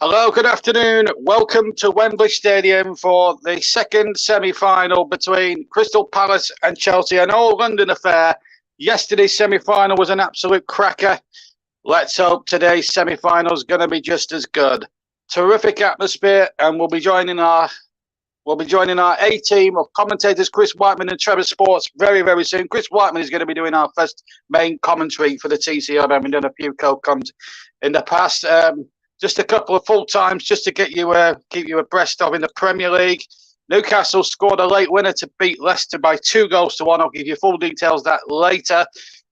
Hello, good afternoon. Welcome to Wembley Stadium for the second semi-final between Crystal Palace and Chelsea, an all-London affair. Yesterday's semi-final was an absolute cracker. Let's hope today's semi-final is going to be just as good. Terrific atmosphere, and we'll be joining our A team of commentators, Chris Whiteman and Trevor Sports, very, very soon. Chris Whiteman is going to be doing our first main commentary for the TCO. I've done a few co-coms in the past. Just a couple of full times just to get you keep you abreast of in the Premier League. Newcastle scored a late winner to beat Leicester by 2-1. I'll give you full details of that later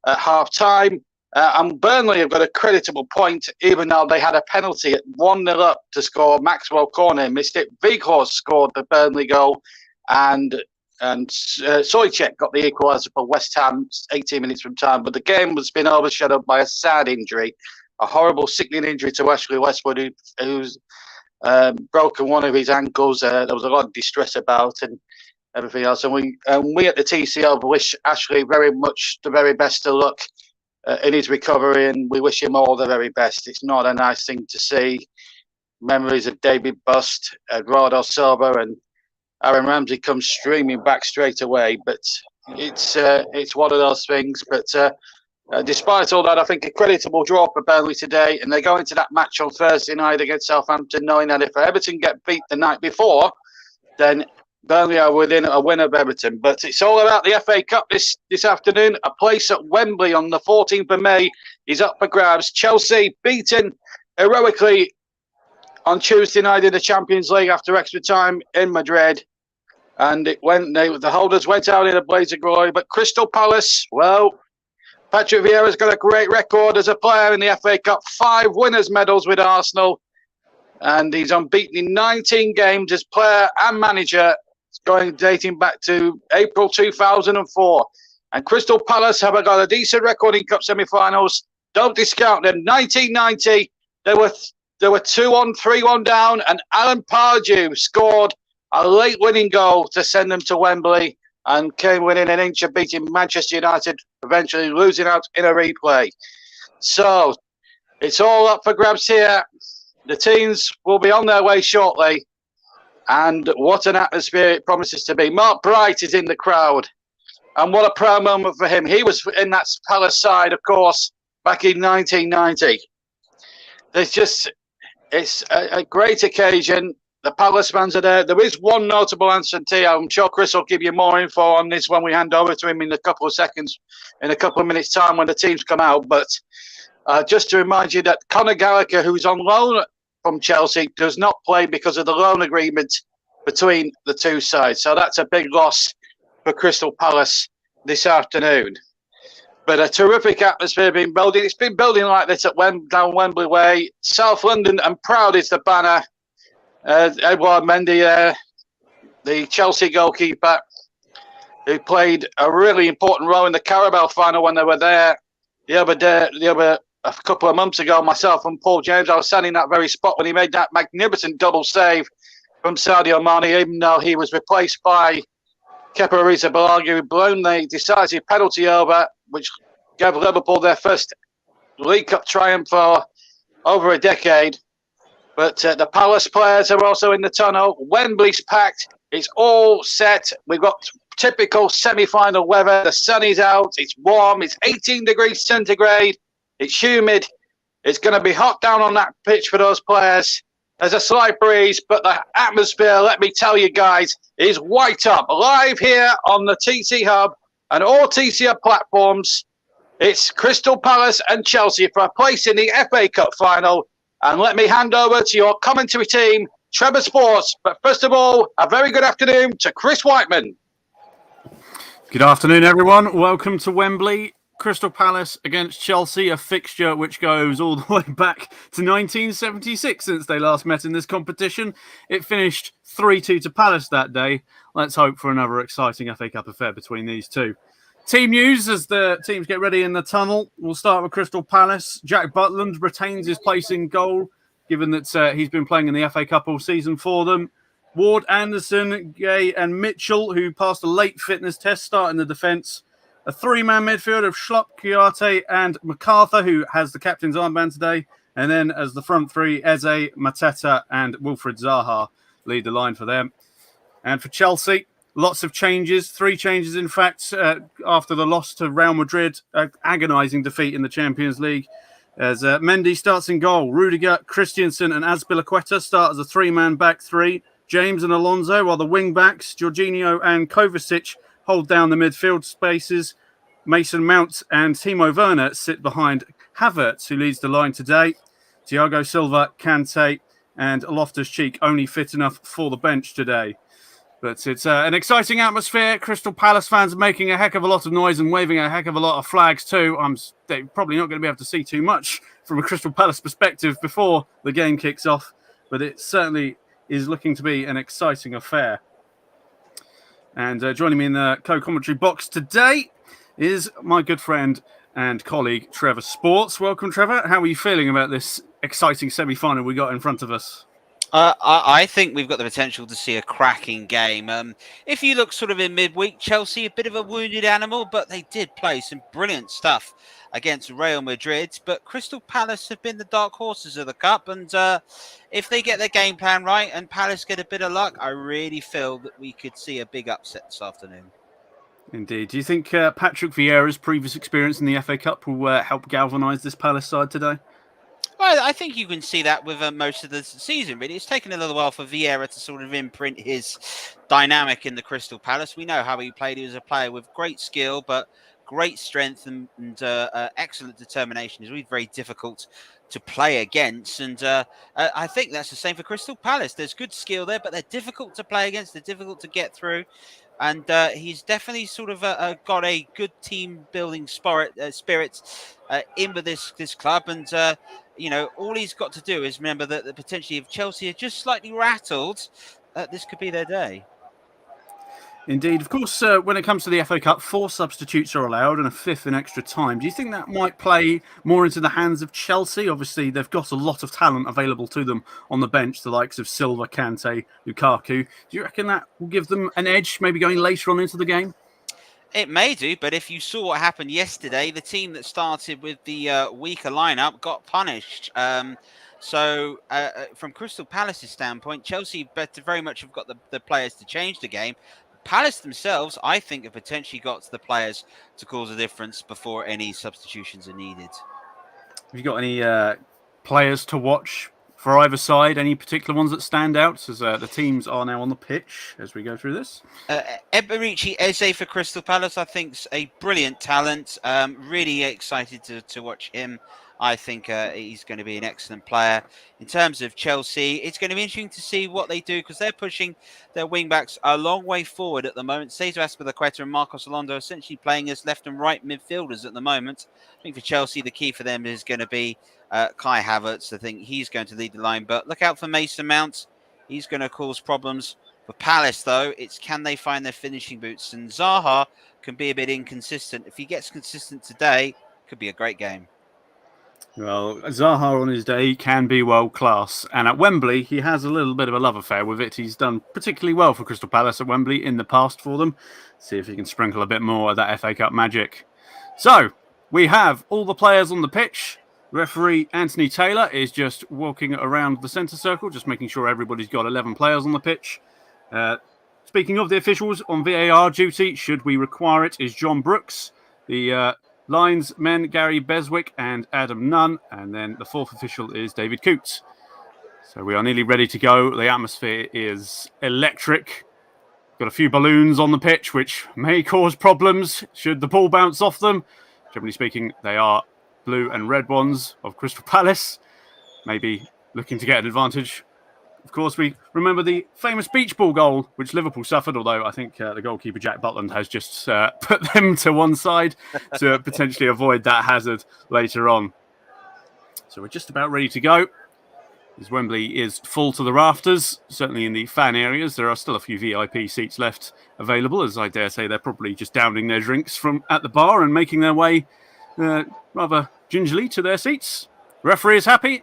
at half time. And Burnley have got a creditable point, even though they had a penalty at 1-0 up to score. Maxwell Cornet missed it. Weghorst scored the Burnley goal, and Souček got the equaliser for West Ham 18 minutes from time. But the game has been overshadowed by a sad injury. A horrible, sickening injury to Ashley Westwood, who's broken one of his ankles. There was a lot of distress about and everything else. And we at the TCL wish Ashley very much the very best of luck in his recovery, and we wish him all the very best. It's not a nice thing to see. Memories of David Bust, Eduardo Silva, and Aaron Ramsey come streaming back straight away. But it's one of those things. But despite all that, I think a creditable draw for Burnley today, and they go into that match on Thursday night against Southampton knowing that if Everton get beat the night before, then Burnley are within a win of Everton. But it's all about the FA Cup this afternoon. A place at Wembley on the 14th of May is up for grabs. Chelsea beaten heroically on Tuesday night in the Champions League after extra time in Madrid. And the holders went out in a blaze of glory. But Crystal Palace, well, Patrick Vieira's got a great record as a player in the FA Cup, 5 winners' medals with Arsenal, and he's unbeaten in 19 games as player and manager, dating back to April 2004. And Crystal Palace have got a decent record in cup semi-finals. Don't discount them. 1990, they were 2-1, 3-1 down, and Alan Pardew scored a late winning goal to send them to Wembley, and came within an inch of beating Manchester United, eventually losing out in a replay. So it's all up for grabs here. The teams will be on their way shortly. And what an atmosphere it promises to be. Mark Bright is in the crowd. And what a proud moment for him. He was in that Palace side, of course, back in 1990. It's a great occasion. The Palace fans are there. There is one notable absentee. I'm sure Chris will give you more info on this when we hand over to him in a couple of seconds, in a couple of minutes' time when the teams come out. But just to remind you that Conor Gallagher, who's on loan from Chelsea, does not play because of the loan agreement between the two sides. So that's a big loss for Crystal Palace this afternoon. But a terrific atmosphere being building. It's been building like this at down Wembley Way. South London and proud is the banner. Edouard Mendy, the Chelsea goalkeeper, who played a really important role in the Carabao final when they were there a couple of months ago. Myself and Paul James, I was standing in that very spot when he made that magnificent double save from Sadio Mane, even though he was replaced by Kepa Arrizabalaga, who blown the decisive penalty over, which gave Liverpool their first League Cup triumph for over a decade. But the Palace players are also in the tunnel. Wembley's packed. It's all set. We've got typical semi-final weather. The sun is out. It's warm. It's 18 degrees centigrade. It's humid. It's going to be hot down on that pitch for those players. There's a slight breeze, but the atmosphere, let me tell you guys, is white up. Live here on the TC Hub and all TC Hub platforms. It's Crystal Palace and Chelsea for a place in the FA Cup final. And let me hand over to your commentary team, Trevor Sports. But first of all, a very good afternoon to Chris Whiteman. Good afternoon, everyone. Welcome to Wembley. Crystal Palace against Chelsea, a fixture which goes all the way back to 1976 since they last met in this competition. It finished 3-2 to Palace that day. Let's hope for another exciting FA Cup affair between these two. Team news as the teams get ready in the tunnel. We'll start with Crystal Palace. Jack Butland retains his place in goal, given that he's been playing in the FA Cup all season for them. Ward, Anderson, Gay and Mitchell, who passed a late fitness test, start in the defence. A three-man midfield of Schlupp, Kouyaté and MacArthur, who has the captain's armband today. And then as the front three, Eze, Mateta and Wilfried Zaha lead the line for them. And for Chelsea, lots of changes, 3 changes in fact, after the loss to Real Madrid, agonising defeat in the Champions League. As Mendy starts in goal, Rudiger, Christensen and Azpilicueta start as a 3-man back three. James and Alonso, while the wing backs, Jorginho and Kovacic, hold down the midfield spaces. Mason Mount and Timo Werner sit behind Havertz, who leads the line today. Thiago Silva, Kante and Loftus-Cheek only fit enough for the bench today. But it's an exciting atmosphere. Crystal Palace fans are making a heck of a lot of noise and waving a heck of a lot of flags too. They're probably not going to be able to see too much from a Crystal Palace perspective before the game kicks off, but it certainly is looking to be an exciting affair. And joining me in the co-commentary box today is my good friend and colleague, Trevor Sports. Welcome, Trevor. How are you feeling about this exciting semi-final we got in front of us? I think we've got the potential to see a cracking game. If you look sort of in midweek, Chelsea, a bit of a wounded animal, but they did play some brilliant stuff against Real Madrid. But Crystal Palace have been the dark horses of the Cup. And if they get their game plan right and Palace get a bit of luck, I really feel that we could see a big upset this afternoon. Indeed. Do you think Patrick Vieira's previous experience in the FA Cup will help galvanise this Palace side today? Well, I think you can see that with most of the season, really. It's taken a little while for Vieira to sort of imprint his dynamic in the Crystal Palace. We know how he played. He was a player with great skill, but great strength and excellent determination. It's really very difficult to play against. And I think that's the same for Crystal Palace. There's good skill there, but they're difficult to play against. They're difficult to get through. And he's definitely sort of got a good team building spirit in with this club. And all he's got to do is remember that potentially if Chelsea are just slightly rattled, this could be their day. Indeed. Of course, when it comes to the FA Cup, 4 substitutes are allowed and a 5th in extra time. Do you think that might play more into the hands of Chelsea? Obviously, they've got a lot of talent available to them on the bench, the likes of Silva, Kante, Lukaku. Do you reckon that will give them an edge, maybe going later on into the game? It may do, but if you saw what happened yesterday, the team that started with the weaker lineup got punished. So from Crystal Palace's standpoint, Chelsea very much have got the players to change the game. Palace themselves, I think, have potentially got the players to cause a difference before any substitutions are needed. Have you got any players to watch for either side? Any particular ones that stand out as the teams are now on the pitch as we go through this? Eberechi Eze for Crystal Palace, I think, is a brilliant talent. Really excited to watch him. I think he's going to be an excellent player. In terms of Chelsea, it's going to be interesting to see what they do because they're pushing their wing-backs a long way forward at the moment. Cesar Azpilicueta and Marcos Alonso essentially playing as left and right midfielders at the moment. I think for Chelsea, the key for them is going to be Kai Havertz. I think he's going to lead the line. But look out for Mason Mount. He's going to cause problems. For Palace, though, it's can they find their finishing boots? And Zaha can be a bit inconsistent. If he gets consistent today, it could be a great game. Well, Zaha on his day can be world class, and at Wembley he has a little bit of a love affair with it. He's done particularly well for Crystal Palace at Wembley in the past for them. See if he can sprinkle a bit more of that FA Cup magic. So we have all the players on the pitch. Referee Anthony Taylor is just walking around the centre circle, just making sure everybody's got 11 players on the pitch. Speaking of the officials on VAR duty, should we require it, is John Brooks. The linesmen, Gary Beswick and Adam Nunn. And then the 4th official is David Coots. So we are nearly ready to go. The atmosphere is electric. Got a few balloons on the pitch, which may cause problems should the ball bounce off them. Generally speaking, they are blue and red ones of Crystal Palace. Maybe looking to get an advantage. Of course, we remember the famous beach ball goal, which Liverpool suffered, although I think the goalkeeper, Jack Butland, has just put them to one side to potentially avoid that hazard later on. So we're just about ready to go. As Wembley is full to the rafters, certainly in the fan areas. There are still a few VIP seats left available, as I dare say they're probably just downing their drinks from at the bar and making their way rather gingerly to their seats. Referee is happy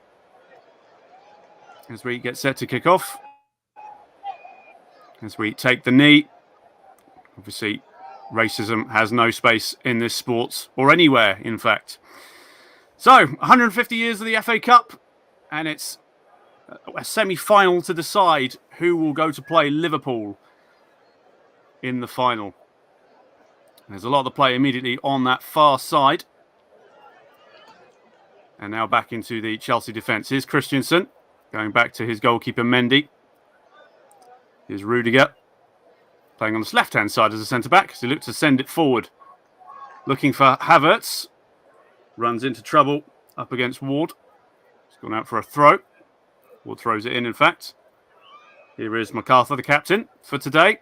as we get set to kick off. As we take the knee. Obviously, racism has no space in this sport, or anywhere, in fact. So, 150 years of the FA Cup, and it's a semi-final to decide who will go to play Liverpool in the final. There's a lot of play immediately on that far side. And now back into the Chelsea defence. Here's Christensen, going back to his goalkeeper Mendy. Here's Rudiger, playing on this left-hand side as a centre-back, as he looks to send it forward. Looking for Havertz. Runs into trouble up against Ward. He's gone out for a throw. Ward throws it in fact. Here is MacArthur, the captain for today.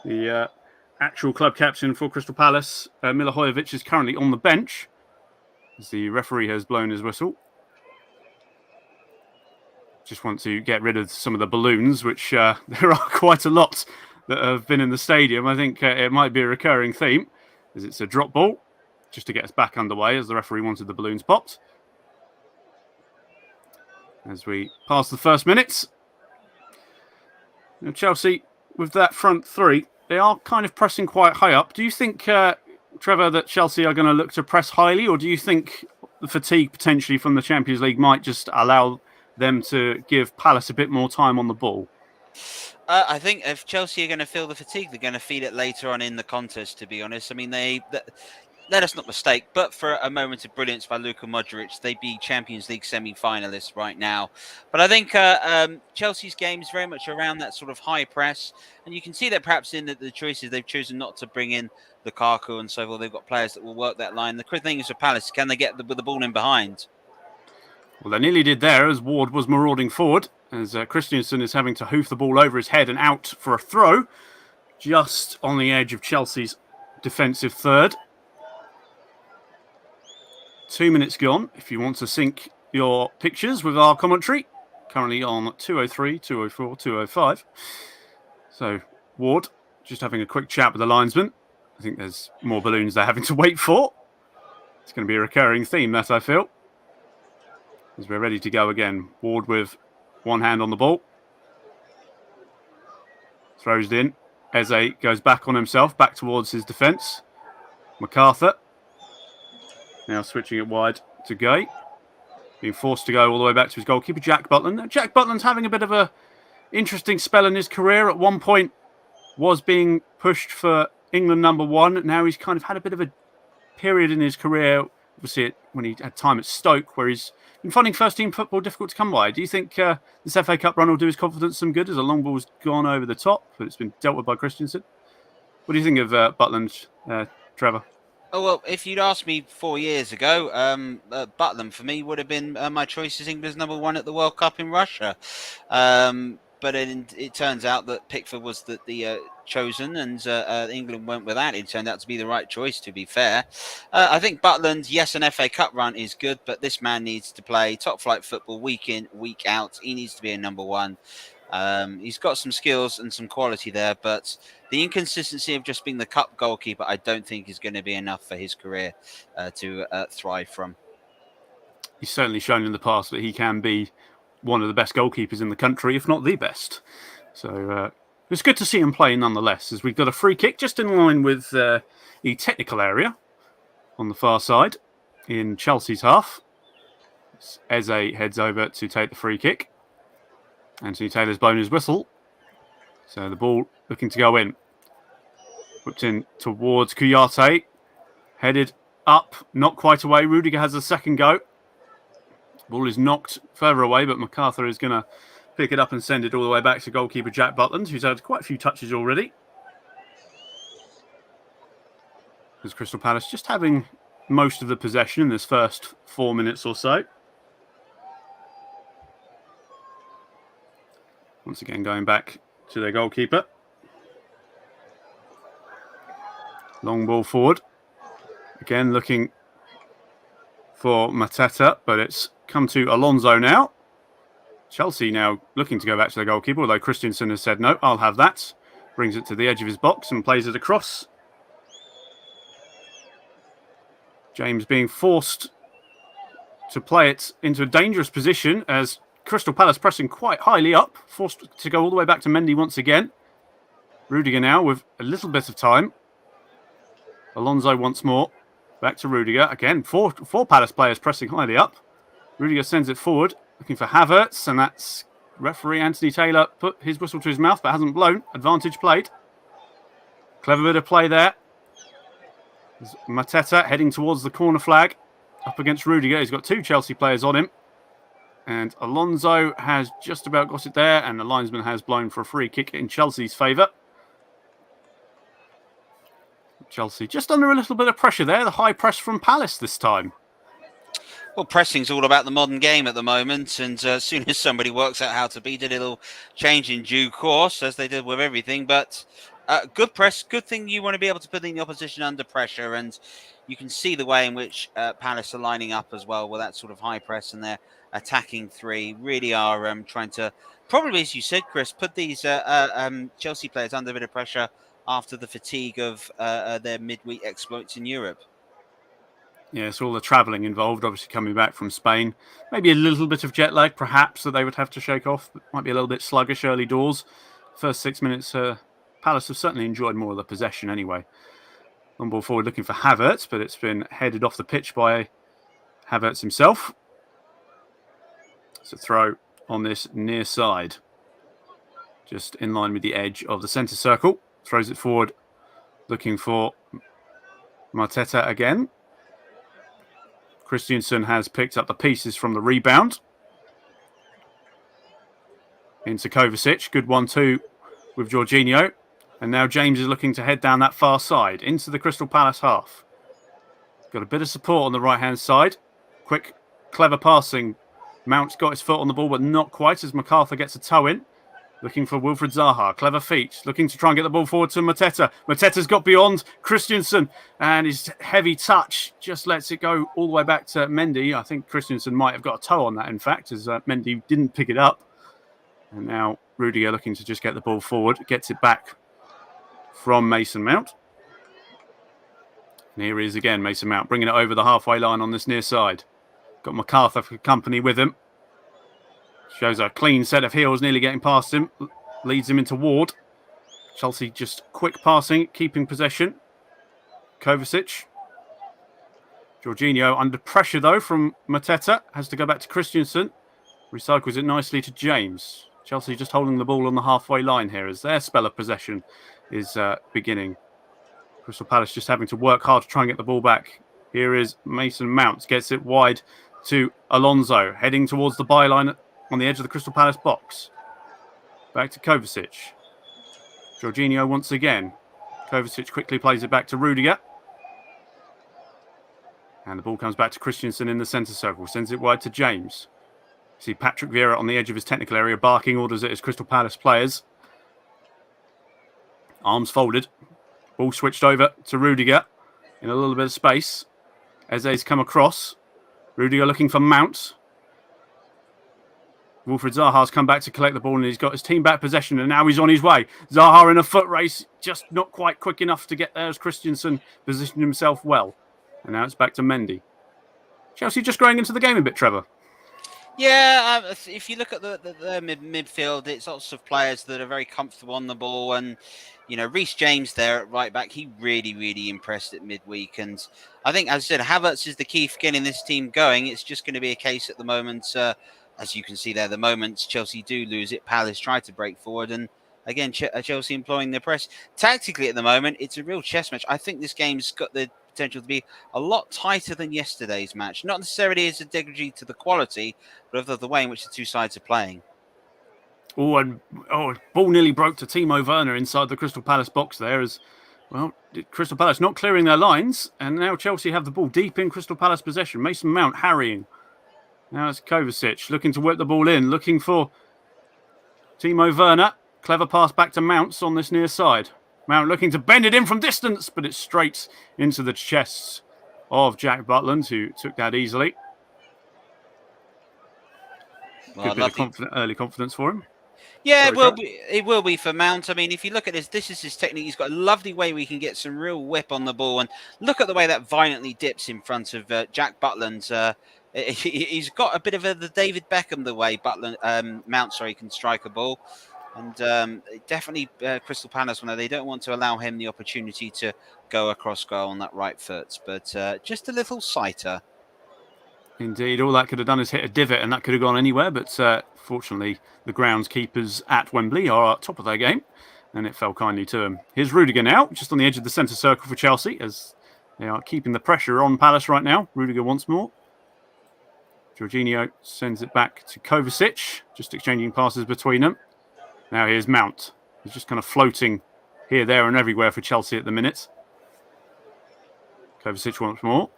The actual club captain for Crystal Palace, Milivojevic, is currently on the bench as the referee has blown his whistle. Just want to get rid of some of the balloons, which there are quite a lot that have been in the stadium. I think it might be a recurring theme, as it's a drop ball, just to get us back underway, as the referee wanted the balloons popped. As we pass the first minutes. Now, Chelsea, with that front three, they are kind of pressing quite high up. Do you think, Trevor, that Chelsea are going to look to press highly, or do you think the fatigue potentially from the Champions League might just allow them to give Palace a bit more time on the ball? I think if Chelsea are going to feel the fatigue, they're going to feel it later on in the contest, to be honest. I mean, let us not mistake, but for a moment of brilliance by Luka Modric, they'd be Champions League semi-finalists right now. But I think Chelsea's game is very much around that sort of high press. And you can see that perhaps in the choices they've chosen not to bring in Lukaku and so forth. They've got players that will work that line. The quick thing is for Palace, can they get with the ball in behind? Well, they nearly did there as Ward was marauding forward, as Christensen is having to hoof the ball over his head and out for a throw, just on the edge of Chelsea's defensive third. 2 minutes gone. If you want to sync your pictures with our commentary, currently on 203, 204, 205. So, Ward just having a quick chat with the linesman. I think there's more balloons they're having to wait for. It's going to be a recurring theme, that I feel. As we're ready to go again. Ward with one hand on the ball. Throws it in. Eze goes back on himself, back towards his defence. MacArthur. Now switching it wide to Gay. Being forced to go all the way back to his goalkeeper, Jack Butland. Jack Butland's having a bit of a interesting spell in his career. At one point was being pushed for England #1. Now he's kind of had a bit of a period in his career, obviously when he had time at Stoke, where he's been finding first-team football difficult to come by. Do you think this FA Cup run will do his confidence some good, as a long ball's gone over the top, but it's been dealt with by Christensen? What do you think of Butland, Trevor? Oh, well, if you'd asked me 4 years ago, Butland for me would have been my choice as England's #1 at the World Cup in Russia. But it turns out that Pickford was the chosen, and England went with that. It turned out to be the right choice, to be fair. I think Butland, yes, an FA Cup run is good, but this man needs to play top-flight football week in, week out. He needs to be a #1. He's got some skills and some quality there, but the inconsistency of just being the cup goalkeeper, I don't think is going to be enough for his career to thrive from. He's certainly shown in the past that he can be one of the best goalkeepers in the country, if not the best. So it's good to see him play nonetheless, as we've got a free kick just in line with the technical area on the far side in Chelsea's half. Eze heads over to take the free kick. Anthony Taylor's blown his whistle. So the ball looking to go in. Whipped in towards Kouyaté. Headed up, not quite away. Rudiger has a second go. Ball is knocked further away, but MacArthur is going to pick it up and send it all the way back to goalkeeper Jack Butland, who's had quite a few touches already. As Crystal Palace just having most of the possession in this first 4 minutes or so. Once again, going back to their goalkeeper. Long ball forward. Again, looking for Mateta, but it's come to Alonso now. Chelsea now looking to go back to their goalkeeper, although Christensen has said, no, I'll have that. Brings it to the edge of his box and plays it across. James being forced to play it into a dangerous position as Crystal Palace pressing quite highly up, forced to go all the way back to Mendy once again. Rudiger now with a little bit of time. Alonso once more. Back to Rudiger. Again, four Palace players pressing highly up. Rudiger sends it forward, looking for Havertz, and that's referee Anthony Taylor put his whistle to his mouth, but hasn't blown. Advantage played. Clever bit of play there. There's Mateta heading towards the corner flag. Up against Rudiger. He's got 2 Chelsea players on him. And Alonso has just about got it there, and the linesman has blown for a free kick in Chelsea's favour. Chelsea just under a little bit of pressure there. The high press from Palace this time. Well, pressing's all about the modern game at the moment, and as soon as somebody works out how to beat it, it'll change in due course, as they did with everything. But good press, good thing you want to be able to put the opposition under pressure, and you can see the way in which Palace are lining up as well with that sort of high press, and their attacking 3 really are trying to, probably as you said, Chris, put these Chelsea players under a bit of pressure after the fatigue of their midweek exploits in Europe. Yeah, it's all the travelling involved, obviously coming back from Spain. Maybe a little bit of jet lag, perhaps, that they would have to shake off. Might be a little bit sluggish early doors. First 6 minutes, Palace have certainly enjoyed more of the possession anyway. Long ball forward looking for Havertz, but it's been headed off the pitch by Havertz himself. It's a throw on this near side. Just in line with the edge of the centre circle. Throws it forward, looking for Mateta again. Christensen has picked up the pieces from the rebound. Into Kovacic. Good 1-2 with Jorginho. And now James is looking to head down that far side into the Crystal Palace half. Got a bit of support on the right-hand side. Quick, clever passing. Mount's got his foot on the ball, but not quite as MacArthur gets a toe in. Looking for Wilfried Zaha. Clever feet. Looking to try and get the ball forward to Mateta. Mateta's got beyond Christensen. And his heavy touch just lets it go all the way back to Mendy. I think Christensen might have got a toe on that, in fact, as Mendy didn't pick it up. And now Rudiger looking to just get the ball forward. Gets it back from Mason Mount. And here he is again, Mason Mount, bringing it over the halfway line on this near side. Got MacArthur for company with him. Shows a clean set of heels, nearly getting past him. Leads him into Ward. Chelsea just quick passing, keeping possession. Kovacic. Jorginho under pressure, though, from Mateta. Has to go back to Christensen. Recycles it nicely to James. Chelsea just holding the ball on the halfway line here as their spell of possession is beginning. Crystal Palace just having to work hard to try and get the ball back. Here is Mason Mount. Gets it wide to Alonso. Heading towards the byline on the edge of the Crystal Palace box. Back to Kovacic. Jorginho once again. Kovacic quickly plays it back to Rudiger. And the ball comes back to Christensen in the centre circle. Sends it wide to James. See Patrick Vieira on the edge of his technical area, barking orders at his Crystal Palace players. Arms folded. Ball switched over to Rudiger in a little bit of space. Eze's come across. Rudiger looking for Mount. Wilfried Zaha's come back to collect the ball and he's got his team back possession and now he's on his way. Zaha in a foot race, just not quite quick enough to get there as Christensen positioned himself well. And now it's back to Mendy. Chelsea just growing into the game a bit, Trevor. Yeah, if you look at the midfield, it's lots of players that are very comfortable on the ball. And, you know, Reece James there at right back, he really impressed at midweek. And I think, as I said, Havertz is the key for getting this team going. It's just going to be a case at the moment, as you can see there, the moments Chelsea do lose it, Palace try to break forward. And again, Chelsea employing their press. Tactically at the moment, it's a real chess match. I think this game's got the potential to be a lot tighter than yesterday's match. Not necessarily as a degree to the quality, but of the way in which the two sides are playing. Ball nearly broke to Timo Werner inside the Crystal Palace box there as, well, Crystal Palace not clearing their lines, and now Chelsea have the ball deep in Crystal Palace possession. Mason Mount harrying. Now it's Kovacic looking to whip the ball in, looking for Timo Werner. Clever pass back to Mounts on this near side. Mount looking to bend it in from distance, but it's straight into the chests of Jack Butland, who took that easily. Good bit of early confidence for him. Yeah, it will be for Mount. I mean, if you look at this is his technique. He's got a lovely way where he can get some real whip on the ball. And look at the way that violently dips in front of Jack Butland. He's got a bit of the David Beckham, the way Mount can strike a ball. And definitely Crystal Palace, when they don't want to allow him the opportunity to go across goal on that right foot. But just a little sighter. Indeed, all that could have done is hit a divot, and that could have gone anywhere. But fortunately, the groundskeepers at Wembley are at top of their game, and it fell kindly to them. Here's Rudiger now, just on the edge of the centre circle for Chelsea, as they are keeping the pressure on Palace right now. Rudiger once more. Jorginho sends it back to Kovacic, just exchanging passes between them. Now here's Mount. He's just kind of floating here, there, and everywhere for Chelsea at the minute. Kovacic once more.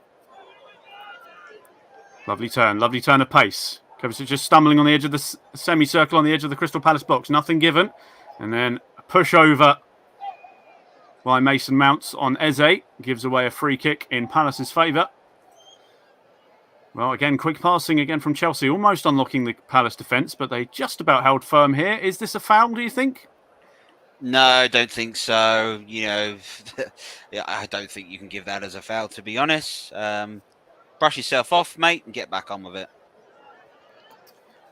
Lovely turn of pace. Kovacic just stumbling on the edge of the semicircle on the edge of the Crystal Palace box. Nothing given. And then a push over by Mason Mount on Eze. Gives away a free kick in Palace's favour. Well, again, quick passing again from Chelsea, almost unlocking the Palace defence, but they just about held firm here. Is this a foul, do you think? No, I don't think so. Yeah, I don't think you can give that as a foul, to be honest. Brush yourself off, mate, and get back on with it.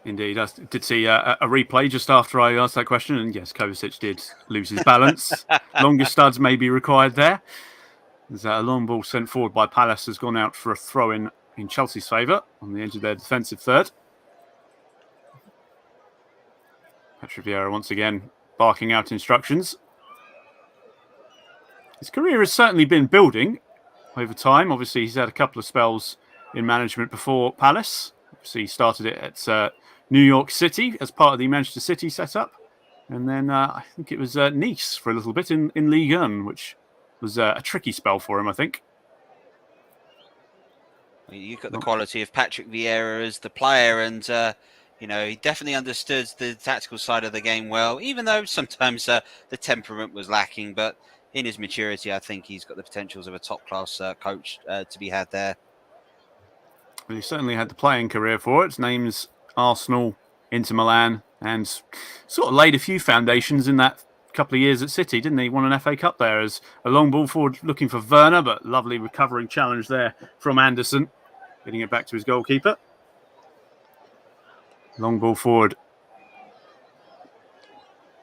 Indeed, I did see a replay just after I asked that question, and yes, Kovacic did lose his balance. Longer studs may be required there. There's a long ball sent forward by Palace has gone out for a throw-in Chelsea's favour on the edge of their defensive third. Patrick Vieira once again barking out instructions. His career has certainly been building over time. Obviously, he's had a couple of spells in management before Palace. Obviously, he started it at New York City as part of the Manchester City setup. And then I think it was Nice for a little bit in Ligue 1, which was a tricky spell for him, I think. You've got the quality of Patrick Vieira as the player, and he definitely understood the tactical side of the game well, even though sometimes the temperament was lacking. But in his maturity, I think he's got the potentials of a top-class coach to be had there. Well, he certainly had the playing career for it. Names Arsenal, Inter Milan, and sort of laid a few foundations in that couple of years at City, didn't he? Won an FA Cup there as a long ball forward looking for Werner, but lovely recovering challenge there from Anderson. Getting it back to his goalkeeper. Long ball forward.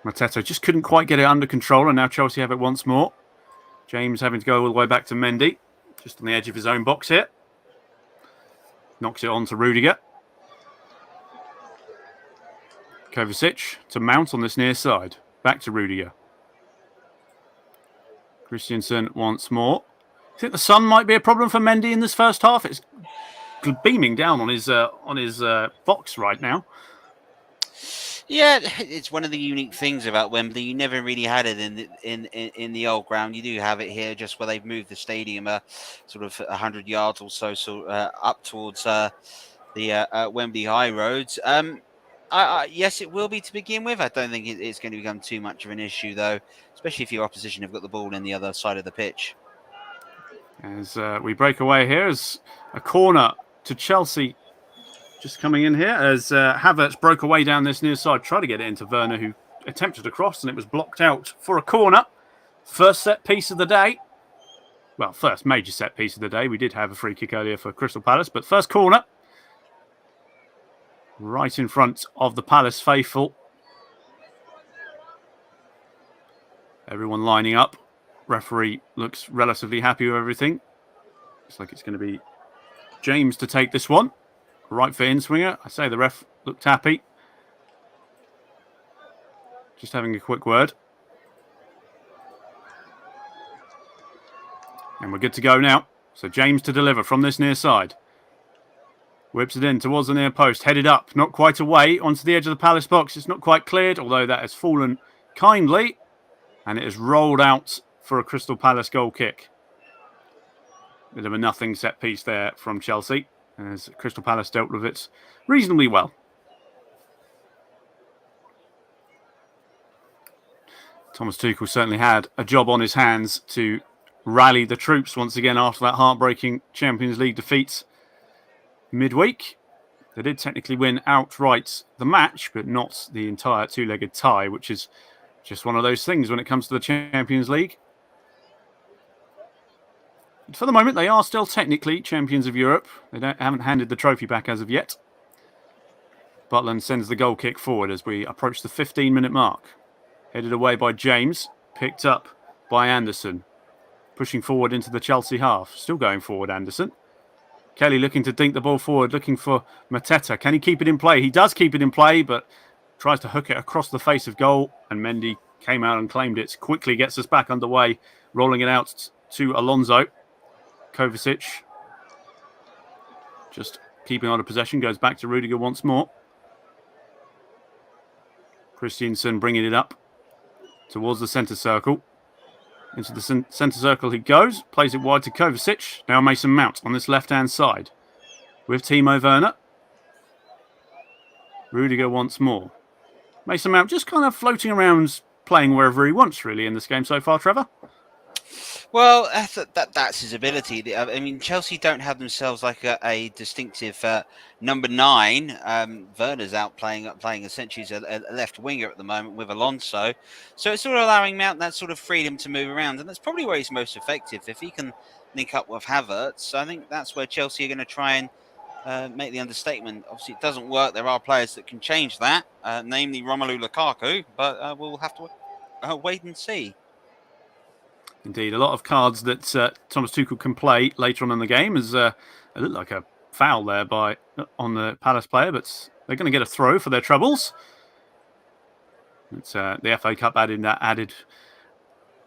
Mateta just couldn't quite get it under control, and now Chelsea have it once more. James having to go all the way back to Mendy, just on the edge of his own box here. Knocks it on to Rudiger. Kovacic to Mount on this near side. Back to Rudiger. Christensen once more. I think the sun might be a problem for Mendy in this first half. It's beaming down on his box right now. Yeah, it's one of the unique things about Wembley. You never really had it in the old ground. You do have it here, just where they've moved the stadium sort of 100 yards or so up towards the Wembley High Roads. Yes, it will be to begin with. I don't think it's going to become too much of an issue, though, especially if your opposition have got the ball in the other side of the pitch. As we break away here, as a corner to Chelsea just coming in here, as Havertz broke away down this near side, tried to get it into Werner, who attempted a cross, and it was blocked out for a corner. First set piece of the day. Well, first major set piece of the day. We did have a free kick earlier for Crystal Palace, but first corner. Right in front of the Palace faithful. Everyone lining up. Referee looks relatively happy with everything. Looks like it's going to be James to take this one. Right foot in swinger. I say the ref looked happy. Just having a quick word. And we're good to go now. So James to deliver from this near side. Whips it in towards the near post. Headed up. Not quite away onto the edge of the Palace box. It's not quite cleared, although that has fallen kindly. And it is rolled out for a Crystal Palace goal kick. Bit of a nothing set piece there from Chelsea, as Crystal Palace dealt with it reasonably well. Thomas Tuchel certainly had a job on his hands to rally the troops once again after that heartbreaking Champions League defeat midweek. They did technically win outright the match, but not the entire two-legged tie, which is just one of those things when it comes to the Champions League. For the moment, they are still technically champions of Europe. They haven't handed the trophy back as of yet. Butland sends the goal kick forward as we approach the 15-minute mark. Headed away by James, picked up by Anderson. Pushing forward into the Chelsea half. Still going forward, Anderson. Kelly looking to dink the ball forward, looking for Mateta. Can he keep it in play? He does keep it in play, but tries to hook it across the face of goal, and Mendy came out and claimed it. Quickly gets us back underway, rolling it out to Alonso. Kovacic, just keeping on a possession, goes back to Rudiger once more. Christiansen bringing it up towards the centre circle. Into the centre circle he goes, plays it wide to Kovacic. Now Mason Mount on this left-hand side with Timo Werner. Rudiger once more. Mason Mount just kind of floating around, playing wherever he wants, really, in this game so far, Trevor. Well, that's his ability. I mean, Chelsea don't have themselves like a distinctive number 9. Werner's out playing essentially as a left winger at the moment with Alonso. So it's sort of allowing Mount that sort of freedom to move around. And that's probably where he's most effective. If he can link up with Havertz, I think that's where Chelsea are going to try and make the understatement. Obviously, it doesn't work. There are players that can change that, namely Romelu Lukaku. But we'll have to wait and see. Indeed, a lot of cards that Thomas Tuchel can play later on in the game. As it looked like a foul there on the Palace player, but they're going to get a throw for their troubles. It's the FA Cup added that added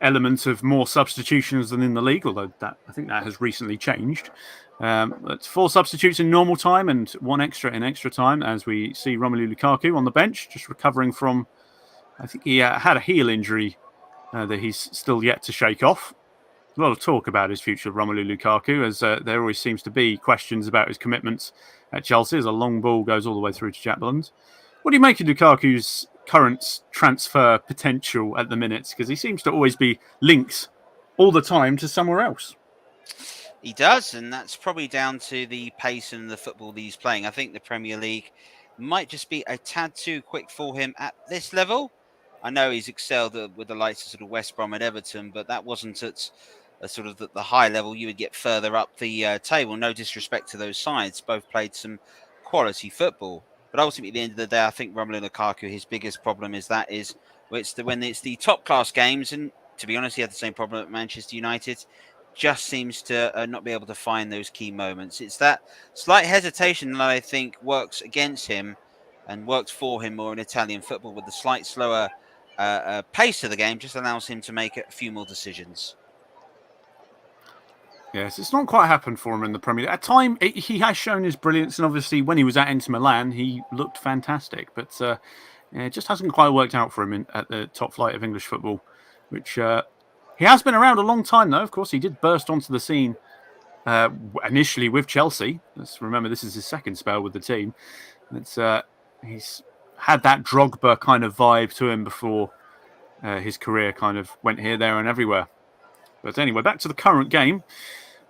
element of more substitutions than in the league, although I think that has recently changed. It's 4 substitutes in normal time and 1 extra in extra time, as we see Romelu Lukaku on the bench, just recovering from, I think he had a heel injury that he's still yet to shake off. A lot of talk about his future, Romelu Lukaku, as there always seems to be questions about his commitments at Chelsea as a long ball goes all the way through to Jack Butland. What do you make of Lukaku's current transfer potential at the minute? Because he seems to always be linked all the time to somewhere else. He does, and that's probably down to the pace and the football that he's playing. I think the Premier League might just be a tad too quick for him at this level. I know he's excelled with the likes of sort of West Brom and Everton, but that wasn't at sort of the high level you would get further up the table. No disrespect to those sides. Both played some quality football. But ultimately, at the end of the day, I think Romelu Lukaku, his biggest problem when it's the top-class games, and to be honest, he had the same problem at Manchester United, just seems to not be able to find those key moments. It's that slight hesitation that I think works against him and works for him more in Italian football, with the slight slower pace of the game just allows him to make a few more decisions. Yes, it's not quite happened for him in the Premier League. At time, he has shown his brilliance, and obviously when he was at Inter Milan, he looked fantastic. But it just hasn't quite worked out for him at the top flight of English football, which he has been around a long time, though. Of course, he did burst onto the scene initially with Chelsea. Let's remember, this is his second spell with the team. He's had that Drogba kind of vibe to him before his career kind of went here, there, and everywhere. But anyway, back to the current game.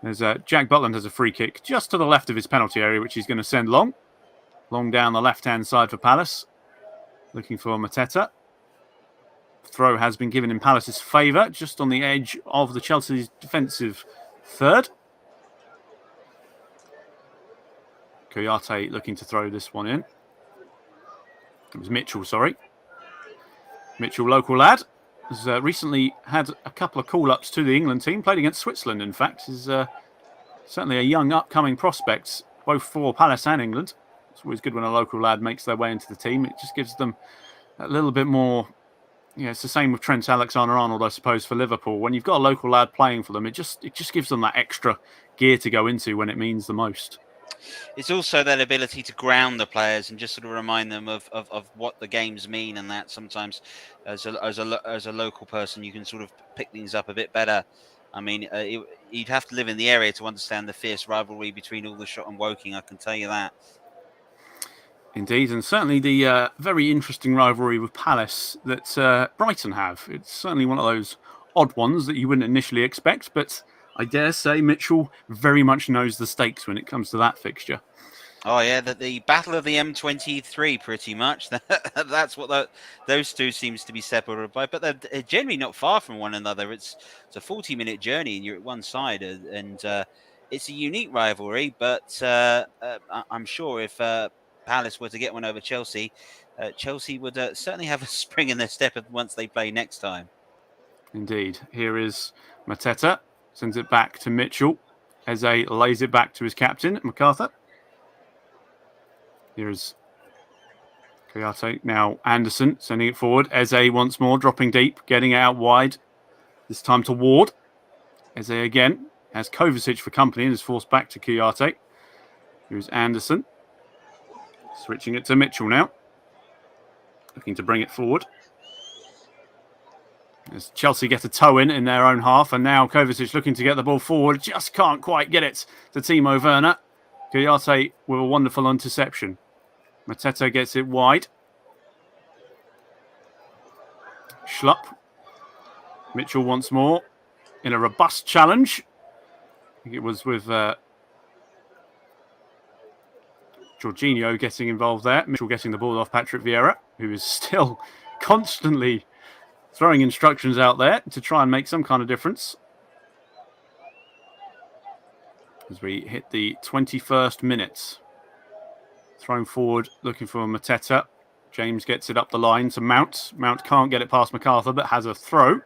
As Jack Butland has a free kick just to the left of his penalty area, which he's going to send long down the left-hand side for Palace. Looking for Mateta. Throw has been given in Palace's favour, just on the edge of the Chelsea's defensive third. Kouyate looking to throw this one in. It was Mitchell, sorry. Mitchell, local lad, has recently had a couple of call-ups to the England team. Played against Switzerland, in fact. Is certainly a young, upcoming prospect, both for Palace and England. It's always good when a local lad makes their way into the team. It just gives them a little bit more. Yeah, it's the same with Trent Alexander-Arnold, I suppose, for Liverpool. When you've got a local lad playing for them, it just gives them that extra gear to go into when it means the most. It's also that ability to ground the players and just sort of remind them of what the games mean, and that sometimes as a local person you can sort of pick things up a bit better. I mean, you'd have to live in the area to understand the fierce rivalry between Aldershot and Woking, I can tell you that. Indeed, and certainly the very interesting rivalry with Palace that Brighton have. It's certainly one of those odd ones that you wouldn't initially expect, but I dare say Mitchell very much knows the stakes when it comes to that fixture. Oh, yeah, the battle of the M23, pretty much. That's what those two seems to be separated by. But they're generally not far from one another. It's a 40-minute journey, and you're at one side. And it's a unique rivalry, but I'm sure if Palace were to get one over Chelsea, Chelsea would certainly have a spring in their step once they play next time. Indeed. Here is Mateta. Sends it back to Mitchell. Eze lays it back to his captain, MacArthur. Here's Kouyaté. Now Anderson sending it forward. Eze once more, dropping deep, getting it out wide. This time to Ward. Eze again has Kovacic for company and is forced back to Kouyaté. Here's Anderson. Switching it to Mitchell now. Looking to bring it forward. As Chelsea get a toe in their own half, and now Kovacic looking to get the ball forward. Just can't quite get it to Timo Werner. Kouyaté with a wonderful interception. Mateta gets it wide. Schlupp. Mitchell once more in a robust challenge. I think it was with Jorginho getting involved there. Mitchell getting the ball off Patrick Vieira, who is still constantly throwing instructions out there to try and make some kind of difference. As we hit the 21st minute. Thrown forward, looking for Mateta. James gets it up the line to Mount. Mount can't get it past MacArthur, but has a throw.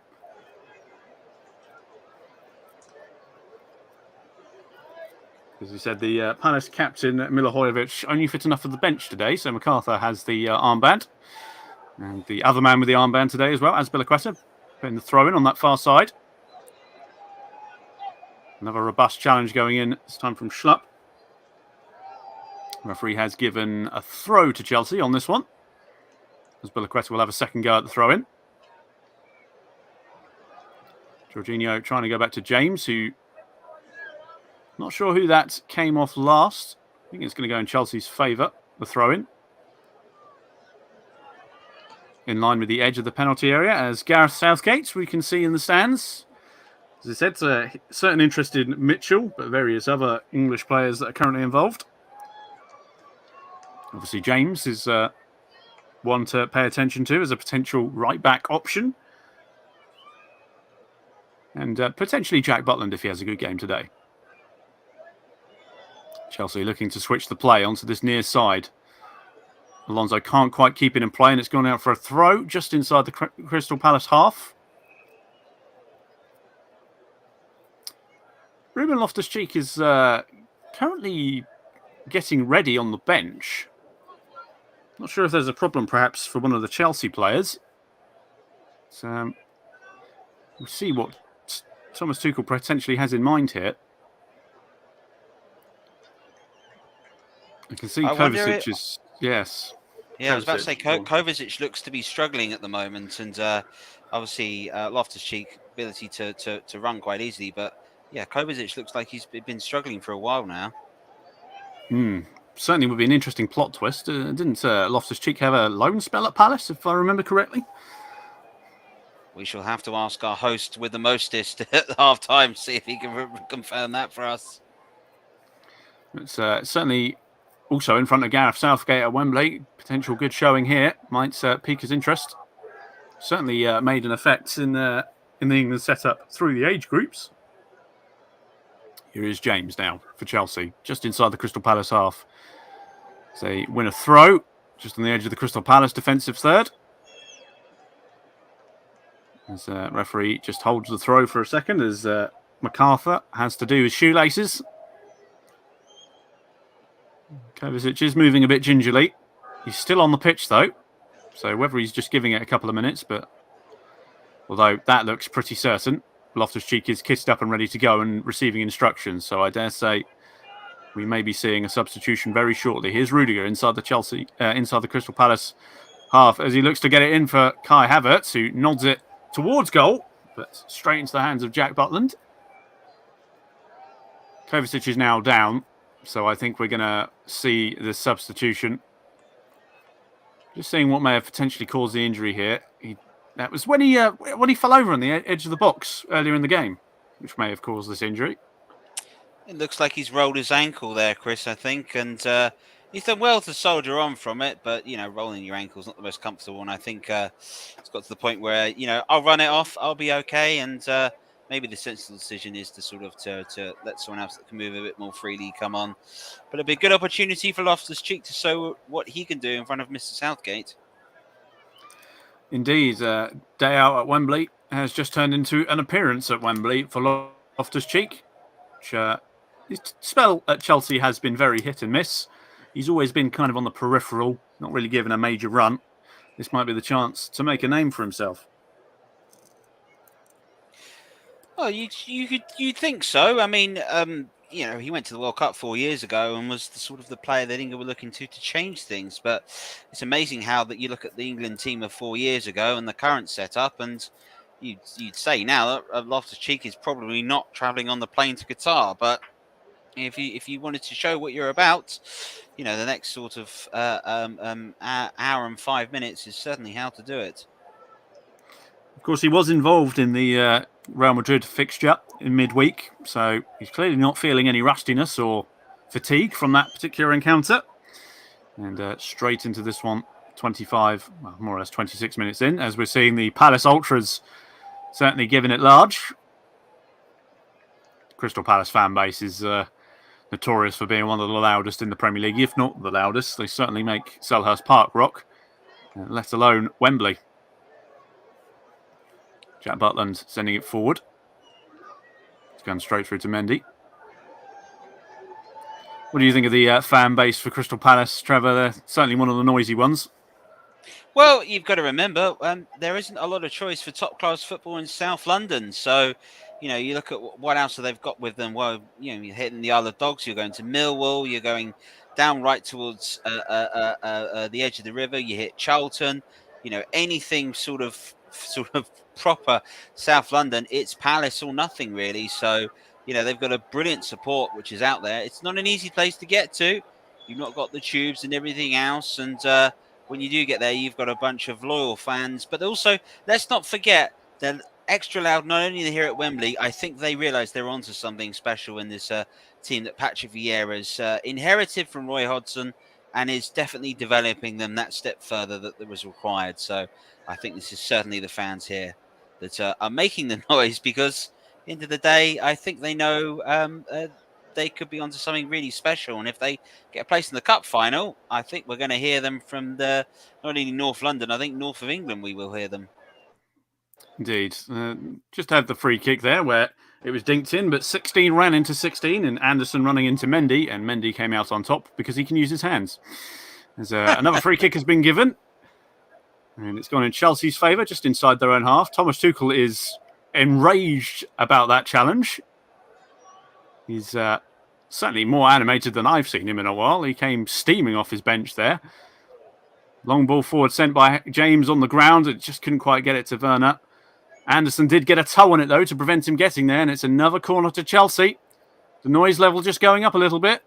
As we said, the Palace captain, Milivojevic, only fit enough for the bench today, so MacArthur has the armband. And the other man with the armband today as well, Azpilicueta, putting the throw in on that far side. Another robust challenge going in, this time from Schlupp. The referee has given a throw to Chelsea on this one. Azpilicueta will have a second go at the throw-in. Jorginho trying to go back to James, who... Not sure who that came off last. I think it's going to go in Chelsea's favour, the throw-in. In line with the edge of the penalty area, as Gareth Southgate, we can see in the stands. As I said, certain interest in Mitchell, but various other English players that are currently involved. Obviously, James is one to pay attention to as a potential right-back option. And potentially Jack Butland if he has a good game today. Chelsea looking to switch the play onto this near side. Alonso can't quite keep it in play, and it's gone out for a throw just inside the Crystal Palace half. Ruben Loftus-Cheek is currently getting ready on the bench. Not sure if there's a problem, perhaps, for one of the Chelsea players. So, we'll see what Thomas Tuchel potentially has in mind here. I can see Kovacic is... Yes. Yeah, I was about to say, Kovacic looks to be struggling at the moment, and obviously Loftus-Cheek ability to run quite easily, but yeah, Kovacic looks like he's been struggling for a while now. Certainly would be an interesting plot twist. Didn't Loftus-Cheek have a loan spell at Palace, if I remember correctly? We shall have to ask our host with the mostest at half-time, see if he can confirm that for us. It's certainly... Also in front of Gareth Southgate at Wembley. Potential good showing here. Might pique his interest. Certainly made an effect in the England setup through the age groups. Here is James now for Chelsea. Just inside the Crystal Palace half. They win a throw. Just on the edge of the Crystal Palace defensive third. As referee just holds the throw for a second. As MacArthur has to do his shoelaces. Kovacic is moving a bit gingerly. He's still on the pitch, though. So whether he's just giving it a couple of minutes, but... Although that looks pretty certain. Loftus-Cheek is kissed up and ready to go and receiving instructions. So I dare say we may be seeing a substitution very shortly. Here's Rudiger inside the Crystal Palace half as he looks to get it in for Kai Havertz, who nods it towards goal, but straight into the hands of Jack Butland. Kovacic is now down. So I think we're going to see the substitution. Just seeing what may have potentially caused the injury here. That was when he fell over on the edge of the box earlier in the game, which may have caused this injury. It looks like he's rolled his ankle there, Chris, I think. And he's done well to soldier on from it. But, rolling your ankle is not the most comfortable. And I think it's got to the point where, I'll run it off. I'll be okay. And maybe the sensible decision is to sort of to let someone else that can move a bit more freely come on. But it'll be a good opportunity for Loftus-Cheek to show what he can do in front of Mr. Southgate. Indeed, day out at Wembley has just turned into an appearance at Wembley for Loftus-Cheek, which his spell at Chelsea has been very hit and miss. He's always been kind of on the peripheral, not really given a major run. This might be the chance to make a name for himself. Well, you'd think so. I mean, he went to the World Cup 4 years ago and was the sort of the player that England were looking to change things. But it's amazing how that you look at the England team of 4 years ago and the current setup, and you'd say now that Loftus-Cheek is probably not travelling on the plane to Qatar. But if you wanted to show what you're about, the next sort of hour and 5 minutes is certainly how to do it. Of course, he was involved in the Real Madrid fixture in midweek, so he's clearly not feeling any rustiness or fatigue from that particular encounter. And straight into this one, 25, well, more or less 26 minutes in, as we're seeing the Palace Ultras certainly giving it large. Crystal Palace fan base is notorious for being one of the loudest in the Premier League, if not the loudest. They certainly make Selhurst Park rock, let alone Wembley. Jack Butland sending it forward. It's going straight through to Mendy. What do you think of the fan base for Crystal Palace, Trevor? They're certainly one of the noisy ones. Well, you've got to remember, there isn't a lot of choice for top-class football in South London. So, you look at what else they've got with them. Well, you're hitting the Isle of Dogs, you're going to Millwall, you're going down right towards the edge of the river, you hit Charlton. Anything sort of proper South London, it's Palace or nothing really. So they've got a brilliant support which is out there. It's not an easy place to get to. You've not got the tubes and everything else, and when you do get there, you've got a bunch of loyal fans. But also, let's not forget they're extra loud not only here at Wembley. I think they realise they're onto something special in this team that Patrick Vieira's inherited from Roy Hodgson, and is definitely developing them that step further that was required. So I think this is certainly the fans here that are making the noise, because at the end of the day, I think they know they could be onto something really special. And if they get a place in the cup final, I think we're going to hear them from not only North London, I think north of England we will hear them. Indeed. Just had the free kick there where it was dinked in, but 16 ran into 16 and Anderson running into Mendy, and Mendy came out on top because he can use his hands. There's another free kick has been given, and it's gone in Chelsea's favour, just inside their own half. Thomas Tuchel is enraged about that challenge. He's certainly more animated than I've seen him in a while. He came steaming off his bench there. Long ball forward sent by James on the ground. It just couldn't quite get it to Werner. Anderson did get a toe on it, though, to prevent him getting there, and it's another corner to Chelsea. The noise level just going up a little bit.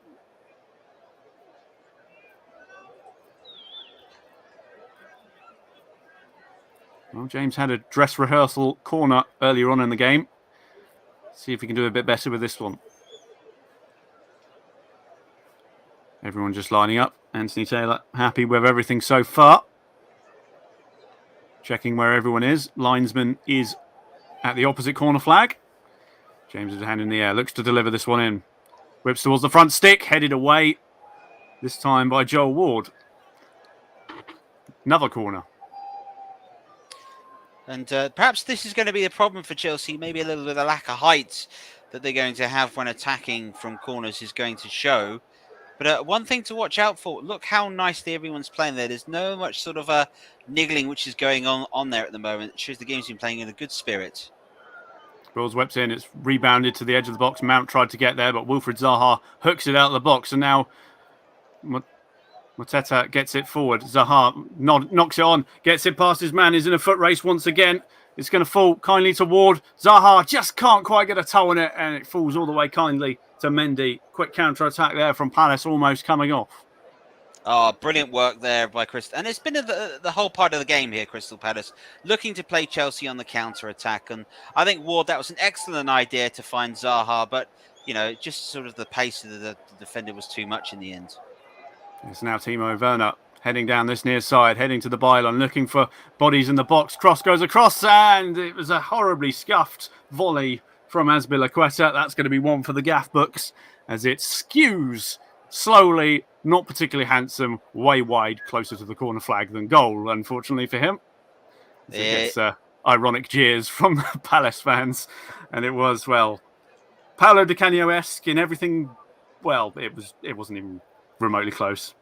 Well, James had a dress rehearsal corner earlier on in the game. See if he can do a bit better with this one. Everyone just lining up. Anthony Taylor happy with everything so far. Checking where everyone is. Linesman is at the opposite corner flag. James with a hand in the air. Looks to deliver this one in. Whips towards the front stick. Headed away. This time by Joel Ward. Another corner. And perhaps this is going to be the problem for Chelsea. Maybe a little bit of lack of height that they're going to have when attacking from corners is going to show. But one thing to watch out for, look how nicely everyone's playing there. There's no much sort of a niggling which is going on there at the moment. It shows the game's been playing in a good spirit. Ball's whipped in. It's rebounded to the edge of the box. Mount tried to get there, but Wilfried Zaha hooks it out of the box. And now Mateta gets it forward. Zaha knocks it on, gets it past his man. He's in a foot race once again. It's going to fall kindly to Ward. Zaha just can't quite get a toe on it, and it falls all the way kindly to Mendy. Quick counter-attack there from Palace, almost coming off. Oh, brilliant work there by Crystal. And it's been the whole part of the game here, Crystal Palace, looking to play Chelsea on the counter-attack. And I think, Ward, that was an excellent idea to find Zaha, but, just sort of the pace of the defender was too much in the end. It's now Timo Werner Heading down this near side, heading to the byline, looking for bodies in the box. Cross goes across, and it was a horribly scuffed volley from Azpilicueta. That's going to be one for the gaff books as it skews slowly, not particularly handsome, way wide, closer to the corner flag than goal, unfortunately for him. It gets ironic jeers from the Palace fans, and it was, well, Paolo Di Canio-esque in everything. Well, it wasn't even remotely close.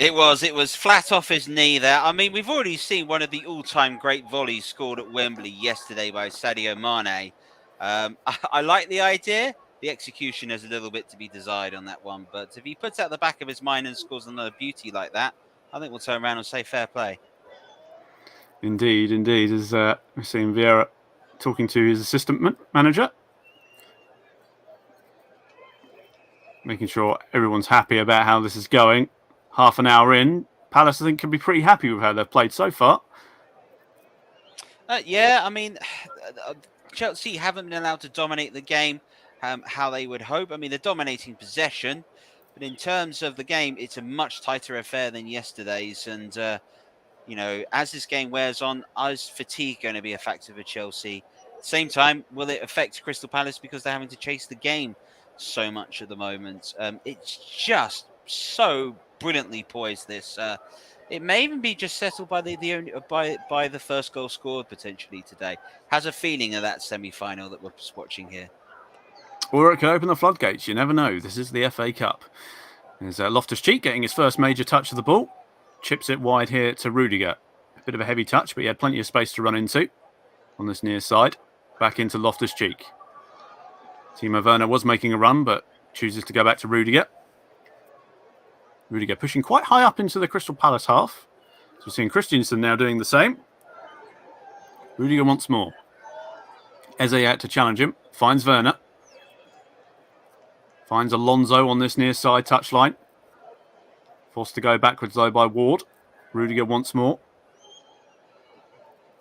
It was flat off his knee there. I mean, we've already seen one of the all-time great volleys scored at Wembley yesterday by Sadio Mane. I like the idea. The execution has a little bit to be desired on that one. But if he puts out the back of his mind and scores another beauty like that, I think we'll turn around and say fair play. Indeed. As we've seen Vieira talking to his assistant manager, making sure everyone's happy about how this is going. Half an hour in, Palace, I think, can be pretty happy with how they've played so far. Yeah, I mean, Chelsea haven't been allowed to dominate the game how they would hope. I mean, they're dominating possession, but in terms of the game, it's a much tighter affair than yesterday's. And, as this game wears on, is fatigue going to be a factor for Chelsea? At the same time, will it affect Crystal Palace because they're having to chase the game so much at the moment? It's just so brilliantly poised. This it may even be just settled by the first goal scored potentially today. Has a feeling of that semi-final that we're just watching here. Or it could open the floodgates. You never know. This is the FA Cup. There's Loftus-Cheek getting his first major touch of the ball. Chips it wide here to Rudiger. A bit of a heavy touch, but he had plenty of space to run into on this near side. Back into Loftus-Cheek. Timo Werner was making a run, but chooses to go back to Rudiger. Rudiger pushing quite high up into the Crystal Palace half. So we're seeing Christensen now doing the same. Rudiger once more. Eze out to challenge him. Finds Werner. Finds Alonso on this near side touchline. Forced to go backwards though by Ward. Rudiger once more.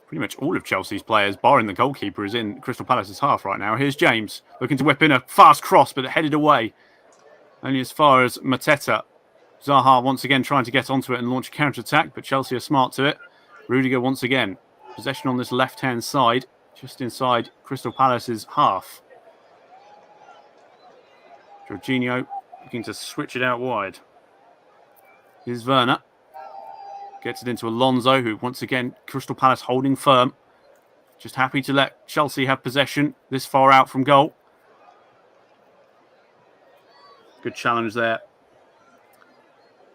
Pretty much all of Chelsea's players, barring the goalkeeper, is in Crystal Palace's half right now. Here's James looking to whip in a fast cross, but headed away. Only as far as Mateta. Zaha once again trying to get onto it and launch a counter-attack, but Chelsea are smart to it. Rudiger once again. Possession on this left-hand side, just inside Crystal Palace's half. Jorginho looking to switch it out wide. Here's Werner. Gets it into Alonso, who once again, Crystal Palace holding firm. Just happy to let Chelsea have possession this far out from goal. Good challenge there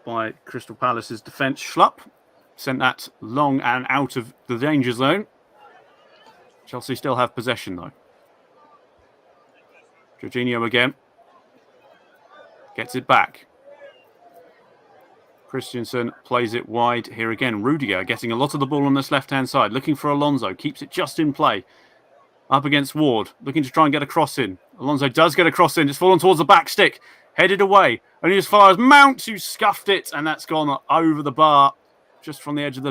by Crystal Palace's defence. Schlupp sent that long and out of the danger zone. Chelsea still have possession though. Jorginho again. Gets it back. Christensen plays it wide here again. Rudiger getting a lot of the ball on this left-hand side. Looking for Alonso. Keeps it just in play. Up against Ward. Looking to try and get a cross in. Alonso does get a cross in. It's fallen towards the back stick. Headed away. Only as far as Mount, who scuffed it. And that's gone over the bar. Just from the edge of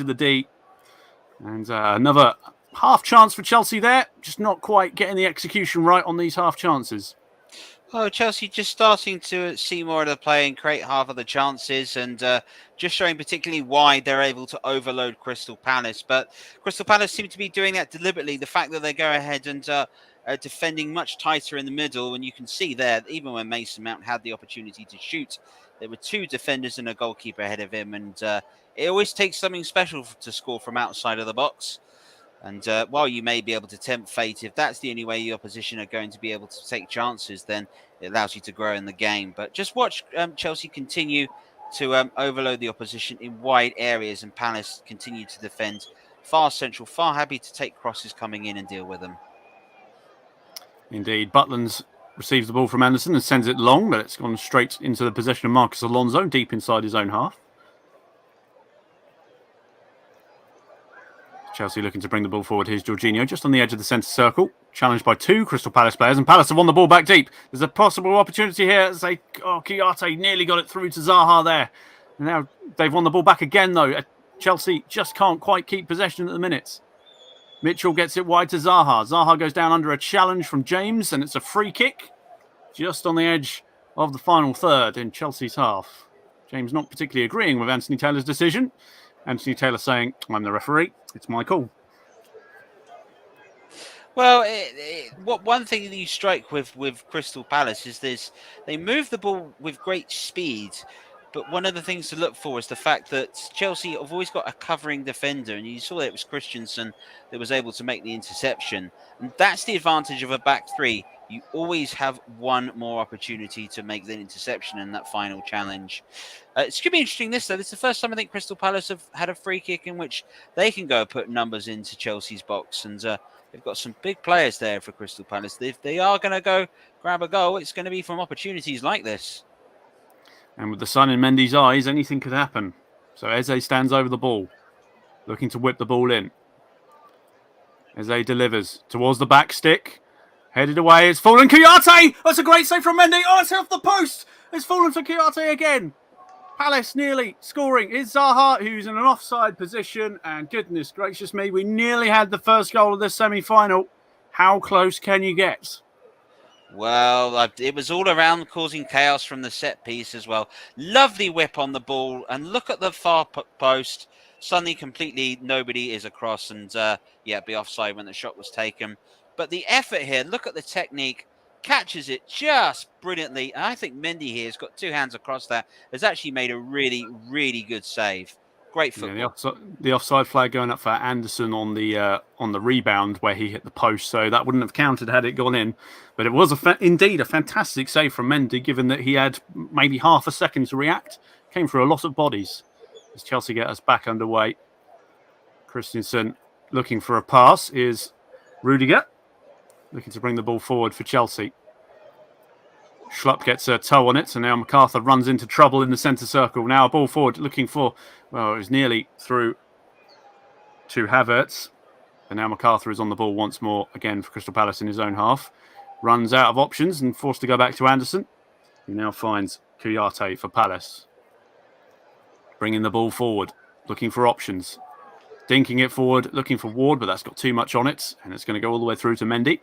the D. And another half chance for Chelsea there. Just not quite getting the execution right on these half chances. Oh, Chelsea just starting to see more of the play and create half of the chances, and just showing particularly why they're able to overload Crystal Palace. But Crystal Palace seem to be doing that deliberately. The fact that they go ahead and are defending much tighter in the middle, and you can see there, even when Mason Mount had the opportunity to shoot, there were two defenders and a goalkeeper ahead of him, and it always takes something special to score from outside of the box. And while you may be able to tempt fate, if that's the only way the opposition are going to be able to take chances, then it allows you to grow in the game. But just watch Chelsea continue to overload the opposition in wide areas, and Palace continue to defend far central, far happy to take crosses coming in and deal with them. Indeed. Butland receives the ball from Anderson and sends it long, but it's gone straight into the possession of Marcus Alonso, deep inside his own half. Chelsea looking to bring the ball forward. Here's Jorginho, just on the edge of the centre circle. Challenged by two Crystal Palace players, and Palace have won the ball back deep. There's a possible opportunity here. Kouyaté nearly got it through to Zaha there. Now they've won the ball back again, though. Chelsea just can't quite keep possession at the minute. Mitchell gets it wide to Zaha. Zaha goes down under a challenge from James, and it's a free kick just on the edge of the final third in Chelsea's half. James not particularly agreeing with Anthony Taylor's decision. Anthony Taylor saying, I'm the referee, it's my call. Well, one thing that you strike with Crystal Palace is they move the ball with great speed, but one of the things to look for is the fact that Chelsea have always got a covering defender, and you saw that it was Christensen that was able to make the interception, and that's the advantage of a back three. You always have one more opportunity to make the interception in that final challenge. It's going to be interesting this, though. This is the first time I think Crystal Palace have had a free kick in which they can go put numbers into Chelsea's box, and they've got some big players there for Crystal Palace. If they are going to go grab a goal, it's going to be from opportunities like this. And with the sun in Mendy's eyes, anything could happen. So Eze stands over the ball, looking to whip the ball in. Eze delivers towards the back stick. Headed away, it's fallen. Kouyaté! That's a great save from Mendy. Oh, it's off the post! It's fallen for Kouyaté again. Palace nearly scoring. It's Zaha who's in an offside position. And goodness gracious me, we nearly had the first goal of this semi-final. How close can you get? Well, it was all around causing chaos from the set piece as well. Lovely whip on the ball. And look at the far post. Suddenly completely nobody is across. And be offside when the shot was taken. But the effort here, look at the technique. Catches it just brilliantly. And I think Mendy here has got two hands across that. Has actually made a really, really good save. Great football. Yeah, the offside flag going up for Anderson on the rebound where he hit the post. So that wouldn't have counted had it gone in. But it was indeed a fantastic save from Mendy, given that he had maybe half a second to react. Came through a lot of bodies as Chelsea get us back underway. Christensen looking for a pass is Rudiger. Looking to bring the ball forward for Chelsea. Schlupp gets a toe on it, so now MacArthur runs into trouble in the centre circle. Now a ball forward, looking for, well, it was nearly through to Havertz. And now MacArthur is on the ball once more, again for Crystal Palace in his own half. Runs out of options and forced to go back to Anderson. He now finds Kouyaté for Palace. Bringing the ball forward, looking for options. Dinking it forward, looking for Ward, but that's got too much on it. And it's going to go all the way through to Mendy.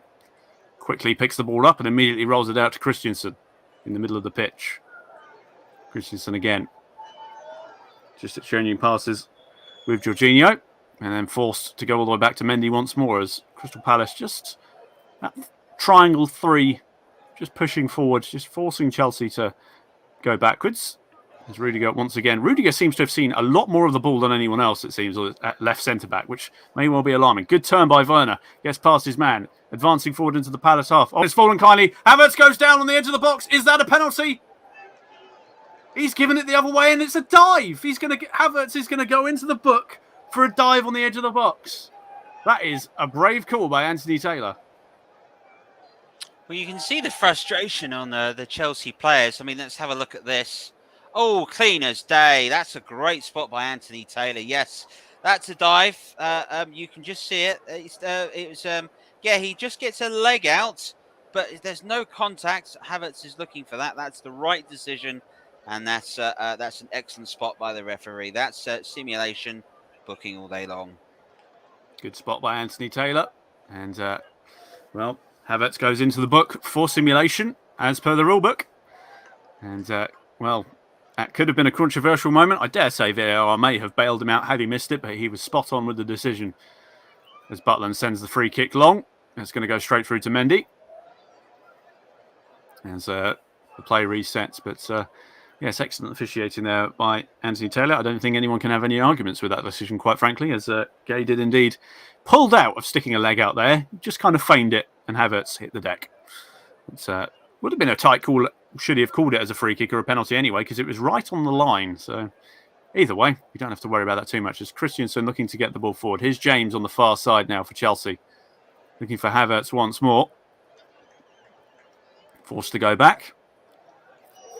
Quickly picks the ball up and immediately rolls it out to Christensen in the middle of the pitch. Christensen again. Just exchanging passes with Jorginho. And then forced to go all the way back to Mendy once more as Crystal Palace just that triangle three, just pushing forward, just forcing Chelsea to go backwards. As Rudiger once again. Rudiger seems to have seen a lot more of the ball than anyone else, it seems, at left centre-back, which may well be alarming. Good turn by Werner. Gets past his man. Advancing forward into the Palace half. Oh, it's fallen kindly. Havertz goes down on the edge of the box. Is that a penalty? He's given it the other way and it's a dive. Havertz is going to go into the book for a dive on the edge of the box. That is a brave call by Anthony Taylor. Well, you can see the frustration on the Chelsea players. I mean, let's have a look at this. Oh, clean as day. That's a great spot by Anthony Taylor. Yes, that's a dive. You can just see it. He just gets a leg out, but there's no contact. Havertz is looking for that. That's the right decision, and that's an excellent spot by the referee. That's simulation booking all day long. Good spot by Anthony Taylor. And, Havertz goes into the book for simulation, as per the rule book. And, that could have been a controversial moment. I dare say VAR may have bailed him out had he missed it, but he was spot on with the decision. As Butland sends the free kick long. It's going to go straight through to Mendy. As the play resets. But, yes, excellent officiating there by Anthony Taylor. I don't think anyone can have any arguments with that decision, quite frankly, as Gay did indeed. Pulled out of sticking a leg out there. Just kind of feigned it, and Havertz hit the deck. It would have been a tight call. Should he have called it as a free kick or a penalty anyway, because it was right on the line. So either way, we don't have to worry about that too much. As Christensen looking to get the ball forward. Here's James on the far side now for Chelsea. Looking for Havertz once more. Forced to go back.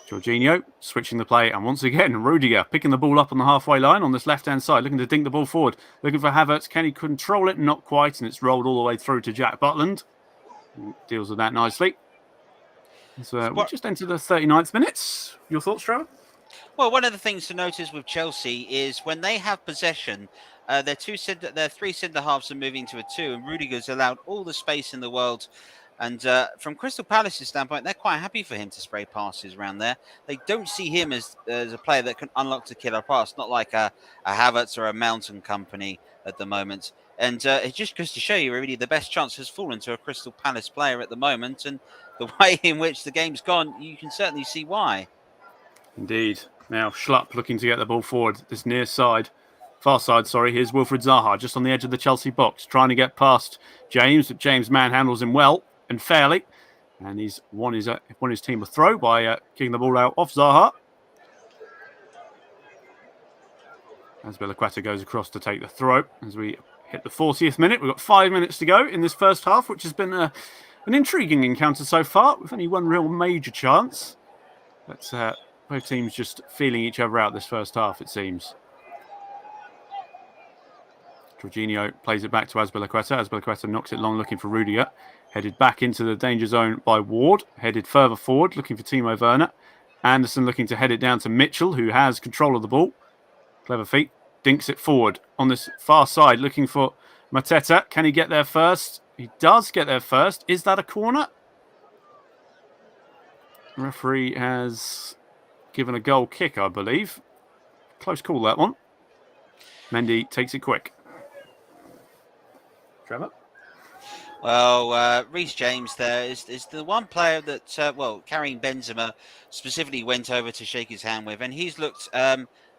Jorginho switching the play. And once again, Rudiger picking the ball up on the halfway line on this left-hand side. Looking to dink the ball forward. Looking for Havertz. Can he control it? Not quite. And it's rolled all the way through to Jack Butland. Deals with that nicely. So we just entered the 39th minutes. Your thoughts, Trevor? Well, one of the things to notice with Chelsea is when they have possession, their three centre halves are moving to a two, and Rudiger's allowed all the space in the world And from Crystal Palace's standpoint, they're quite happy for him to spray passes around there. They don't see him as a player that can unlock the killer pass, not like a Havertz or a Mountain Company at the moment. And it just goes to show you, really, the best chance has fallen to a Crystal Palace player at the moment. And the way in which the game's gone, you can certainly see why. Indeed. Now Schlupp looking to get the ball forward. This far side, here's Wilfried Zaha just on the edge of the Chelsea box, trying to get past James, but James manhandles him well and fairly. And he's won his team a throw by kicking the ball out off Zaha. Azpilicueta goes across to take the throw as we hit the 40th minute. We've got 5 minutes to go in this first half, which has been an intriguing encounter so far, with only one real major chance. But both teams just feeling each other out this first half, it seems. Jorginho plays it back to Azpilicueta. Azpilicueta knocks it long, looking for Rudiger. Headed back into the danger zone by Ward. Headed further forward, looking for Timo Werner. Anderson looking to head it down to Mitchell, who has control of the ball. Clever feet. Dinks it forward on this far side, looking for Mateta. Can he get there first? He does get there first. Is that a corner? The referee has given a goal kick, I believe. Close call, that one. Mendy takes it quick. Trevor? Well, Reece James there is the one player that, Karim Benzema specifically went over to shake his hand with, and he's looked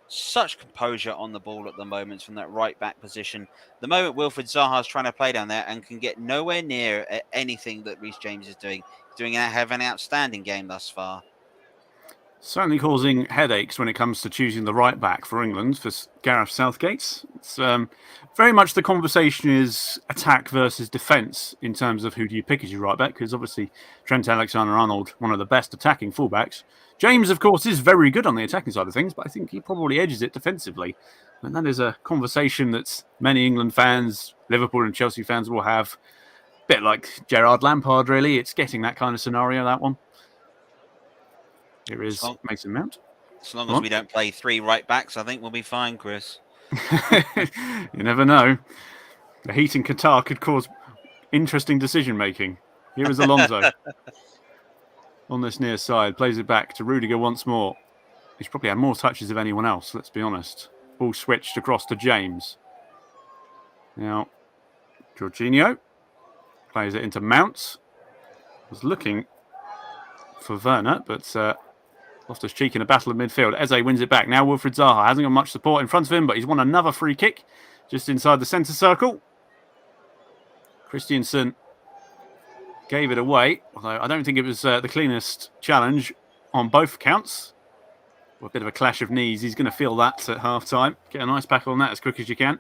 such composure on the ball at the moment from that right back position. The moment Wilfried Zaha is trying to play down there and can get nowhere near anything that Reece James is doing. Have an outstanding game thus far. Certainly causing headaches when it comes to choosing the right back for England for Gareth Southgate. It's very much the conversation is attack versus defence in terms of who do you pick as your right back, because obviously Trent Alexander-Arnold, one of the best attacking fullbacks. James, of course, is very good on the attacking side of things, but I think he probably edges it defensively. And that is a conversation that many England fans, Liverpool and Chelsea fans will have. A bit like Gerrard Lampard, really. It's getting that kind of scenario, that one. Here is Mason Mount. As long as we don't play three right backs, I think we'll be fine, Chris. You never know. The heat in Qatar could cause interesting decision making. Here is Alonso on this near side. Plays it back to Rudiger once more. He's probably had more touches of anyone else, let's be honest. Ball switched across to James. Now, Jorginho plays it into Mount. Was looking for Werner, but Loftus-Cheek in a battle of midfield. Eze wins it back. Now Wilfried Zaha hasn't got much support in front of him, but he's won another free kick just inside the centre circle. Christensen gave it away, although I don't think it was the cleanest challenge on both accounts. A bit of a clash of knees. He's going to feel that at half-time. Get a nice back on that as quick as you can.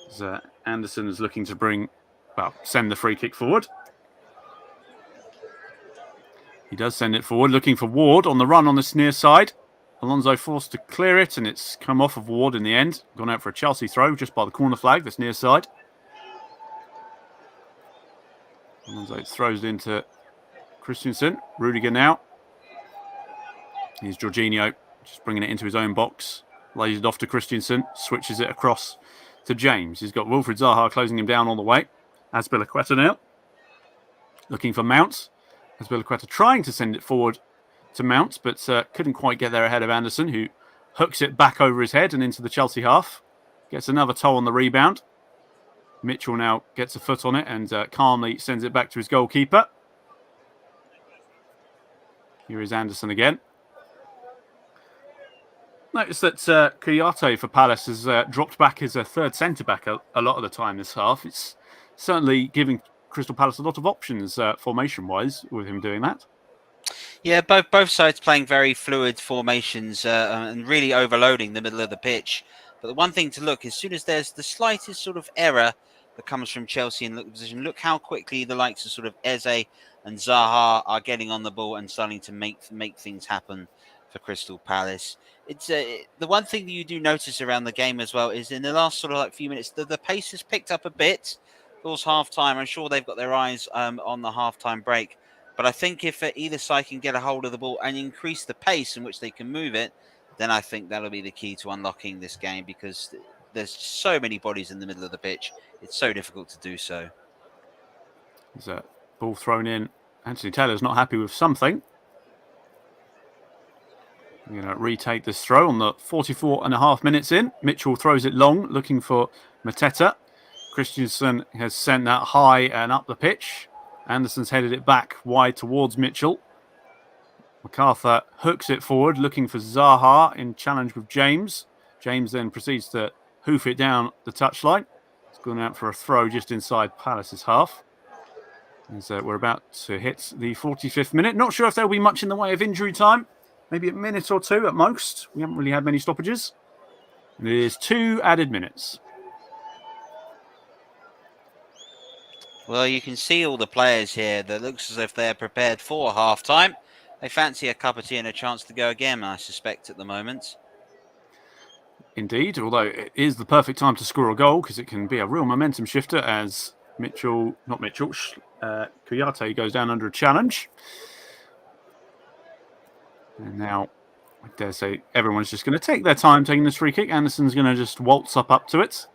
As, Anderson is looking to send the free kick forward. He does send it forward, looking for Ward on the run on this near side. Alonso forced to clear it, and it's come off of Ward in the end. Gone out for a Chelsea throw just by the corner flag, this near side. Alonso throws it into Christensen. Rudiger now. Here's Jorginho, just bringing it into his own box. Lays it off to Christensen, switches it across to James. He's got Wilfried Zaha closing him down all the way. Azpilicueta now. Looking for Mount. Azpilicueta trying to send it forward to Mount, but couldn't quite get there ahead of Anderson, who hooks it back over his head and into the Chelsea half. Gets another toe on the rebound. Mitchell now gets a foot on it and calmly sends it back to his goalkeeper. Here is Anderson again. Notice that Kouyaté for Palace has dropped back as a third centre-back a lot of the time this half. It's certainly giving Crystal Palace a lot of options formation-wise with him doing that. Yeah, both sides playing very fluid formations and really overloading the middle of the pitch. But the one thing to look, as soon as there's the slightest sort of error that comes from Chelsea in the position, look how quickly the likes of sort of Eze and Zaha are getting on the ball and starting to make things happen for Crystal Palace. It's the one thing that you do notice around the game as well is in the last sort of few minutes, the pace has picked up a bit. Of course, half-time, I'm sure they've got their eyes on the half-time break. But I think if either side can get a hold of the ball and increase the pace in which they can move it, then I think that'll be the key to unlocking this game, because there's so many bodies in the middle of the pitch. It's so difficult to do so. There's a ball thrown in. Anthony Taylor's not happy with something. We're going to retake this throw on the 44.5 minutes in. Mitchell throws it long, looking for Mateta. Christensen has sent that high and up the pitch. Anderson's headed it back wide towards Mitchell. MacArthur hooks it forward, looking for Zaha in challenge with James. James then proceeds to hoof it down the touchline. It's gone out for a throw just inside Palace's half. As we're about to hit the 45th minute. Not sure if there'll be much in the way of injury time. Maybe a minute or two at most. We haven't really had many stoppages. And it is 2 added minutes. Well, you can see all the players here that looks as if they're prepared for half-time. They fancy a cup of tea and a chance to go again, I suspect, at the moment. Indeed, although it is the perfect time to score a goal because it can be a real momentum shifter as Kouyaté goes down under a challenge. And now, I dare say, everyone's just going to take their time taking this free kick. Anderson's going to just waltz up to it.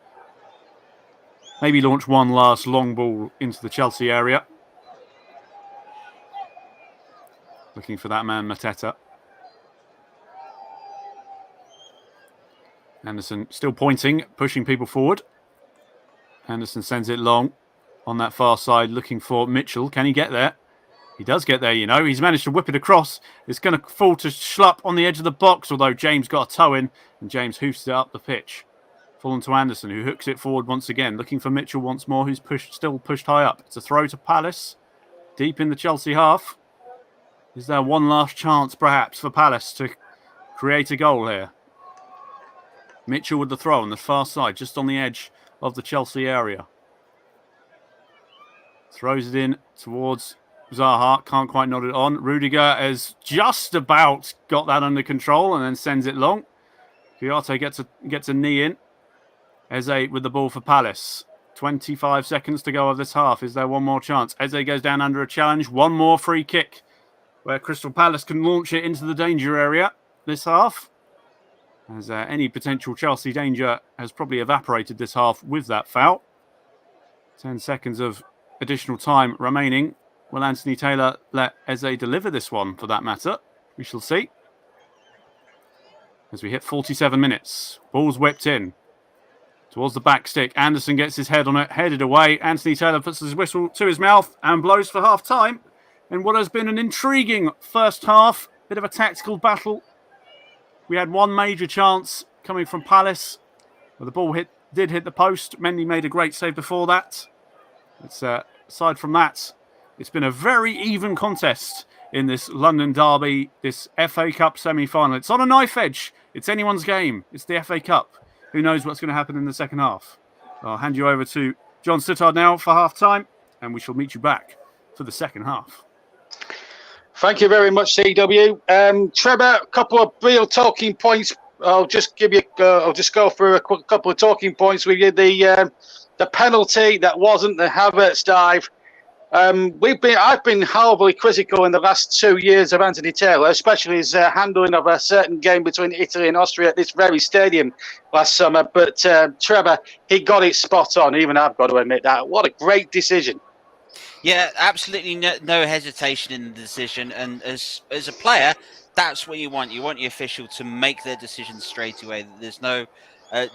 Maybe launch one last long ball into the Chelsea area. Looking for that man, Mateta. Anderson still pointing, pushing people forward. Anderson sends it long on that far side, looking for Mitchell. Can he get there? He does get there, you know. He's managed to whip it across. It's going to fall to Schlupp on the edge of the box, although James got a toe in, and James hoofs it up the pitch. Fallen to Anderson, who hooks it forward once again, looking for Mitchell once more, who's still pushed high up. It's a throw to Palace, deep in the Chelsea half. Is there one last chance, perhaps, for Palace to create a goal here? Mitchell with the throw on the far side, just on the edge of the Chelsea area. Throws it in towards Zaha, can't quite nod it on. Rudiger has just about got that under control and then sends it long. Kouyaté gets a knee in. Eze with the ball for Palace. 25 seconds to go of this half. Is there one more chance? Eze goes down under a challenge. One more free kick where Crystal Palace can launch it into the danger area this half. As any potential Chelsea danger has probably evaporated this half with that foul. 10 seconds of additional time remaining. Will Anthony Taylor let Eze deliver this one, for that matter? We shall see. As we hit 47 minutes. Ball's whipped in. Towards the back stick. Anderson gets his head on it, headed away. Anthony Taylor puts his whistle to his mouth and blows for half-time. In what has been an intriguing first half. Bit of a tactical battle. We had one major chance coming from Palace. Where the ball did hit the post. Mendy made a great save before that. Aside from that, it's been a very even contest in this London derby, this FA Cup semi-final. It's on a knife edge. It's anyone's game. It's the FA Cup. Who knows what's going to happen in the second half? I'll hand you over to John Sittard now for half-time, and we shall meet you back for the second half. Thank you very much, CW. Trevor, a couple of real talking points. I'll just give you. I'll just go through a couple of talking points with you. The penalty that wasn't the Havertz dive. I've been horribly critical in the last 2 years of Anthony Taylor, especially his handling of a certain game between Italy and Austria at this very stadium last summer. But Trevor, he got it spot on. Even I've got to admit that. What a great decision. Yeah, absolutely no hesitation in the decision. And as a player, that's what you want. You want your official to make their decision straight away. There's no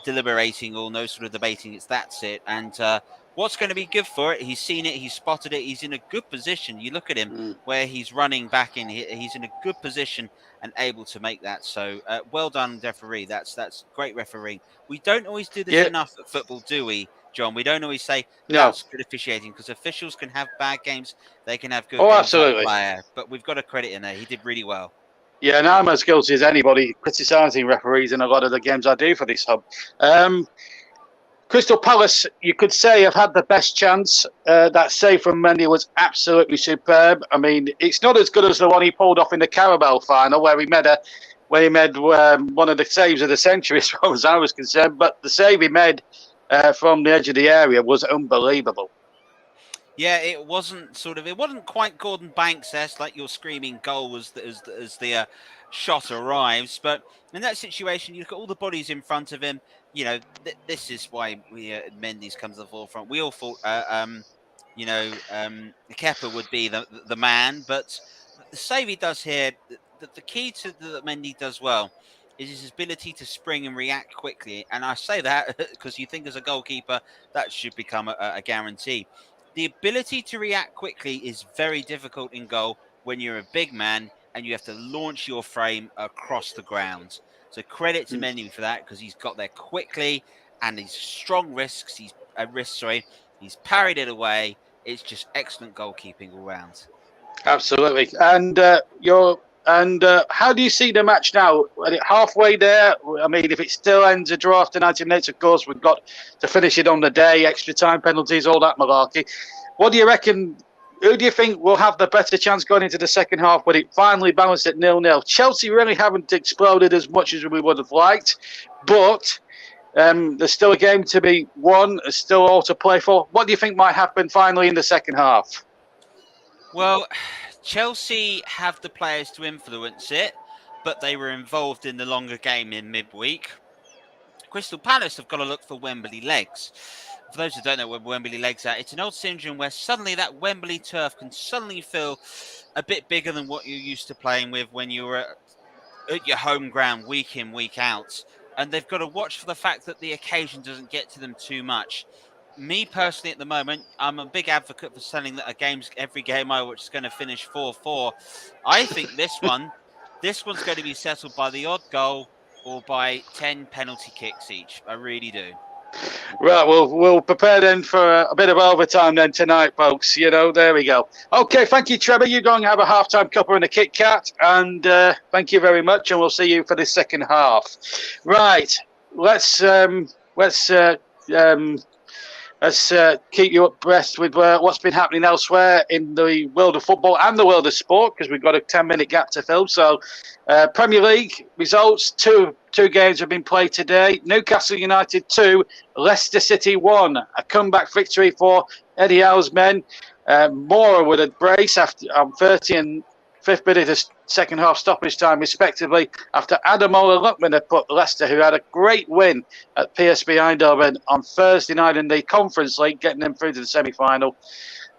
deliberating or no sort of debating. That's it. And what's going to be good for it? He's seen it. He's spotted it. He's in a good position. You look at him where he's running back in. He's in a good position and able to make that. So well done, referee. That's great refereeing. We don't always do this enough at football, do we, John? We don't always say that's good officiating because officials can have bad games. They can have good games. Absolutely. But we've got a credit in there. He did really well. Yeah, and I'm as guilty as anybody criticising referees in a lot of the games I do for this hub. Crystal Palace, you could say, have had the best chance. That save from Mendy was absolutely superb. I mean, it's not as good as the one he pulled off in the Carabao final, where he made one of the saves of the century, as far as I was concerned. But the save he made from the edge of the area was unbelievable. Yeah, it wasn't quite Gordon Banks-esque, like your screaming goal as the shot arrives. But in that situation, you look at all the bodies in front of him. You know, this is why Mendy's comes to the forefront. We all thought Kepa would be the man. But the save he does here, the key to that Mendy does well is his ability to spring and react quickly. And I say that because you think as a goalkeeper, that should become a guarantee. The ability to react quickly is very difficult in goal when you're a big man and you have to launch your frame across the ground. So credit to Mendy for that, because he's got there quickly and he's strong risks. He's parried it away. It's just excellent goalkeeping all round. Absolutely. And how do you see the match now? Are it halfway there? I mean, if it still ends a draw after 90 minutes, of course, we've got to finish it on the day, extra time penalties, all that malarkey. What do you reckon? Who do you think will have the better chance going into the second half when it finally balanced at 0-0? Chelsea really haven't exploded as much as we would have liked, but there's still a game to be won. There's still all to play for. What do you think might happen finally in the second half? Well, Chelsea have the players to influence it, but they were involved in the longer game in midweek. Crystal Palace have got to look for Wembley legs. For those who don't know where Wembley legs are, it's an old syndrome where suddenly that Wembley turf can suddenly feel a bit bigger than what you're used to playing with when you were at your home ground week in, week out. And they've got to watch for the fact that the occasion doesn't get to them too much. Me personally, at the moment, I'm a big advocate for selling that every game I watch is going to finish 4-4. I think this one's going to be settled by the odd goal or by 10 penalty kicks each. I really do. Right, we'll prepare then for a bit of overtime then tonight, folks. There we go. Okay, thank you, Trevor. You go and have a half-time cuppa and a Kit Kat, and thank you very much, and we'll see you for the second half. Right, let's keep you abreast with what's been happening elsewhere in the world of football and the world of sport, because we've got a 10-minute gap to fill. So, Premier League results, two games have been played today. Newcastle United 2, Leicester City 1. A comeback victory for Eddie Howe's men. Moura with a brace after 30 and 5th minute of second half stoppage time, respectively, after Ademola Lookman had put Leicester, who had a great win at PSV Eindhoven on Thursday night in the Conference League, getting them through to the semi-final,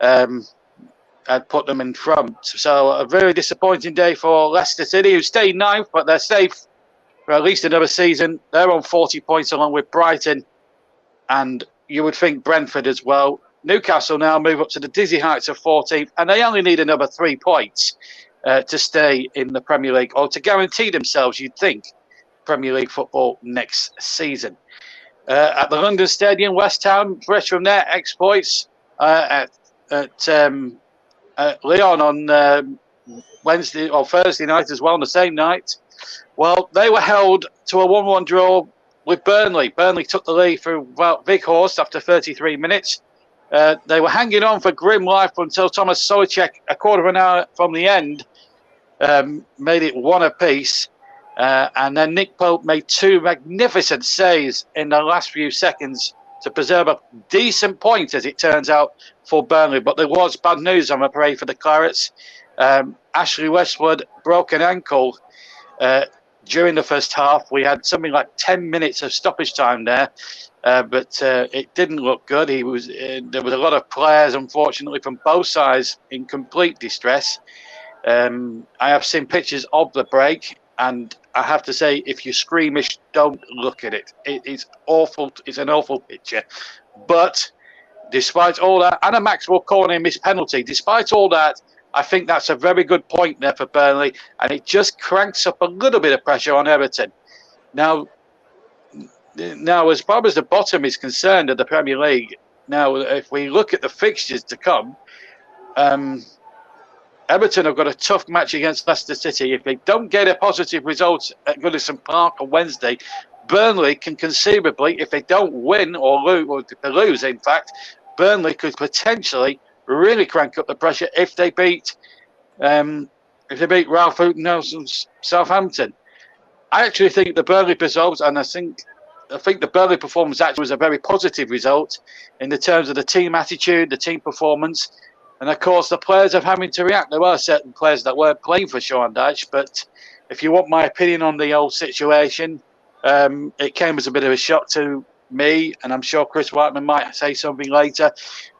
had put them in front. So a very disappointing day for Leicester City, who stayed ninth, but they're safe for at least another season. They're on 40 points along with Brighton, and you would think Brentford as well. Newcastle now move up to the dizzy heights of 14th, and they only need another 3 points to stay in the Premier League, or to guarantee themselves, you'd think, Premier League football next season. At the London Stadium, West Ham, fresh from their exploits at Lyon on Wednesday or Thursday night as well, on the same night. Well, they were held to a 1-1 draw with Burnley. Burnley took the lead through Weghorst after 33 minutes. They were hanging on for grim life until Thomas Souček, a quarter of an hour from the end, made it 1 apiece. And then Nick Pope made 2 magnificent saves in the last few seconds to preserve a decent point, as it turns out, for Burnley. But there was bad news, I'm afraid, for the Clarets. Ashley Westwood broke an ankle during the first half. We had something like 10 minutes of stoppage time there. But it didn't look good. There was a lot of players, unfortunately, from both sides in complete distress. I have seen pictures of the break, and I have to say, if you're squeamish, don't look at it. It's awful. It's an awful picture. But despite all that, Anna Maxwell calling a missed penalty. Despite all that, I think that's a very good point there for Burnley, and it just cranks up a little bit of pressure on Everton. Now, as far as the bottom is concerned of the Premier League, now, if we look at the fixtures to come, Everton have got a tough match against Leicester City. If they don't get a positive result at Goodison Park on Wednesday, Burnley can conceivably, if they don't win or lose, in fact, Burnley could potentially really crank up the pressure if they beat Ralph Nelson's Southampton. I actually think the Burnley results, and I think the Burnley performance actually was a very positive result in the terms of the team attitude, the team performance, and of course the players are having to react. There were certain players that weren't playing for Sean Dyche, but if you want my opinion on the whole situation, it came as a bit of a shock to me, and I'm sure Chris Whiteman might say something later,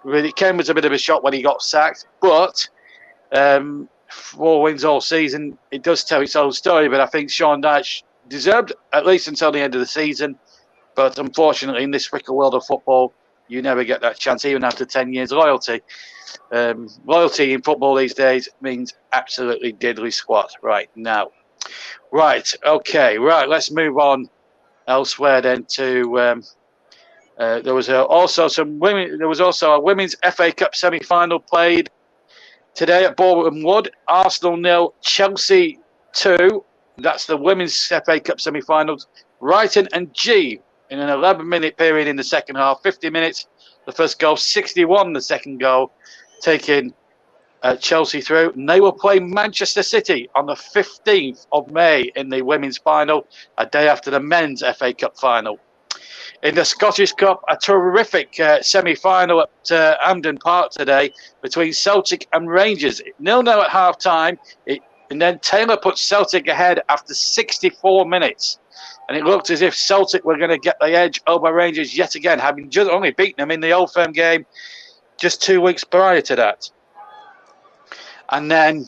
it came as a bit of a shock when he got sacked. But 4 wins all season, it does tell its own story. But I think Sean Dyche deserved at least until the end of the season. But unfortunately, in this fickle world of football, you never get that chance, even after 10 years loyalty. Loyalty in football these days means absolutely diddly squat right now. Right, okay, right. Let's move on elsewhere then to. There was also some women. There was also a women's FA Cup semi-final played today at Boreham Wood. Arsenal 0, Chelsea 2. That's the women's FA Cup semi-finals. Brighton and G in an 11-minute period in the second half. 50 minutes, the first goal. 61, the second goal, taking Chelsea through. And they will play Manchester City on the 15th of May in the women's final, a day after the men's FA Cup final. In the Scottish Cup, a terrific semi-final at Hampden Park today between Celtic and Rangers. 0-0 at half-time, and then Taylor put Celtic ahead after 64 minutes. And it looked as if Celtic were going to get the edge over Rangers yet again, having just only beaten them in the Old Firm game just 2 weeks prior to that. And then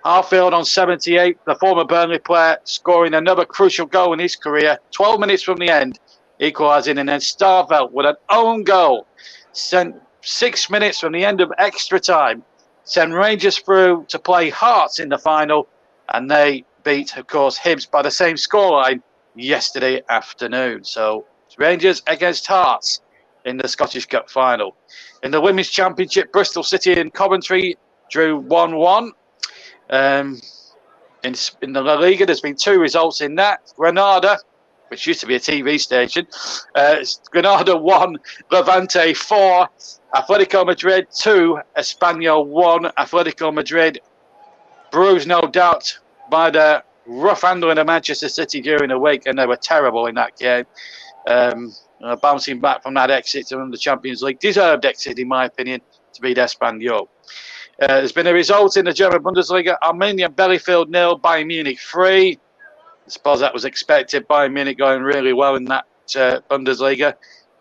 Harfield on 78, the former Burnley player, scoring another crucial goal in his career, 12 minutes from the end, equalising, and then Starvelt with an own goal, sent 6 minutes from the end of extra time, sent Rangers through to play Hearts in the final, and they beat, of course, Hibs by the same scoreline yesterday afternoon. So Rangers against Hearts in the Scottish Cup final. In the Women's Championship, Bristol City and Coventry drew 1-1. In the La Liga, there's been 2 results in that. Granada, which used to be a TV station, Granada 1, Levante 4, Atletico Madrid 2, Espanyol 1. Atletico Madrid bruised, no doubt, by the rough handling of Manchester City during the week, and they were terrible in that game. Bouncing back from that exit from the Champions League, deserved exit, in my opinion, to beat Espanyol. There's been a result in the German Bundesliga: Arminia Bielefeld 0, Bayern Munich 3. I suppose that was expected. Bayern Munich going really well in that Bundesliga,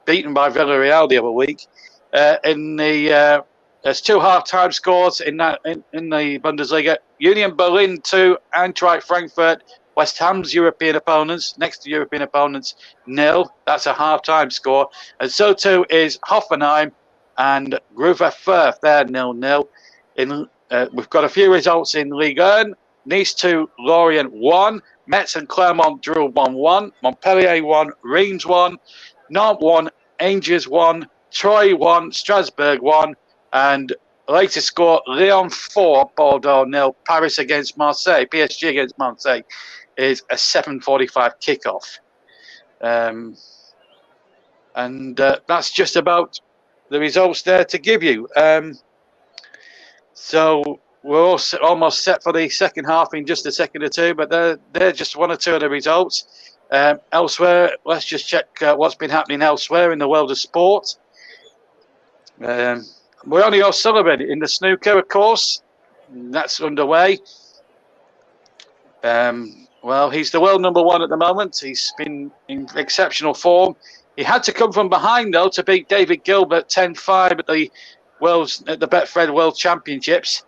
beaten by Villarreal the other week. There's 2 half-time scores in the Bundesliga: Union Berlin 2, Eintracht Frankfurt. West Ham's European opponents, next to European opponents, 0. That's a half-time score. And so too is Hoffenheim and Greuther Fürth. They're 0-0. We've got a few results in Ligue 1. Nice 2, Lorient 1. Metz and Clermont drew 1-1. Montpellier 1, Reims 1. Nantes 1, Angers 1. Troyes 1, Strasbourg 1. And latest score, Lyon 4, Bordeaux 0. Paris against Marseille, PSG against Marseille, is a 7:45 kickoff. That's just about the results there to give you. So we're all almost set for the second half in just a second or two, but they're just 1 or 2 of the results. Elsewhere, let's just check what's been happening elsewhere in the world of sport. Ronnie O'Sullivan in the snooker, of course. That's underway. Well, he's the world number 1 at the moment. He's been in exceptional form. He had to come from behind, though, to beat David Gilbert 10-5 at the Betfred World Championships.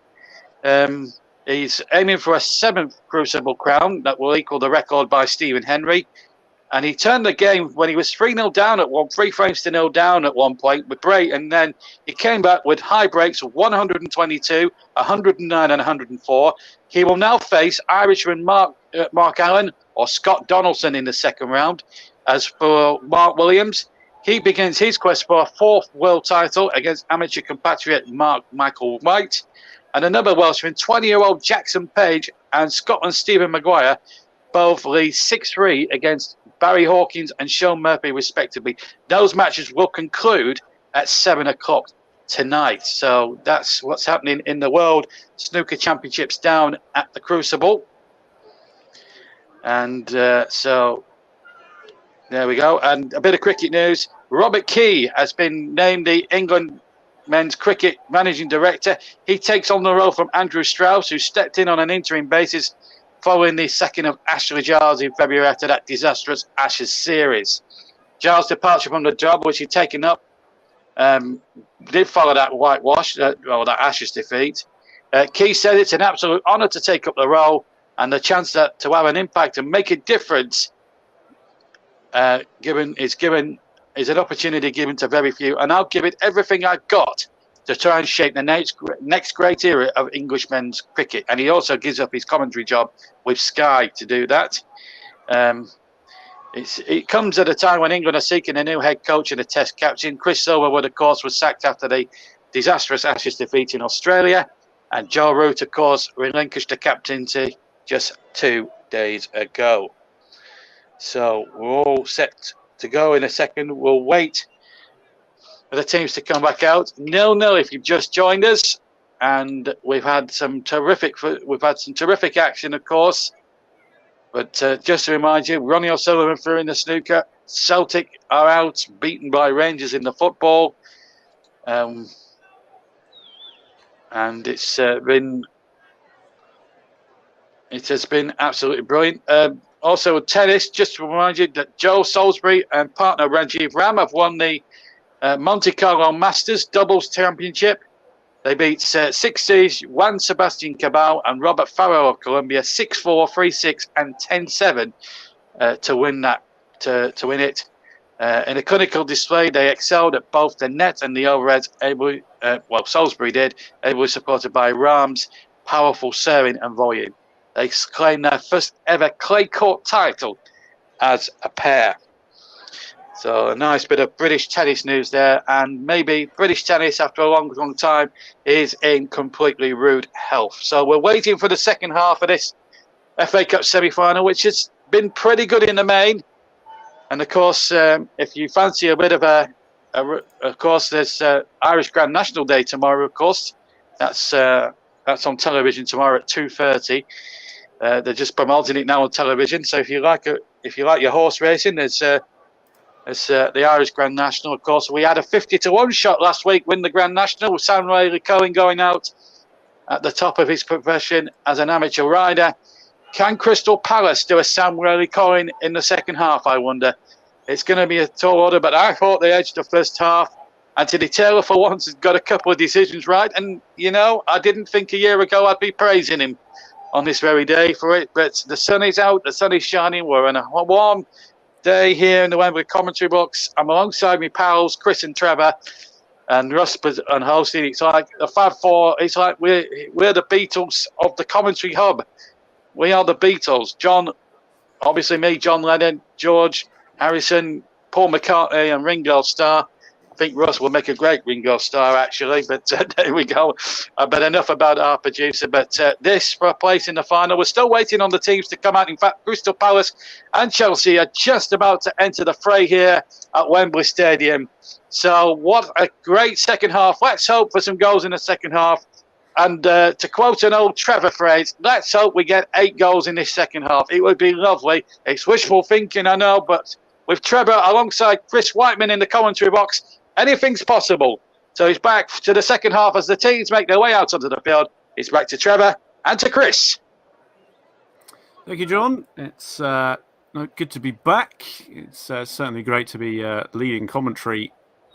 He's aiming for a 7th Crucible crown that will equal the record by Stephen Henry. And he turned the game when he was 3-0 down at 3 frames to 0 down at one point with break, and then he came back with high breaks of 122, 109 and 104. He will now face Irishman Mark Allen or Scott Donaldson in the second round. As for Mark Williams, he begins his quest for a 4th world title against amateur compatriot Michael White. And another Welshman, 20-year-old Jackson Page and Scotland's Stephen Maguire, both lead 6-3 against Barry Hawkins and Sean Murphy, respectively. Those matches will conclude at 7 o'clock tonight. So that's what's happening in the World Snooker Championships down at the Crucible. And so there we go. And a bit of cricket news. Robert Key has been named the England men's cricket managing director. He takes on the role from Andrew Strauss, who stepped in on an interim basis following the sacking of Ashley Giles in February after that disastrous Ashes series. Giles' departure from the job, which he'd taken up, did follow that whitewash, or that Ashes defeat. Keith said it's an absolute honour to take up the role, and the chance to have an impact and make a difference is an opportunity given to very few, and I'll give it everything I've got to try and shape the next great era of English men's cricket. And he also gives up his commentary job with Sky to do that. It comes at a time when England are seeking a new head coach and a test captain. Chris Silverwood, of course, was sacked after the disastrous Ashes defeat in Australia. And Joe Root, of course, relinquished the captaincy just 2 days ago. So we're all set to go in a second. We'll wait for the teams to come back out. 0-0 if you've just joined us. And we've had some terrific action, of course. But just to remind you, Ronnie O'Sullivan through in the snooker. Celtic are out, beaten by Rangers in the football. And it has been absolutely brilliant. Also, tennis, just to remind you that Joe Salisbury and partner Rajiv Ram have won the Monte Carlo Masters Doubles Championship. They beat 6-6 Juan Sebastian Cabal and Robert Farrow of Colombia 6-4, 3-6, and 10-7 to win it. In a clinical display, they excelled at both the net and the overheads. Salisbury did. Ably supported by Ram's powerful serving and volume. They claimed their first ever clay court title as a pair. So a nice bit of British tennis news there, and maybe British tennis after a long, long time is in completely rude health. So we're waiting for the second half of this FA Cup semi-final, which has been pretty good in the main. And of course, if you fancy a bit of of course, there's Irish Grand National Day tomorrow. Of course, that's on television tomorrow at 2:30. They're just promoting it now on television. So if you like your horse racing, there's the Irish Grand National. Of course, we had a 50-1 shot last week, win the Grand National, with Sam Riley-Cohen going out at the top of his profession as an amateur rider. Can Crystal Palace do a Sam Riley-Cohen in the second half, I wonder? It's going to be a tall order, but I thought they edged the first half. Anthony Taylor, for once, has got a couple of decisions right. And, I didn't think a year ago I'd be praising him on this very day for it. But the sun is out, the sun is shining. We're on a warm day here in the Wembley commentary box. I'm alongside my pals, Chris and Trevor, and Russ and hosting. It's like the Fab Four. It's like we're the Beatles of the commentary hub. We are the Beatles. John, obviously me, John Lennon, George Harrison, Paul McCartney, and Ringo Starr. I think Russ will make a great Ringo Starr, actually. But there we go. But enough about our producer. But this for a place in the final. We're still waiting on the teams to come out. In fact, Crystal Palace and Chelsea are just about to enter the fray here at Wembley Stadium. So what a great second half. Let's hope for some goals in the second half. And to quote an old Trevor phrase, let's hope we get 8 goals in this second half. It would be lovely. It's wishful thinking, I know, but with Trevor alongside Chris Whiteman in the commentary box, anything's possible. So he's back to the second half as the teams make their way out onto the field. It's back to Trevor and to Chris. Thank you, John. It's good to be back. It's certainly great to be leading commentary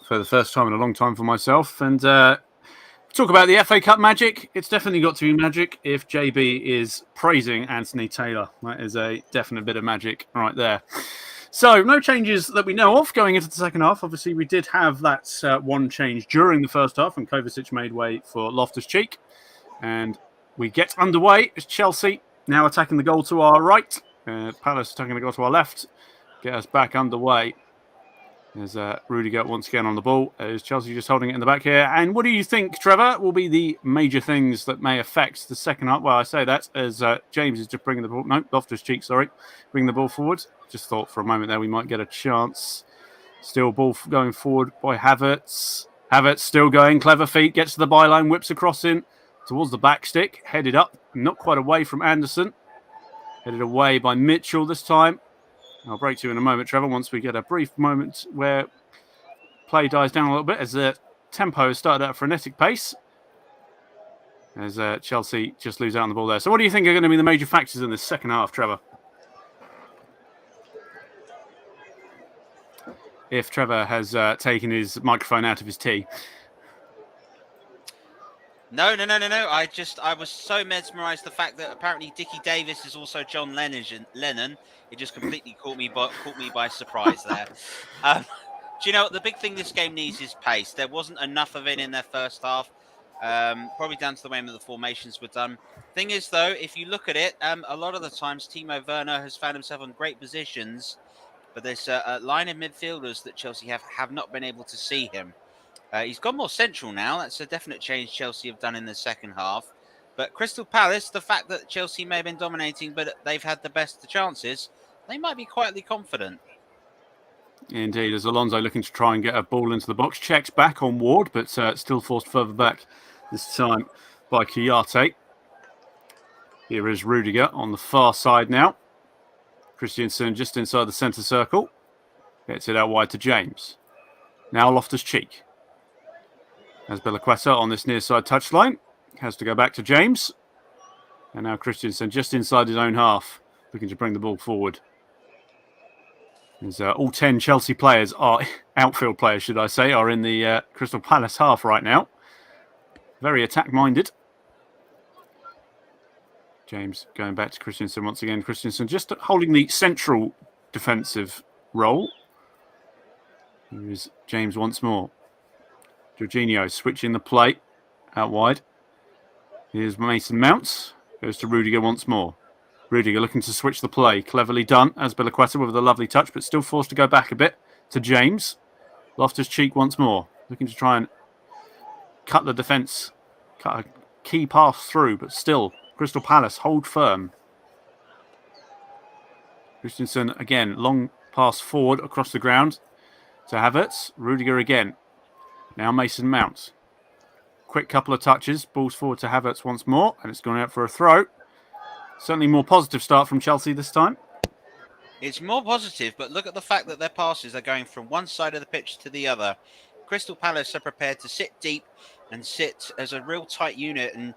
for the first time in a long time for myself. And talk about the FA Cup magic. It's definitely got to be magic if JB is praising Anthony Taylor. That is a definite bit of magic right there. So, no changes that we know of going into the second half. Obviously, we did have that one change during the first half, and Kovacic made way for Loftus-Cheek. And we get underway as Chelsea now attacking the goal to our right. Palace attacking the goal to our left. Get us back underway. There's Rudiger once again on the ball. Is Chelsea just holding it in the back here? And what do you think, Trevor, will be the major things that may affect the second half? Well, I say that as James is just bringing the ball. No, Loftus-Cheek, sorry. Bringing the ball forward. Just thought for a moment there we might get a chance. Still ball going forward by Havertz. Havertz still going. Clever feet. Gets to the byline. Whips across in towards the back stick. Headed up. Not quite away from Anderson. Headed away by Mitchell this time. I'll break to you in a moment, Trevor, once we get a brief moment where play dies down a little bit as the tempo has started at a frenetic pace. As Chelsea just lose out on the ball there. So what do you think are going to be the major factors in this second half, Trevor? if Trevor has taken his microphone out of his tea. No. I was so mesmerised the fact that apparently Dickie Davis is also John Lennon. It just completely caught me by surprise there. Do you know what the big thing this game needs is pace? There wasn't enough of it in their first half. Probably down to the way that the formations were done. Thing is, though, if you look at it, a lot of the times Timo Werner has found himself in great positions, but there's a line of midfielders that Chelsea have not been able to see him. He's gone more central now. That's a definite change Chelsea have done in the second half. But Crystal Palace, the fact that Chelsea may have been dominating, but they've had the best of chances, they might be quietly confident. Indeed, as Alonso looking to try and get a ball into the box. Checks back on Ward, but still forced further back this time by Kouyaté. Here is Rudiger on the far side now. Christensen just inside the centre circle. Gets it out wide to James. Now Loftus-Cheek. Azpilicueta on this near side touchline. Has to go back to James. And now Christensen just inside his own half. Looking to bring the ball forward. As all 10 Chelsea players are, outfield players should I say, are in the Crystal Palace half right now. Very attack-minded. James going back to Christensen once again. Christensen just holding the central defensive role. Here is James once more. Jorginho switching the play out wide. Here's Mason Mount. Goes to Rudiger once more. Rudiger looking to switch the play. Cleverly done. Azpilicueta with a lovely touch, but still forced to go back a bit to James. Loftus-Cheek once more. Looking to try and cut the defence. Cut a key pass through, but still Crystal Palace hold firm. Christensen again. Long pass forward across the ground to Havertz. Rudiger again. Now Mason Mount. Quick couple of touches. Balls forward to Havertz once more. And it's gone out for a throw. Certainly more positive start from Chelsea this time. It's more positive, but look at the fact that their passes are going from one side of the pitch to the other. Crystal Palace are prepared to sit deep and sit as a real tight unit. And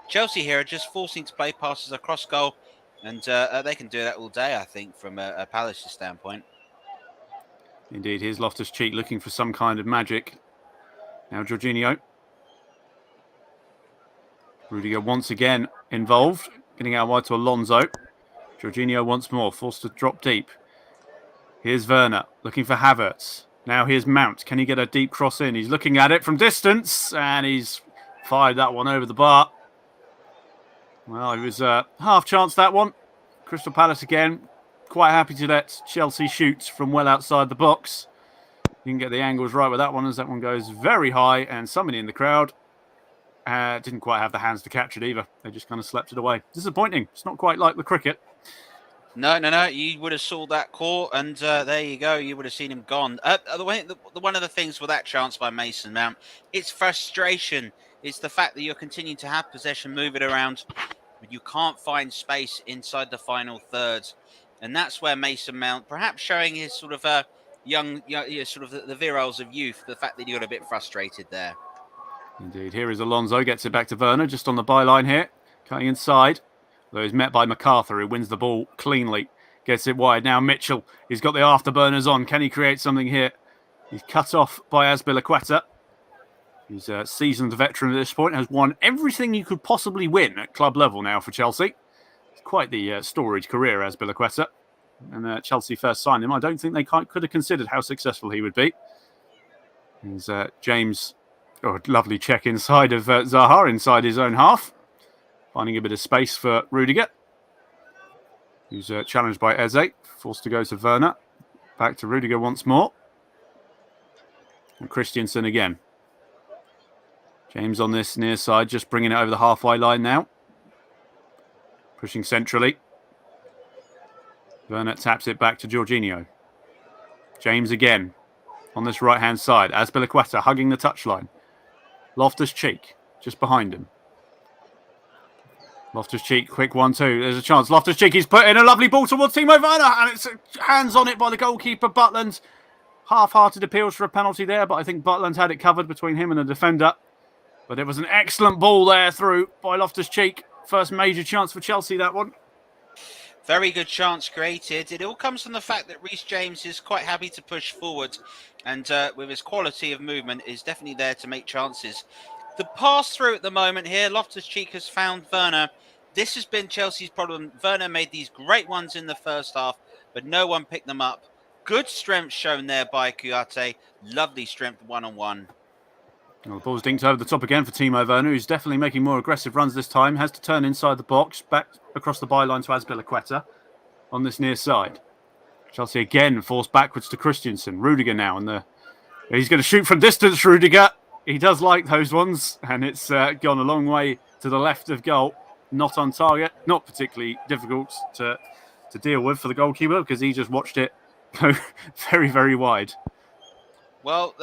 Chelsea here are just forcing to play passes across goal. And they can do that all day, I think, from a Palace's standpoint. Indeed, here's Loftus-Cheek looking for some kind of magic. Now Jorginho. Rudiger once again involved. Getting out wide to Alonso. Jorginho once more, forced to drop deep. Here's Werner, looking for Havertz. Now here's Mount. Can he get a deep cross in? He's looking at it from distance, and he's fired that one over the bar. Well, it was a half chance, that one. Crystal Palace again, quite happy to let Chelsea shoot from well outside the box. You can get the angles right with that one, as that one goes very high, and somebody in the crowd didn't quite have the hands to catch it either. They just kind of slept it away. Disappointing. It's not quite like the cricket. No. You would have saw that caught, and there you go. You would have seen him gone. One of the things with that chance by Mason Mount, it's frustration. It's the fact that you're continuing to have possession, move it around, but you can't find space inside the final third. And that's where Mason Mount, perhaps showing his sort of young, sort of the virile of youth, the fact that he got a bit frustrated there. Indeed. Here is Alonso. Gets it back to Werner, just on the byline here. Cutting inside. Though he's met by MacArthur, who wins the ball cleanly. Gets it wide. Now Mitchell. He's got the afterburners on. Can he create something here? He's cut off by Azpilicueta. He's a seasoned veteran at this point. Has won everything you could possibly win at club level now for Chelsea. It's quite the storied career, Azpilicueta. And Chelsea first signed him. I don't think they could have considered how successful he would be. There's James... Oh, lovely check inside of Zaha, inside his own half. Finding a bit of space for Rudiger. Who's challenged by Eze. Forced to go to Werner. Back to Rudiger once more. And Christensen again. James on this near side, just bringing it over the halfway line now. Pushing centrally. Werner taps it back to Jorginho. James again. On this right-hand side. Azpilicueta hugging the touchline. Loftus-Cheek, just behind him. Loftus-Cheek, quick 1-2. There's a chance. Loftus-Cheek, he's put in a lovely ball towards Timo Werner, and it's hands on it by the goalkeeper, Butland. Half-hearted appeals for a penalty there, but I think Butland had it covered between him and the defender. But it was an excellent ball there through by Loftus-Cheek. First major chance for Chelsea, that one. Very good chance created. It all comes from the fact that Reece James is quite happy to push forward, and with his quality of movement is definitely there to make chances. The pass through at the moment here, Loftus-Cheek has found Werner. This has been Chelsea's problem. Werner made these great ones in the first half, but no one picked them up. Good strength shown there by Kouyaté. Lovely strength one-on-one. Well, the ball's dinked over the top again for Timo Werner, who's definitely making more aggressive runs this time. Has to turn inside the box, back across the byline to Azpilicueta on this near side. Chelsea again forced backwards to Christensen. Rudiger now, and he's going to shoot from distance, Rudiger. He does like those ones, and it's gone a long way to the left of goal. Not on target, not particularly difficult to deal with for the goalkeeper because he just watched it go very, very wide. Well,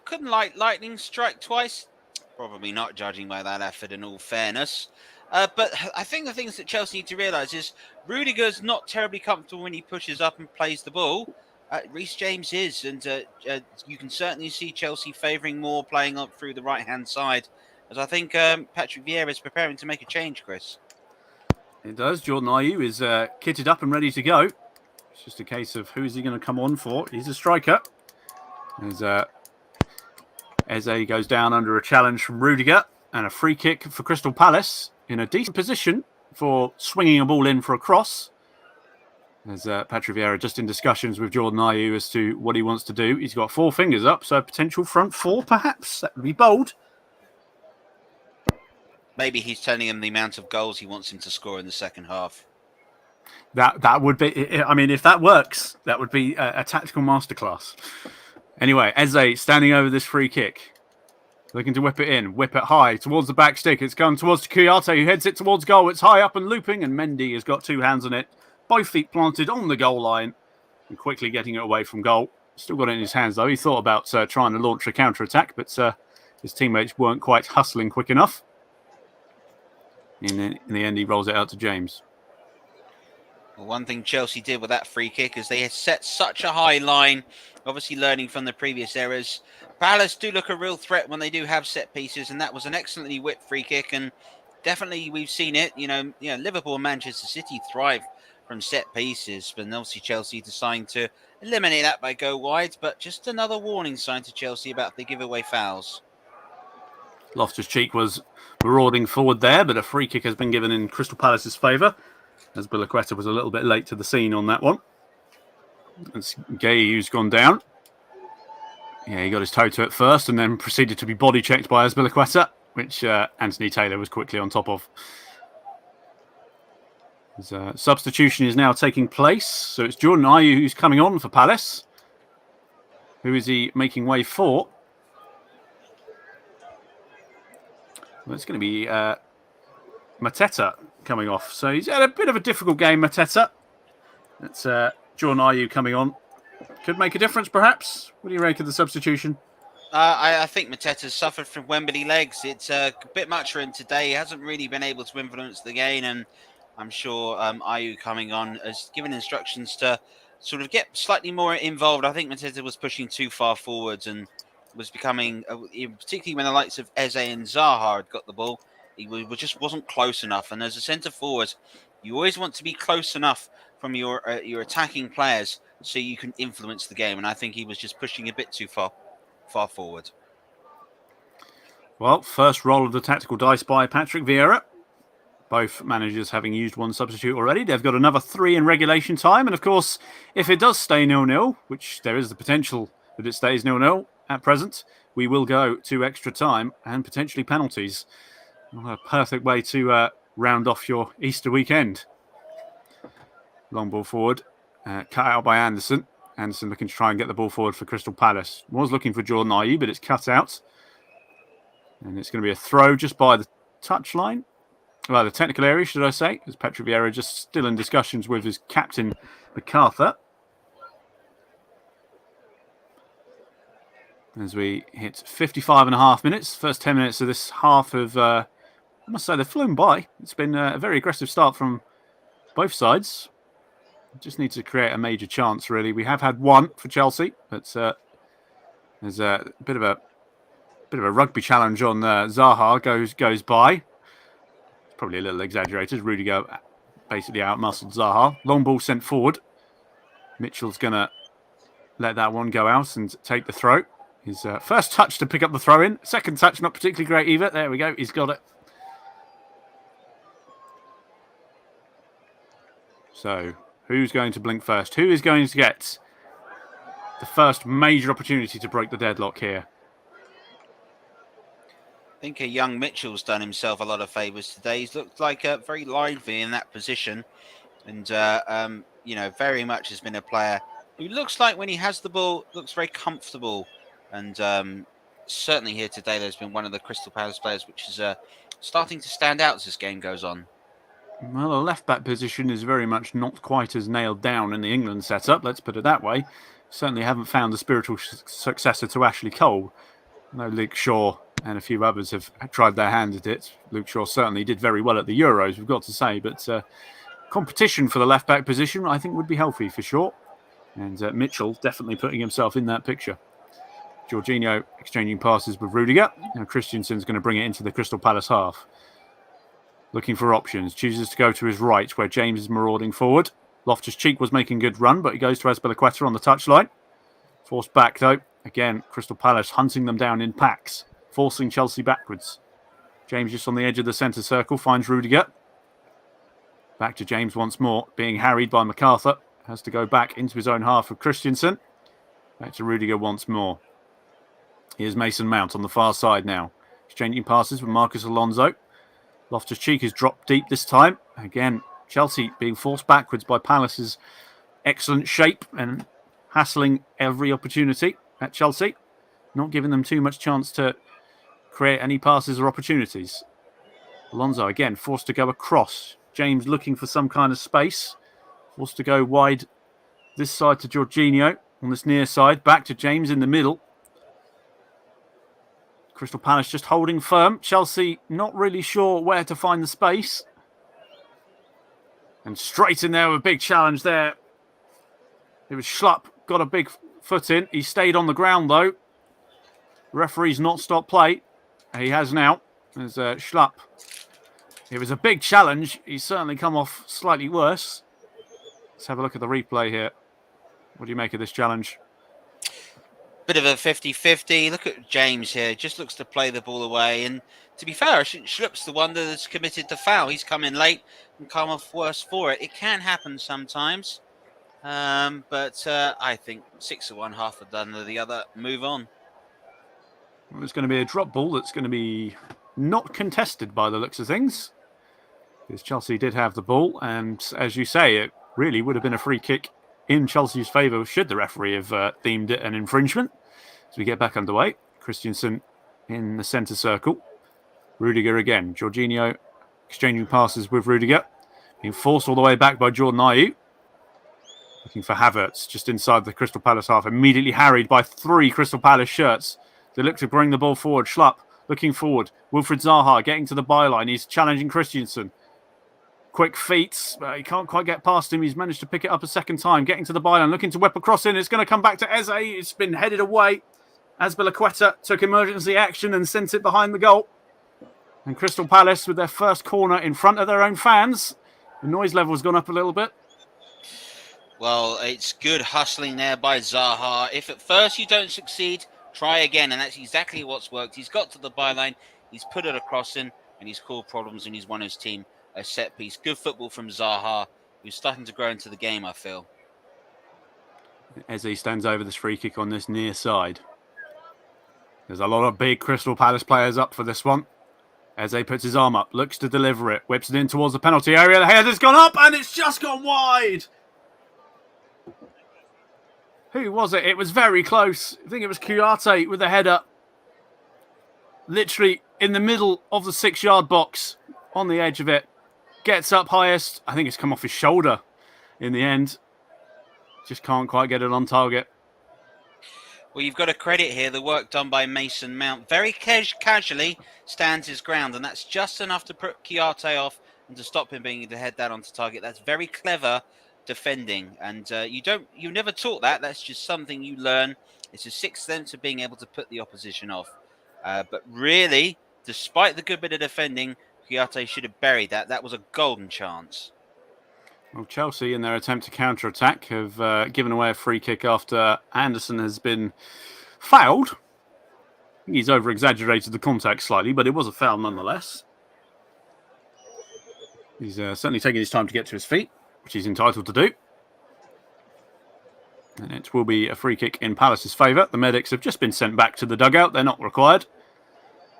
couldn't lightning strike twice? Probably not, judging by that effort in all fairness. But I think the things that Chelsea need to realise is Rudiger's not terribly comfortable when he pushes up and plays the ball. Reece James is, and you can certainly see Chelsea favouring more playing up through the right-hand side, as I think Patrick Vieira is preparing to make a change, Chris. It does. Jordan Ayew is kitted up and ready to go. It's just a case of who is he going to come on for. He's a striker. As Eze goes down under a challenge from Rudiger, and a free kick for Crystal Palace in a decent position for swinging a ball in for a cross. As Patrick Vieira just in discussions with Jordan Ayew as to what he wants to do. He's got 4 fingers up, so potential front 4 perhaps. That would be bold. Maybe he's telling him the amount of goals he wants him to score in the second half. That would be, I mean, if that works, that would be a tactical masterclass. Anyway, Eze standing over this free kick. Looking to whip it in. Whip it high towards the back stick. It's gone towards Kouyaté, who heads it towards goal. It's high up and looping, and Mendy has got 2 hands on it. Both feet planted on the goal line and quickly getting it away from goal. Still got it in his hands, though. He thought about trying to launch a counter-attack, but his teammates weren't quite hustling quick enough. In the end, he rolls it out to James. Well, one thing Chelsea did with that free kick is they had set such a high line, obviously learning from the previous errors. Palace do look a real threat when they do have set pieces, and that was an excellently whipped free kick, and definitely we've seen it. You know, Liverpool and Manchester City thrive from set pieces, but obviously Chelsea deciding to eliminate that by go wide, but just another warning sign to Chelsea about the giveaway fouls. Loftus-Cheek was marauding forward there, but a free kick has been given in Crystal Palace's favour, as Azpilicueta was a little bit late to the scene on that one. It's Gay who's gone down. Yeah, he got his toe to it first and then proceeded to be body checked by Azpilicueta, which Anthony Taylor was quickly on top of. Substitution is now taking place, so it's Jordan Ayew who's coming on for Palace. Who is he making way for? Well, it's going to be Mateta coming off. So he's had a bit of a difficult game, Mateta. That's Jordan Ayew coming on. Could make a difference, perhaps. What do you rank of the substitution? I think Mateta's suffered from Wembley legs. It's a bit much for him today. He hasn't really been able to influence the game, and I'm sure Ayew coming on has given instructions to sort of get slightly more involved. I think Mateta was pushing too far forwards and was becoming, particularly when the likes of Eze and Zaha had got the ball, he just wasn't close enough. And as a centre forward, you always want to be close enough from your attacking players so you can influence the game. And I think he was just pushing a bit too far forward. Well, first roll of the tactical dice by Patrick Vieira. Both managers having used one substitute already. They've got another 3 in regulation time. And of course, if it does stay 0-0, which there is the potential that it stays 0-0 at present, we will go to extra time and potentially penalties. A perfect way to round off your Easter weekend. Long ball forward. Cut out by Anderson. Anderson looking to try and get the ball forward for Crystal Palace. Was looking for Jordan Ayew, but it's cut out. And it's going to be a throw just by the touchline. Well, the technical area, should I say, as Patrick Vieira just still in discussions with his captain, MacArthur. As we hit 55.5 minutes, first 10 minutes of this half of, I must say, they've flown by. It's been a very aggressive start from both sides. Just need to create a major chance, really. We have had one for Chelsea, but there's a bit of a rugby challenge on Zaha goes by. Probably a little exaggerated. Rudiger basically out-muscled Zaha. Long ball sent forward. Mitchell's going to let that one go out and take the throw. His first touch to pick up the throw in. Second touch, not particularly great either. There we go. He's got it. So, who's going to blink first? Who is going to get the first major opportunity to break the deadlock here? I think young Mitchell's done himself a lot of favours today. He's looked like very lively in that position. And, very much has been a player who looks like when he has the ball, looks very comfortable. And certainly here today, there's been one of the Crystal Palace players which is starting to stand out as this game goes on. Well, the left-back position is very much not quite as nailed down in the England setup, let's put it that way. Certainly haven't found the spiritual successor to Ashley Cole. No, Luke Shaw and a few others have tried their hand at it. Luke Shaw certainly did very well at the Euros, we've got to say, but competition for the left-back position, I think, would be healthy for sure. And Mitchell definitely putting himself in that picture. Jorginho exchanging passes with Rudiger. Now Christensen's going to bring it into the Crystal Palace half. Looking for options. Chooses to go to his right, where James is marauding forward. Loftus-Cheek was making good run, but he goes to Azpilicueta on the touchline. Forced back, though. Again, Crystal Palace hunting them down in packs, forcing Chelsea backwards. James just on the edge of the centre circle, finds Rudiger. Back to James once more, being harried by MacArthur. Has to go back into his own half of Christensen. Back to Rudiger once more. Here's Mason Mount on the far side now. Exchanging passes with Marcus Alonso. Loftus-Cheek has dropped deep this time. Again, Chelsea being forced backwards by Palace's excellent shape and hassling every opportunity at Chelsea. Not giving them too much chance to create any passes or opportunities. Alonso again forced to go across. James looking for some kind of space. Forced to go wide this side to Jorginho on this near side. Back to James in the middle. Crystal Palace just holding firm. Chelsea not really sure where to find the space. And straight in there with a big challenge there. It was Schlupp, got a big foot in. He stayed on the ground though. Referee's not stopped play. He has now. There's Schlupp. It was a big challenge. He's certainly come off slightly worse. Let's have a look at the replay here. What do you make of this challenge? Bit of a 50-50. Look at James here. Just looks to play the ball away. And to be fair, Schlupp's the one that has committed the foul. He's come in late and come off worse for it. It can happen sometimes. But I think 6 of one, half a dozen of the other. Move on. Well, it's going to be a drop ball that's going to be not contested by the looks of things. Because Chelsea did have the ball. And as you say, it really would have been a free kick in Chelsea's favour should the referee have deemed it an infringement. As we get back underway, Christensen in the centre circle. Rudiger again. Jorginho exchanging passes with Rudiger. Being forced all the way back by Jordan Ayew. Looking for Havertz just inside the Crystal Palace half. Immediately harried by 3 Crystal Palace shirts. They look to bring the ball forward. Schlupp looking forward. Wilfried Zaha getting to the byline. He's challenging Christensen. Quick feet. He can't quite get past him. He's managed to pick it up a second time. Getting to the byline. Looking to whip across in. It's going to come back to Eze. It's been headed away. Azpilicueta took emergency action and sent it behind the goal. And Crystal Palace with their first corner in front of their own fans. The noise level has gone up a little bit. Well, it's good hustling there by Zaha. If at first you don't succeed, try again. And that's exactly what's worked. He's got to the byline. He's put it across in. And he's caused problems. And he's won his team a set piece. Good football from Zaha, who's starting to grow into the game, I feel. As he stands over this free kick on this near side. There's a lot of big Crystal Palace players up for this one. Eze puts his arm up, looks to deliver it, whips it in towards the penalty area. The head has gone up and it's just gone wide. Who was it? It was very close. I think it was Kouyaté with the header. Literally in the middle of the 6-yard box, on the edge of it. Gets up highest. I think it's come off his shoulder in the end. Just can't quite get it on target. Well, you've got to credit here the work done by Mason Mount. Very casually stands his ground, and that's just enough to put Kouyaté off and to stop him being able to head that onto target. That's very clever defending, and you never taught that. That's just something you learn. It's a sixth sense of being able to put the opposition off. But really, despite the good bit of defending, Kouyaté should have buried that. That was a golden chance. Well, Chelsea, in their attempt to counter-attack, have given away a free kick after Anderson has been fouled. He's over-exaggerated the contact slightly, but it was a foul nonetheless. He's certainly taking his time to get to his feet, which he's entitled to do. And it will be a free kick in Palace's favour. The medics have just been sent back to the dugout. They're not required.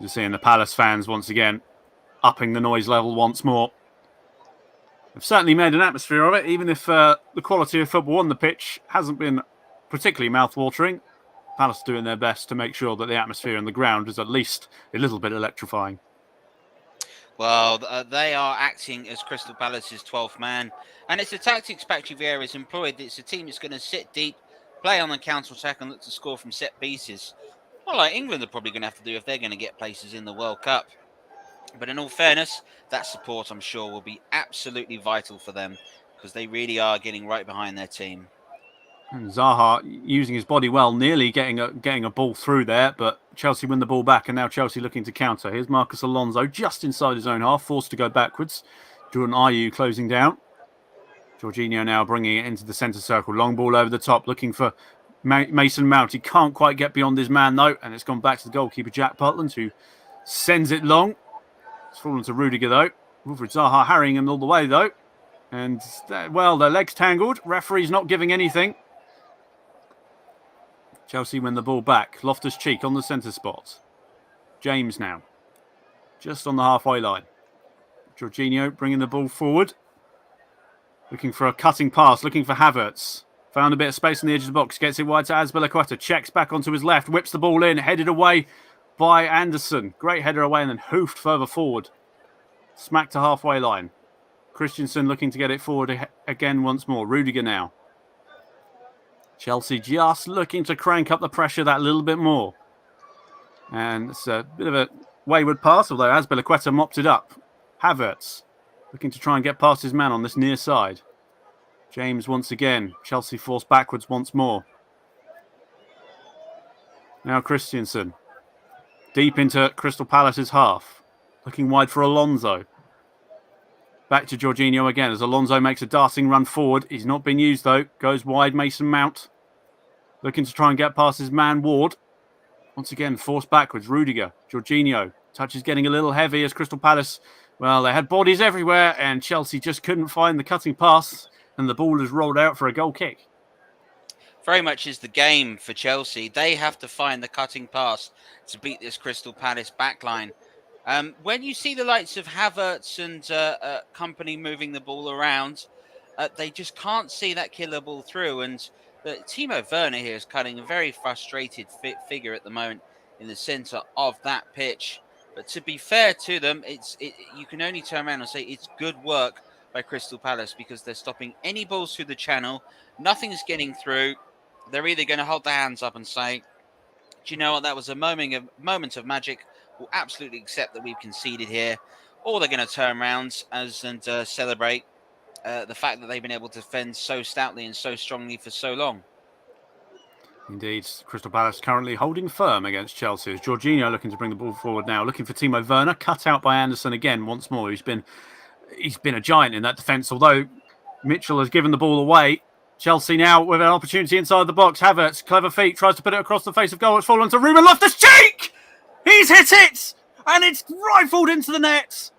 You're seeing the Palace fans once again upping the noise level once more. They've certainly made an atmosphere of it, even if the quality of football on the pitch hasn't been particularly mouth-watering. Palace doing their best to make sure that the atmosphere on the ground is at least a little bit electrifying. Well, they are acting as Crystal Palace's 12th man, and it's the tactics Patrick Vieira has employed. It's a team that's going to sit deep, play on the counter-attack and look to score from set pieces. Well, like England are probably going to have to do if they're going to get places in the World Cup. But in all fairness, that support, I'm sure, will be absolutely vital for them because they really are getting right behind their team. And Zaha using his body well, nearly getting a ball through there, but Chelsea win the ball back, and now Chelsea looking to counter. Here's Marcus Alonso just inside his own half, forced to go backwards. Jordan Ayew closing down. Jorginho now bringing it into the centre circle. Long ball over the top, looking for Mason Mount. He can't quite get beyond his man, though, and it's gone back to the goalkeeper, Jack Butland, who sends it long. It's fallen to Rudiger, though. Wilfried Zaha harrying him all the way, though. And, well, their legs tangled. Referee's not giving anything. Chelsea win the ball back. Loftus-Cheek on the centre spot. James now. Just on the halfway line. Jorginho bringing the ball forward. Looking for a cutting pass. Looking for Havertz. Found a bit of space on the edge of the box. Gets it wide to Azpilicueta. Checks back onto his left. Whips the ball in. Headed away by Anderson. Great header away and then hoofed further forward. Smack to halfway line. Christensen looking to get it forward again once more. Rudiger now. Chelsea just looking to crank up the pressure that little bit more. And it's a bit of a wayward pass, although Azpilicueta mopped it up. Havertz looking to try and get past his man on this near side. James once again. Chelsea forced backwards once more. Now Christensen. Deep into Crystal Palace's half. Looking wide for Alonso. Back to Jorginho again as Alonso makes a darting run forward. He's not been used, though. Goes wide, Mason Mount. Looking to try and get past his man, Ward. Once again, forced backwards. Rudiger. Jorginho. Touch is getting a little heavy as Crystal Palace, well, they had bodies everywhere and Chelsea just couldn't find the cutting pass and the ball is rolled out for a goal kick. Very much is the game for Chelsea. They have to find the cutting pass to beat this Crystal Palace backline. When you see the likes of Havertz and company moving the ball around, they just can't see that killer ball through. And Timo Werner here is cutting a very frustrated figure at the moment in the centre of that pitch. But to be fair to them, you can only turn around and say it's good work by Crystal Palace because they're stopping any balls through the channel. Nothing's getting through. They're either going to hold their hands up and say, do you know what, that was a moment of magic. We'll absolutely accept that we've conceded here. Or they're going to turn around and celebrate the fact that they've been able to defend so stoutly and so strongly for so long. Indeed, Crystal Palace currently holding firm against Chelsea. Jorginho looking to bring the ball forward now, looking for Timo Werner, cut out by Anderson again once more. He's been a giant in that defence, although Mitchell has given the ball away. Chelsea now with an opportunity inside the box. Havertz, clever feet, tries to put it across the face of goal. It's fallen to Ruben Loftus-Cheek! He's hit it! And it's rifled into the net!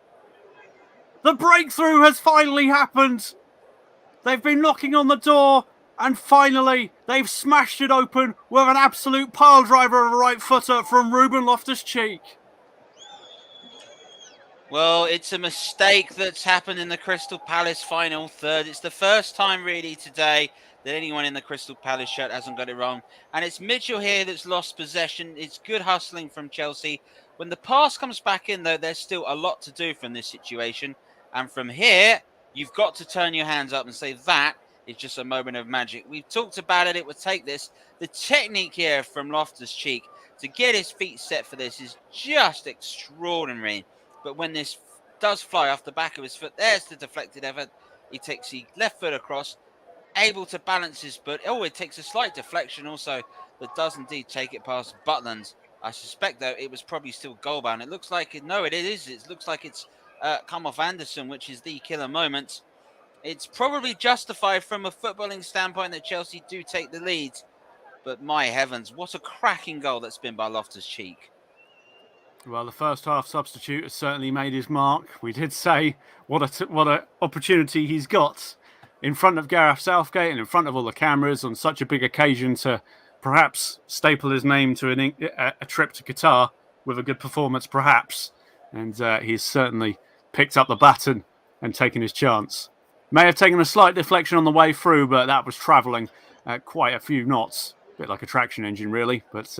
The breakthrough has finally happened. They've been knocking on the door, and finally they've smashed it open with an absolute pile driver of a right footer from Ruben Loftus-Cheek. Well, it's a mistake that's happened in the Crystal Palace final third. It's the first time really today that anyone in the Crystal Palace shirt hasn't got it wrong. And it's Mitchell here that's lost possession. It's good hustling from Chelsea. When the pass comes back in, though, there's still a lot to do from this situation. And from here, you've got to turn your hands up and say that is just a moment of magic. We've talked about it. It would take this. The technique here from Loftus-Cheek to get his feet set for this is just extraordinary. But when this does fly off the back of his foot, there's the deflected effort. He takes the left foot across, able to balance his foot. Oh, it takes a slight deflection also, but does indeed take it past Butland. I suspect, though, it was probably still goal bound. It looks like it. No, it is. It looks like it's come off Anderson, which is the killer moment. It's probably justified from a footballing standpoint that Chelsea do take the lead. But my heavens, what a cracking goal that's been by Loftus-Cheek. Well, the first half substitute has certainly made his mark. We did say what a opportunity he's got in front of Gareth Southgate and in front of all the cameras on such a big occasion to perhaps staple his name to a trip to Qatar with a good performance, perhaps. And he's certainly picked up the baton and taken his chance. May have taken a slight deflection on the way through, but that was travelling at quite a few knots. A bit like a traction engine, really. But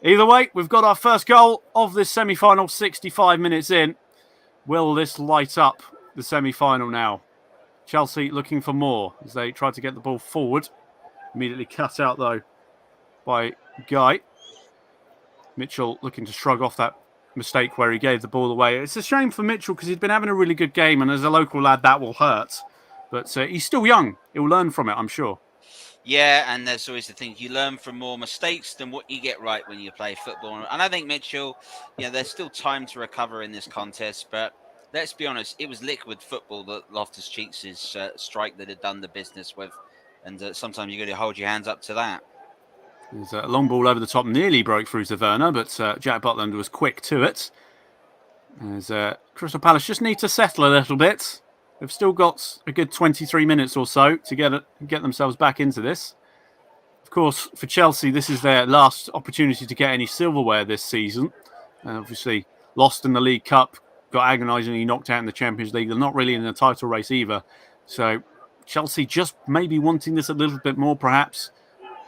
either way, we've got our first goal of this semi-final, 65 minutes in. Will this light up the semi-final now? Chelsea looking for more as they try to get the ball forward. Immediately cut out, though, by Guy. Mitchell looking to shrug off that mistake where he gave the ball away. It's a shame for Mitchell because he's been having a really good game, and as a local lad, that will hurt. But he's still young. He'll learn from it, I'm sure. Yeah, and there's always the thing, you learn from more mistakes than what you get right when you play football. And I think Mitchell, there's still time to recover in this contest, but let's be honest, it was liquid football that Loftus-Cheek's strike that had done the business with. And sometimes you got to hold your hands up to that. There's a long ball over the top, nearly broke through to Werner, but Jack Butland was quick to it. As Crystal Palace just need to settle a little bit. They've still got a good 23 minutes or so to get themselves back into this. Of course, for Chelsea, this is their last opportunity to get any silverware this season. Obviously, lost in the League Cup, got agonisingly knocked out in the Champions League. They're not really in the title race either. So Chelsea just maybe wanting this a little bit more, perhaps.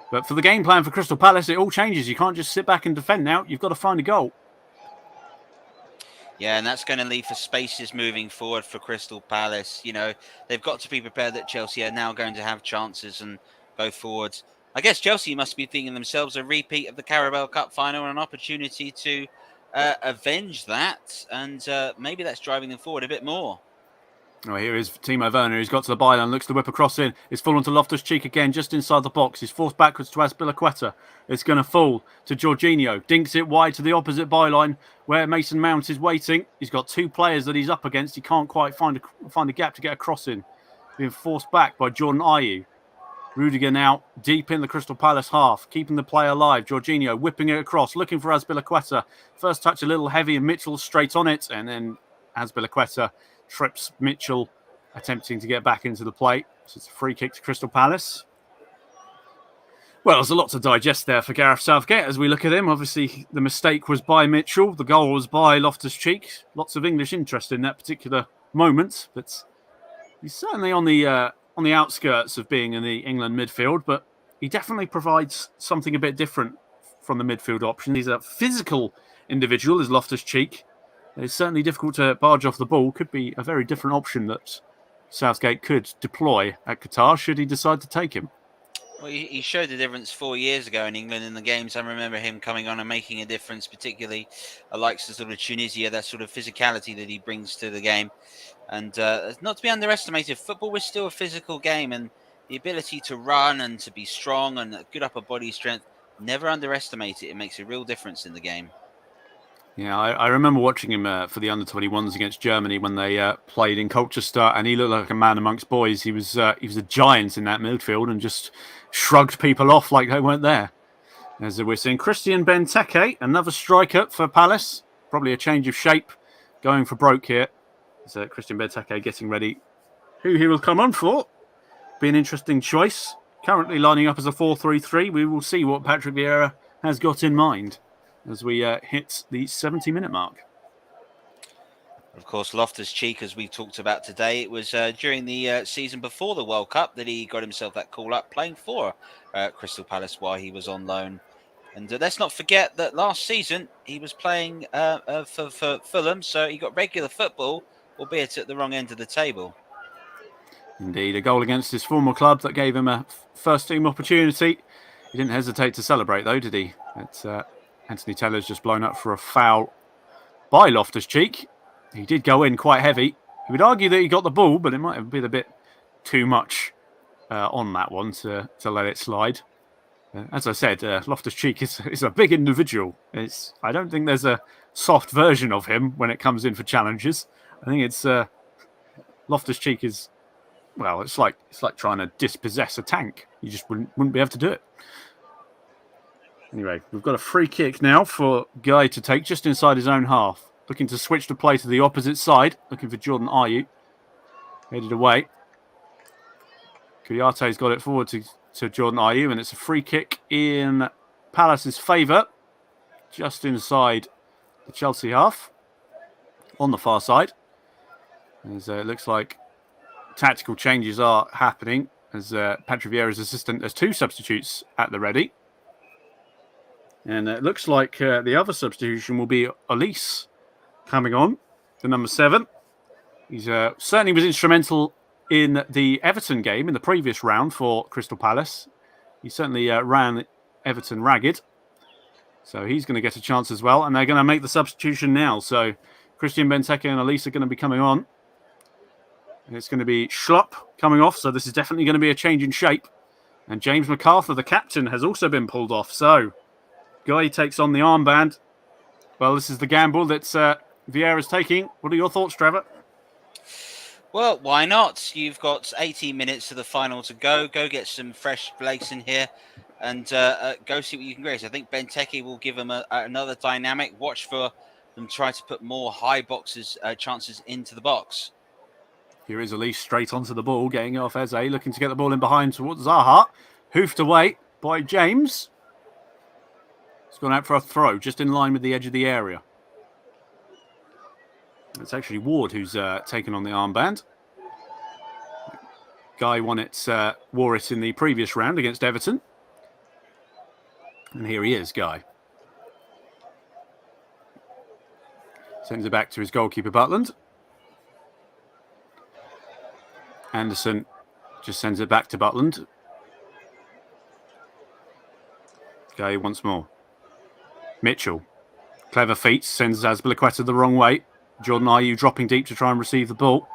But for the game plan for Crystal Palace, it all changes. You can't just sit back and defend now. You've got to find a goal. Yeah, and that's going to leave for spaces moving forward for Crystal Palace. They've got to be prepared that Chelsea are now going to have chances and go forward. I guess Chelsea must be thinking themselves a repeat of the Carabao Cup final and an opportunity to avenge that. And maybe that's driving them forward a bit more. Oh, here is Timo Werner. He's got to the byline, looks to whip across in. It's fallen to Loftus-Cheek again, just inside the box. He's forced backwards to Azpilicueta. It's going to fall to Jorginho. Dinks it wide to the opposite byline where Mason Mount is waiting. He's got two players that he's up against. He can't quite find a gap to get a cross in. Being forced back by Jordan Ayew. Rudiger now deep in the Crystal Palace half, keeping the play alive. Jorginho whipping it across, looking for Azpilicueta. First touch a little heavy and Mitchell straight on it. And then Azpilicueta trips Mitchell, attempting to get back into the play. So it's a free kick to Crystal Palace. Well, there's a lot to digest there for Gareth Southgate as we look at him. Obviously, the mistake was by Mitchell. The goal was by Loftus-Cheek. Lots of English interest in that particular moment. But he's certainly on the outskirts of being in the England midfield. But he definitely provides something a bit different from the midfield option. He's a physical individual, is Loftus-Cheek. It's certainly difficult to barge off the ball. Could be a very different option that Southgate could deploy at Qatar should he decide to take him. Well, he showed the difference 4 years ago in England in the games. I remember him coming on and making a difference, particularly likes the sort of Tunisia, that sort of physicality that he brings to the game. And not to be underestimated, football is still a physical game, and the ability to run and to be strong and good upper body strength, never underestimate it. It makes a real difference in the game. Yeah, I remember watching him for the under-21s against Germany when they played in Colchester, and he looked like a man amongst boys. He was a giant in that midfield and just shrugged people off like they weren't there. As we're seeing Christian Benteke, another striker for Palace. Probably a change of shape going for broke here. So Christian Benteke getting ready. Who he will come on for. Be an interesting choice. Currently lining up as a 4-3-3. We will see what Patrick Vieira has got in mind as we hit the 70-minute mark. Of course, Loftus-Cheek, as we talked about today, it was during the season before the World Cup that he got himself that call-up playing for Crystal Palace while he was on loan. And let's not forget that last season he was playing for Fulham, so he got regular football, albeit at the wrong end of the table. Indeed, a goal against his former club that gave him a first-team opportunity. He didn't hesitate to celebrate, though, did he? Anthony Taylor's just blown up for a foul by Loftus-Cheek. He did go in quite heavy. He would argue that he got the ball, but it might have been a bit too much on that one to let it slide. As I said, Loftus-Cheek is a big individual. I don't think there's a soft version of him when it comes in for challenges. I think it's Loftus-Cheek is well, it's like trying to dispossess a tank. You just wouldn't be able to do it. Anyway, we've got a free kick now for Guy to take just inside his own half. Looking to switch the play to the opposite side. Looking for Jordan Ayew. Headed away. Kuyate's got it forward to Jordan Ayew, and it's a free kick in Palace's favour. Just inside the Chelsea half. On the far side. As it looks like tactical changes are happening. As Patrick Vieira's assistant, there's 2 substitutes at the ready. And it looks like the other substitution will be Elise coming on, the number 7. He's certainly was instrumental in the Everton game in the previous round for Crystal Palace. He certainly ran Everton ragged. So he's going to get a chance as well. And they're going to make the substitution now. So Christian Benteke and Elise are going to be coming on. And it's going to be Schlupp coming off. So this is definitely going to be a change in shape. And James MacArthur, the captain, has also been pulled off. So Guy takes on the armband. Well, this is the gamble that Vieira's taking. What are your thoughts, Trevor? Well, why not? You've got 18 minutes to the final to go. Go get some fresh legs in here and go see what you can grace. I think Benteke will give them another dynamic. Watch for them try to put more high chances into the box. Here is Elise straight onto the ball, getting off Eze, looking to get the ball in behind towards Zaha. Hoofed away by James. It's gone out for a throw, just in line with the edge of the area. It's actually Ward who's taken on the armband. Guy wore it in the previous round against Everton. And here he is, Guy. Sends it back to his goalkeeper, Butland. Anderson just sends it back to Butland. Guy once more. Mitchell. Clever feet, sends Azpilicueta the wrong way. Jordan Ayew dropping deep to try and receive the ball.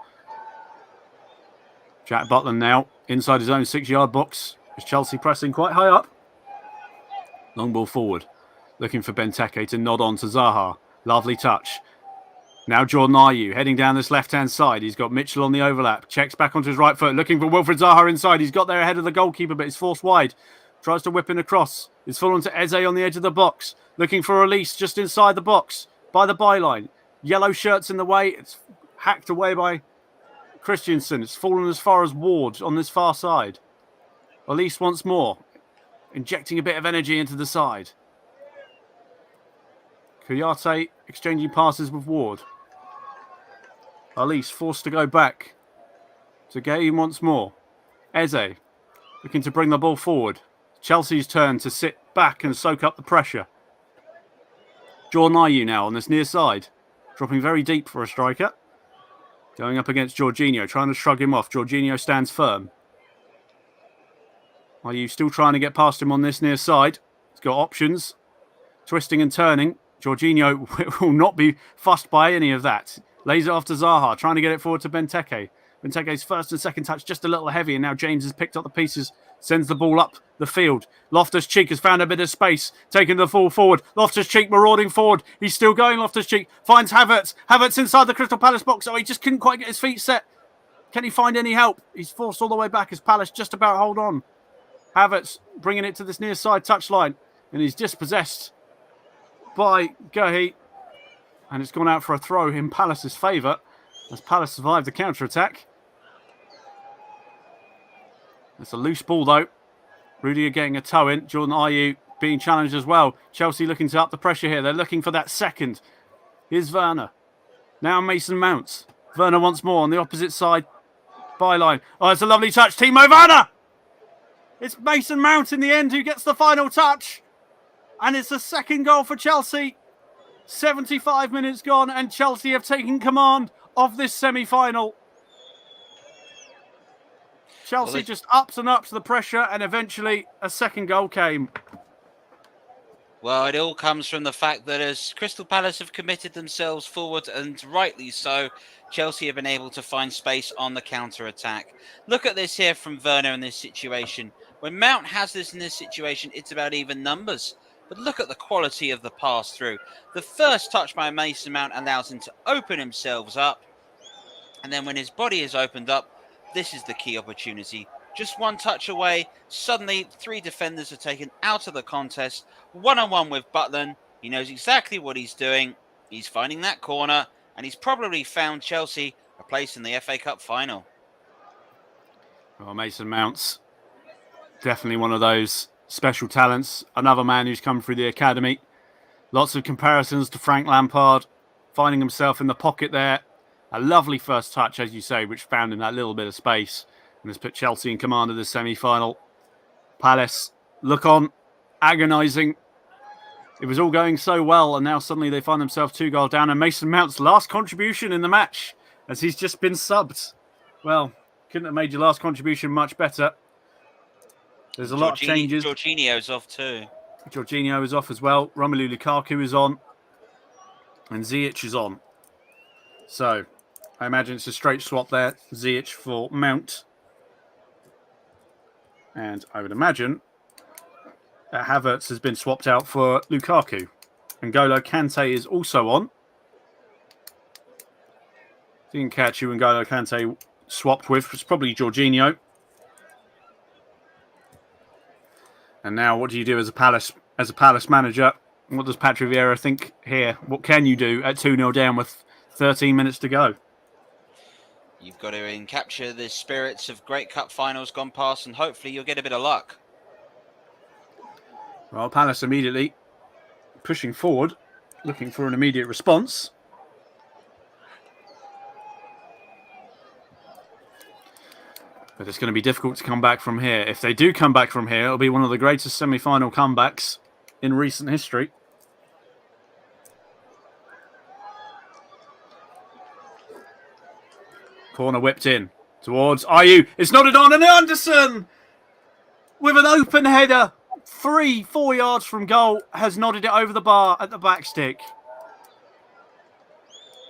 Jack Butland now inside his own 6-yard box. Is Chelsea pressing quite high up? Long ball forward. Looking for Benteke to nod on to Zaha. Lovely touch. Now Jordan Ayew heading down this left-hand side. He's got Mitchell on the overlap. Checks back onto his right foot. Looking for Wilfried Zaha inside. He's got there ahead of the goalkeeper, but he's forced wide. Tries to whip in across. It's fallen to Eze on the edge of the box. Looking for a release just inside the box by the byline. Yellow shirt's in the way. It's hacked away by Christensen. It's fallen as far as Ward on this far side. Elise once more. Injecting a bit of energy into the side. Kuyate exchanging passes with Ward. Elise forced to go back. To game once more. Eze looking to bring the ball forward. Chelsea's turn to sit back and soak up the pressure. Jordan Ayew now on this near side. Dropping very deep for a striker. Going up against Jorginho, trying to shrug him off. Jorginho stands firm. Ayew still trying to get past him on this near side. He's got options. Twisting and turning. Jorginho will not be fussed by any of that. Lays it off to Zaha, trying to get it forward to Benteke. Benteke's first and second touch just a little heavy, and now James has picked up the pieces, sends the ball up the field. Loftus-Cheek has found a bit of space, taking the ball forward. Loftus-Cheek marauding forward. He's still going, Loftus-Cheek. Finds Havertz. Havertz inside the Crystal Palace box. Oh, he just couldn't quite get his feet set. Can he find any help? He's forced all the way back as Palace just about hold on. Havertz bringing it to this near side touchline, and he's dispossessed by Guehi. And it's gone out for a throw in Palace's favour as Palace survived the counter-attack. It's a loose ball, though. Rudiger getting a toe in. Jordan Ayew being challenged as well. Chelsea looking to up the pressure here. They're looking for that second. Here's Werner. Now Mason Mount. Werner once more on the opposite side. Byline. Oh, it's a lovely touch. Timo Werner! It's Mason Mount in the end who gets the final touch. And it's the second goal for Chelsea. 75 minutes gone and Chelsea have taken command of this semi-final. Chelsea just ups and ups the pressure, and eventually a second goal came. Well, it all comes from the fact that as Crystal Palace have committed themselves forward, and rightly so, Chelsea have been able to find space on the counter-attack. Look at this here from Werner in this situation. When Mount has this in this situation, it's about even numbers. But look at the quality of the pass through. The first touch by Mason Mount allows him to open himself up. And then when his body is opened up, This is the key opportunity. Just one touch away. Suddenly, 3 defenders are taken out of the contest. One-on-one with Butland. He knows exactly what he's doing. He's finding that corner, and he's probably found Chelsea a place in the FA Cup final. Well, Mason Mount's definitely one of those special talents. Another man who's come through the academy. Lots of comparisons to Frank Lampard, finding himself in the pocket there. A lovely first touch, as you say, which found him that little bit of space and has put Chelsea in command of the semi-final. Palace look on, agonising. It was all going so well, and now suddenly they find themselves 2 goals down. And Mason Mount's last contribution in the match, as he's just been subbed. Well, couldn't have made your last contribution much better. There's a lot of changes. Jorginho's off too. Jorginho is off as well. Romelu Lukaku is on. And Ziyech is on. So, I imagine it's a straight swap there. Ziyech for Mount. And I would imagine that Havertz has been swapped out for Lukaku. And N'Golo Kante is also on. Didn't catch who N'Golo Kante swapped with. It's probably Jorginho. And now, what do you do as a Palace manager? What does Patrick Vieira think here? What can you do at 2-0 down with 13 minutes to go? You've got to capture the spirits of great cup finals gone past, and hopefully you'll get a bit of luck. Well, Palace immediately pushing forward, looking for an immediate response. But it's going to be difficult to come back from here. If they do come back from here, it'll be one of the greatest semi-final comebacks in recent history. Corner whipped in towards Ayew. It's nodded on, and Anderson with an open header, 3-4 yards from goal, has nodded it over the bar at the back stick.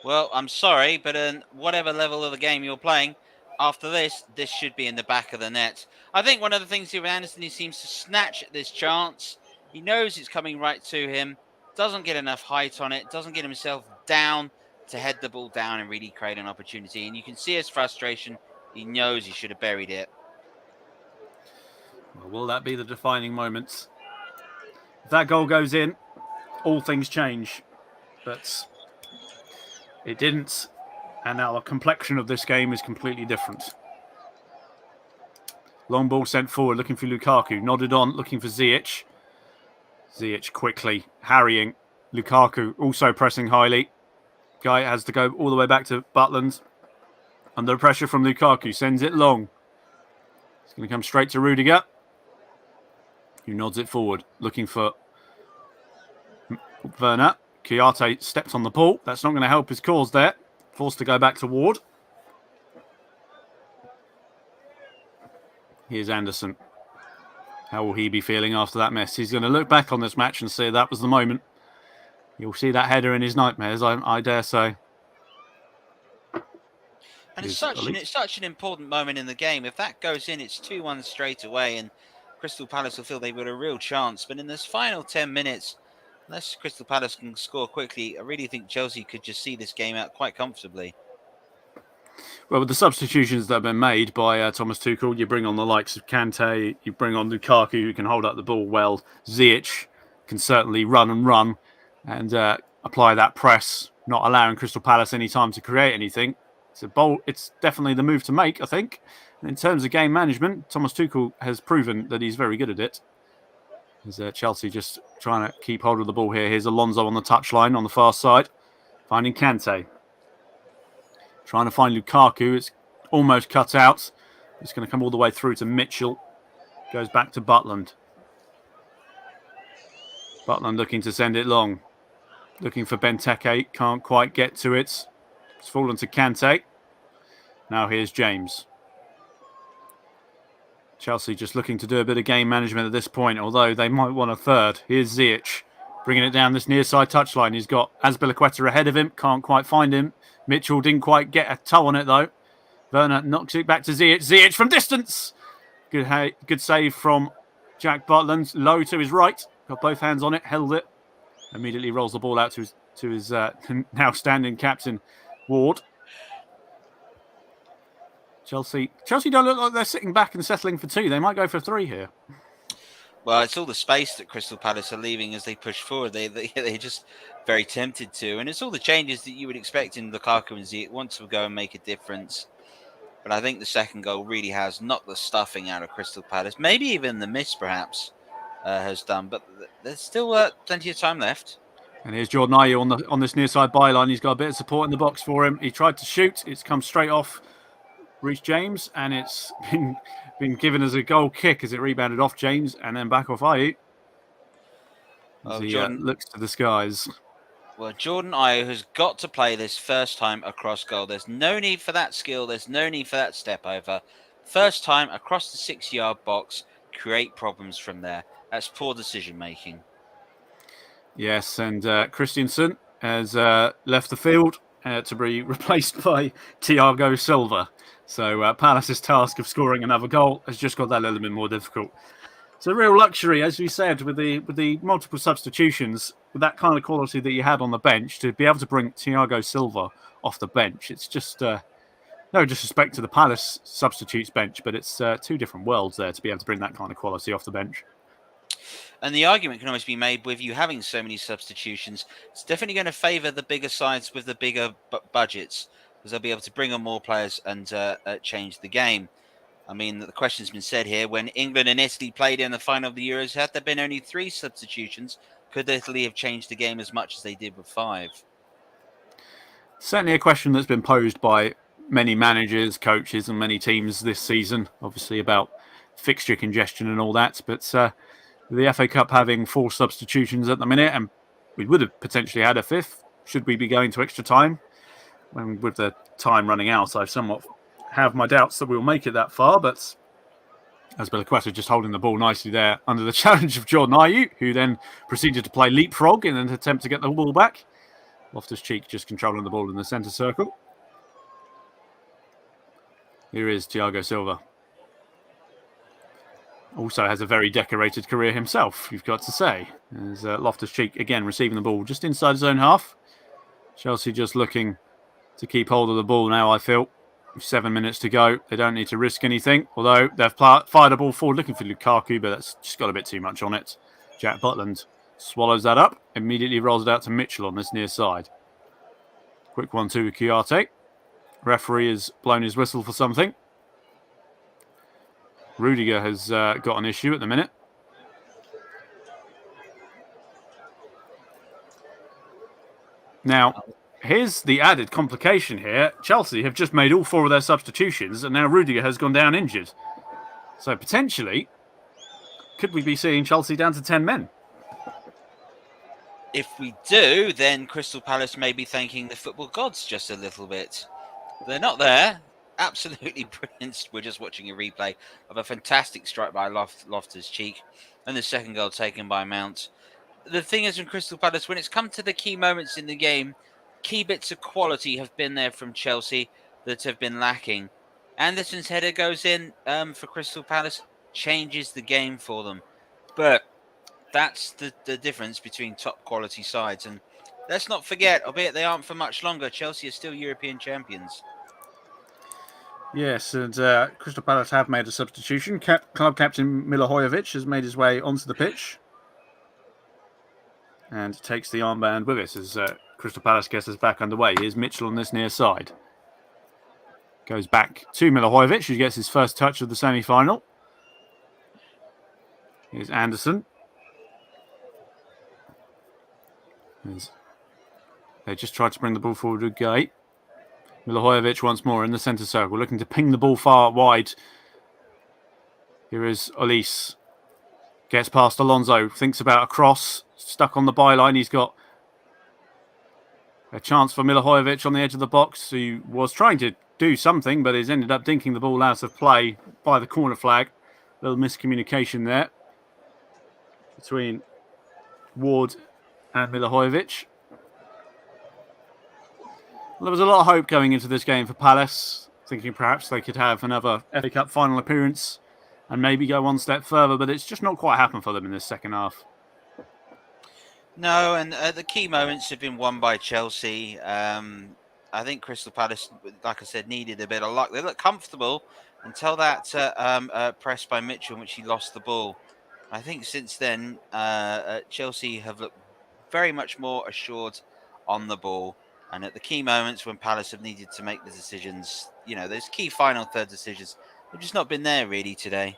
Well, I'm sorry, but whatever level of the game you're playing, after this should be in the back of the net. I think one of the things here with Anderson, he seems to snatch at this chance. He knows it's coming right to him, doesn't get enough height on it, doesn't get himself down to head the ball down and really create an opportunity. And you can see his frustration. He knows he should have buried it. Well, will that be the defining moment? If that goal goes in, all things change. But it didn't. And now the complexion of this game is completely different. Long ball sent forward, looking for Lukaku. Nodded on, looking for Ziyech. Ziyech quickly harrying. Lukaku also pressing highly. Guy has to go all the way back to Butland. Under pressure from Lukaku. Sends it long. It's going to come straight to Rudiger, who nods it forward. Looking for Werner. Kouyaté stepped on the ball. That's not going to help his cause there. Forced to go back to Ward. Here's Anderson. How will he be feeling after that mess? He's going to look back on this match and say that was the moment. You'll see that header in his nightmares, I dare say. And it's such an important moment in the game. If that goes in, it's 2-1 straight away, and Crystal Palace will feel they've got a real chance. But in this final 10 minutes, unless Crystal Palace can score quickly, I really think Chelsea could just see this game out quite comfortably. Well, with the substitutions that have been made by Thomas Tuchel, you bring on the likes of Kante, you bring on Lukaku, who can hold up the ball well. Ziyech can certainly run and apply that press, not allowing Crystal Palace any time to create anything. It's definitely the move to make, I think. And in terms of game management, Thomas Tuchel has proven that he's very good at it. As Chelsea just trying to keep hold of the ball here. Here's Alonso on the touchline on the far side, finding Kante. Trying to find Lukaku. It's almost cut out. It's going to come all the way through to Mitchell. Goes back to Butland. Butland looking to send it long. Looking for Benteke. Can't quite get to it. It's fallen to Kante. Now here's James. Chelsea just looking to do a bit of game management at this point, although they might want a third. Here's Ziyech. Bringing it down this near side touchline. He's got Azpilicueta ahead of him. Can't quite find him. Mitchell didn't quite get a toe on it, though. Werner knocks it back to Ziyech. Ziyech from distance. Good save from Jack Butland. Low to his right. Got both hands on it. Held it. Immediately rolls the ball out to his now standing captain, Ward. Chelsea don't look like they're sitting back and settling for 2. They might go for 3 here. Well, it's all the space that Crystal Palace are leaving as they push forward. They're just very tempted to. And it's all the changes that you would expect in Lukaku and Ziyech want to go and make a difference. But I think the second goal really has knocked the stuffing out of Crystal Palace. Maybe even the miss, perhaps, has done. But there's still plenty of time left. And here's Jordan Ayew on this near side byline. He's got a bit of support in the box for him. He tried to shoot. It's come straight off Reece James, and it's been given as a goal kick as it rebounded off James and then back off Ayew. As he looks to the skies. Well, Jordan Ayew has got to play this first time across goal. There's no need for that skill. There's no need for that step over. First time across the 6-yard box, create problems from there. That's poor decision making. Yes, and Christensen has left the field to be replaced by Thiago Silva. So Palace's task of scoring another goal has just got that little bit more difficult. It's a real luxury, as we said, with the multiple substitutions, with that kind of quality that you had on the bench, to be able to bring Thiago Silva off the bench. It's just no disrespect to the Palace substitutes bench, but it's 2 different worlds there to be able to bring that kind of quality off the bench. And the argument can always be made with you having so many substitutions. It's definitely going to favour the bigger sides with the bigger budgets, because they'll be able to bring on more players and change the game. I mean, the question's been said here. When England and Italy played in the final of the Euros, had there been only 3 substitutions, could Italy have changed the game as much as they did with 5? Certainly a question that's been posed by many managers, coaches and many teams this season, obviously about fixture congestion and all that. But the FA Cup having 4 substitutions at the minute, and we would have potentially had a 5th, should we be going to extra time? When with the time running out, I somewhat have my doubts that we'll make it that far, but Azpilicueta just holding the ball nicely there under the challenge of Jordan Ayew, who then proceeded to play leapfrog in an attempt to get the ball back. Loftus-Cheek just controlling the ball in the centre circle. Here is Thiago Silva. Also has a very decorated career himself, you've got to say. As Loftus-Cheek again receiving the ball just inside his own half. Chelsea just looking to keep hold of the ball now, I feel. 7 minutes to go. They don't need to risk anything. Although they've fired a ball forward looking for Lukaku, but that's just got a bit too much on it. Jack Butland swallows that up. Immediately rolls it out to Mitchell on this near side. Quick 1-2 with Kouyaté. Referee has blown his whistle for something. Rudiger has got an issue at the minute. Now, here's the added complication here. Chelsea have just made all 4 of their substitutions, and now Rudiger has gone down injured. So potentially, could we be seeing Chelsea down to 10 men? If we do, then Crystal Palace may be thanking the football gods just a little bit. They're not there. Absolutely brilliant. We're just watching a replay of a fantastic strike by Loftus-Cheek and the second goal taken by Mount. The thing is, in Crystal Palace, when it's come to the key moments in the game, key bits of quality have been there from Chelsea that have been lacking. Anderson's header goes in for Crystal Palace, changes the game for them. But that's the difference between top quality sides. And let's not forget, albeit they aren't for much longer, Chelsea are still European champions. Yes, and Crystal Palace have made a substitution. Club captain Milivojevic has made his way onto the pitch and takes the armband with it as Crystal Palace gets us back underway. Here's Mitchell on this near side. Goes back to Milivojevic, who gets his first touch of the semi-final. Here's Anderson. They just tried to bring the ball forward with Gay. Milivojevic once more in the centre circle, looking to ping the ball far wide. Here is Olise. Gets past Alonso, thinks about a cross, stuck on the byline. He's got a chance for Milivojevic on the edge of the box, who was trying to do something, but has ended up dinking the ball out of play by the corner flag. A little miscommunication there between Ward and Milivojevic. Well, there was a lot of hope going into this game for Palace, thinking perhaps they could have another FA Cup final appearance and maybe go one step further, but it's just not quite happened for them in this second half. No, and the key moments have been won by Chelsea. I think Crystal Palace, like I said, needed a bit of luck. They looked comfortable until that press by Mitchell, in which he lost the ball. I think since then, Chelsea have looked very much more assured on the ball. And at the key moments when Palace have needed to make the decisions, those key final third decisions, they've just not been there really today.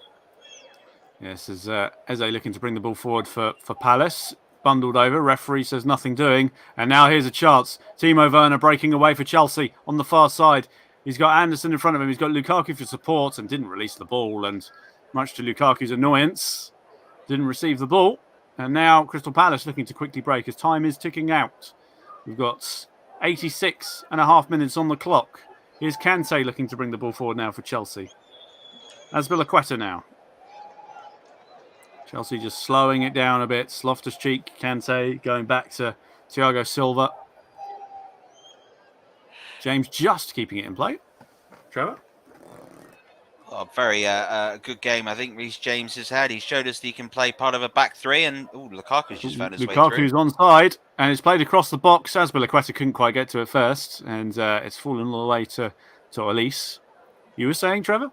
Yes, as Eze looking to bring the ball forward for Palace. Bundled over, referee says nothing doing. And now here's a chance. Timo Werner breaking away for Chelsea on the far side. He's got Anderson in front of him. He's got Lukaku for support and didn't release the ball. And much to Lukaku's annoyance, didn't receive the ball. And now Crystal Palace looking to quickly break as time is ticking out. We've got 86 and a half minutes on the clock. Here's Kante looking to bring the ball forward now for Chelsea. Azpilicueta now. Chelsea just slowing it down a bit. Loftus-Cheek, Kante going back to Thiago Silva. James just keeping it in play. Trevor? Oh, very good game I think Reece James has had. He showed us that he can play part of a back three, and Lukaku's just found his way through. Lukaku's onside, and it's played across the box. Azpilicueta couldn't quite get to it first, and it's fallen all the way to Elise. You were saying, Trevor?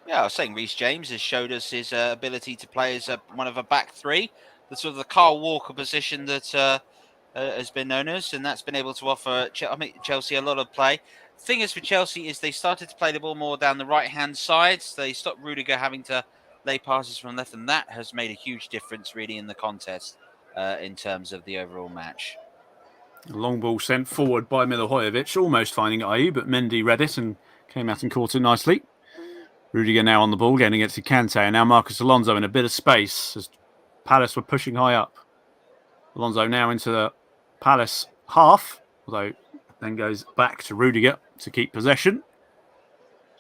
Yeah, I was saying Reece James has showed us his ability to play as one of a back three, the sort of the Kyle Walker position that has been known as, and that's been able to offer Chelsea a lot of play. Thing is for Chelsea is they started to play the ball more down the right-hand side. So they stopped Rudiger having to lay passes from left, and that has made a huge difference really in the contest in terms of the overall match. A long ball sent forward by Milivojevic, almost finding Ayew, but Mendy read it and came out and caught it nicely. Rudiger now on the ball, getting it to Kante, and now Marcos Alonso in a bit of space as Palace were pushing high up. Alonso now into the Palace half, although then goes back to Rudiger to keep possession.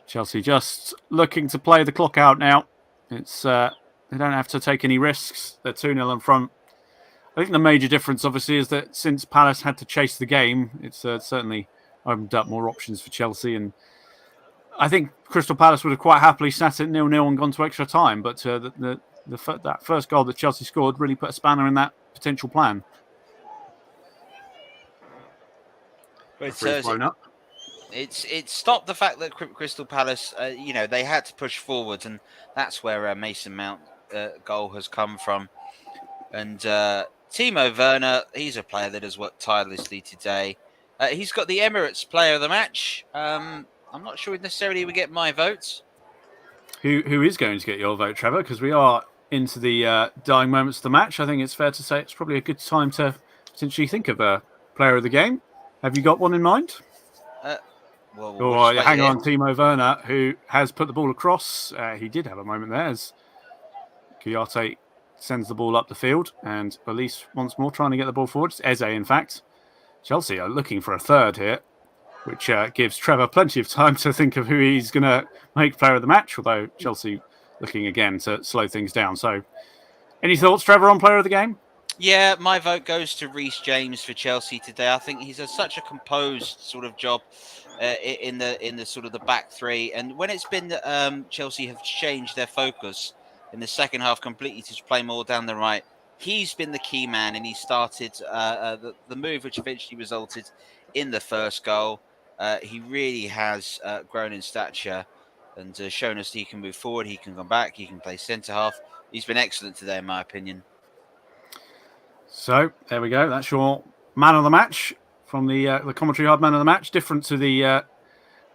Chelsea just looking to play the clock out now. It's they don't have to take any risks. They're 2-0 in front. I think the major difference, obviously, is that since Palace had to chase the game, it's certainly opened up more options for Chelsea. And I think Crystal Palace would have quite happily sat at 0-0 and gone to extra time. But that first goal that Chelsea scored really put a spanner in that potential plan. It stopped the fact that Crystal Palace, they had to push forward, and that's where Mason Mount goal has come from. And Timo Werner, he's a player that has worked tirelessly today. He's got the Emirates Player of the Match. I'm not sure necessarily we get my votes. Who is going to get your vote, Trevor? Because we are into the dying moments of the match. I think it's fair to say it's probably a good time to potentially think of a player of the game. Have you got one in mind? Hang on, Timo Werner, who has put the ball across. He did have a moment there as Kouyaté sends the ball up the field, and Elise once more trying to get the ball forward. It's Eze, in fact. Chelsea are looking for a third here, which gives Trevor plenty of time to think of who he's going to make player of the match, although Chelsea looking again to slow things down. So, any thoughts, Trevor, on player of the game? Yeah, my vote goes to Reece James for Chelsea today. I think he's such a composed sort of job in the sort of the back three, and when it's been Chelsea have changed their focus in the second half completely to play more down the right, he's been the key man, and he started the move which eventually resulted in the first goal. He really has grown in stature and shown us that he can move forward, he can come back, he can play centre half. He's been excellent today, in my opinion. So there we go. That's your man of the match from the commentary hub man of the match. Different to the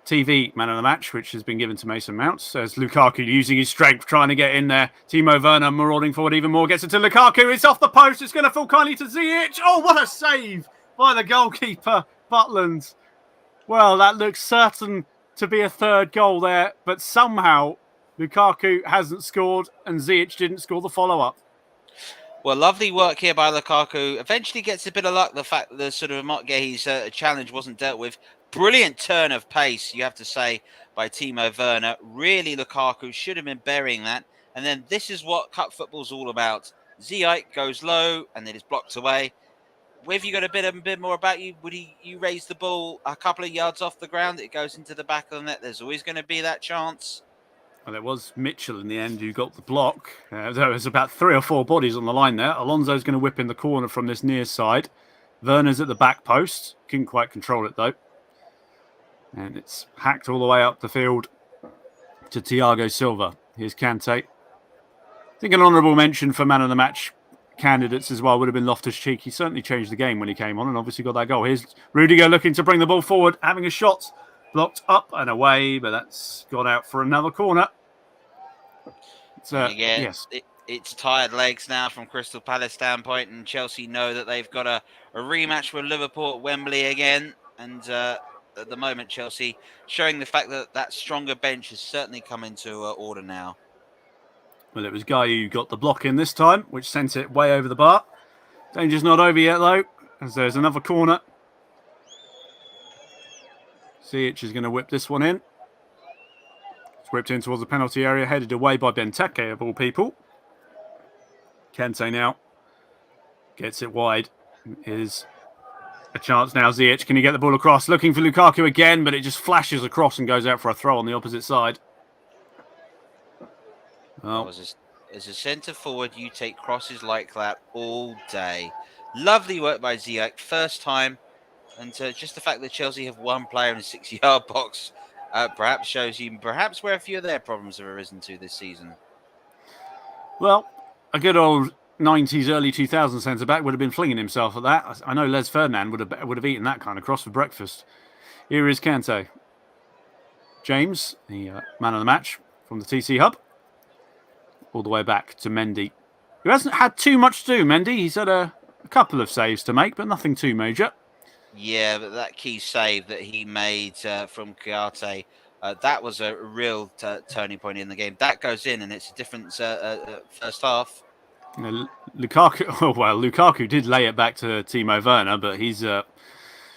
TV man of the match, which has been given to Mason Mount. As Lukaku using his strength, trying to get in there. Timo Werner marauding forward even more. Gets it to Lukaku. It's off the post. It's going to fall kindly to Ziyech. Oh, what a save by the goalkeeper, Butland. Well, that looks certain to be a third goal there. But somehow Lukaku hasn't scored and Ziyech didn't score the follow-up. Well, lovely work here by Lukaku. Eventually gets a bit of luck. The fact that the sort of Mark Guehi's challenge wasn't dealt with. Brilliant turn of pace, you have to say, by Timo Werner. Really, Lukaku should have been burying that. And then this is what cup football's all about. Ziyech goes low and then it's blocked away. Have you got a bit more about you? Would you raise the ball a couple of yards off the ground? It goes into the back of the net. There's always going to be that chance. Well, it was Mitchell in the end who got the block. There was about 3 or 4 bodies on the line there. Alonso's going to whip in the corner from this near side. Werner's at the back post. Couldn't quite control it, though. And it's hacked all the way up the field to Thiago Silva. Here's Kante. I think an honourable mention for man of the match candidates as well would have been Loftus-Cheek. He certainly changed the game when he came on and obviously got that goal. Here's Rudiger looking to bring the ball forward, having a shot. Blocked up and away, but that's gone out for another corner. Again, yes. It's tired legs now from Crystal Palace standpoint, and Chelsea know that they've got a rematch with Liverpool at Wembley again. And at the moment, Chelsea showing the fact that that stronger bench has certainly come into order now. Well, it was Guy who got the block in this time, which sent it way over the bar. Danger's not over yet, though, as there's another corner. Ziyech is going to whip this one in. It's whipped in towards the penalty area, headed away by Benteke, of all people. Kante now gets it wide. Is a chance now. Ziyech, can he get the ball across? Looking for Lukaku again, but it just flashes across and goes out for a throw on the opposite side. Well, as a centre forward, you take crosses like that all day. Lovely work by Ziyech. First time. And just the fact that Chelsea have one player in a 6-yard box perhaps shows you where a few of their problems have arisen to this season. Well, a good old 90s, early 2000s centre-back would have been flinging himself at that. I know Les Ferdinand would have eaten that kind of cross for breakfast. Here is Kante. James, the man of the match from the TC Hub. All the way back to Mendy, who hasn't had too much to do. Mendy, he's had a couple of saves to make, but nothing too major. Yeah, but that key save that he made from Kouyaté, that was a real turning point in the game. That goes in, and it's a different first half. Lukaku did lay it back to Timo Werner, but he's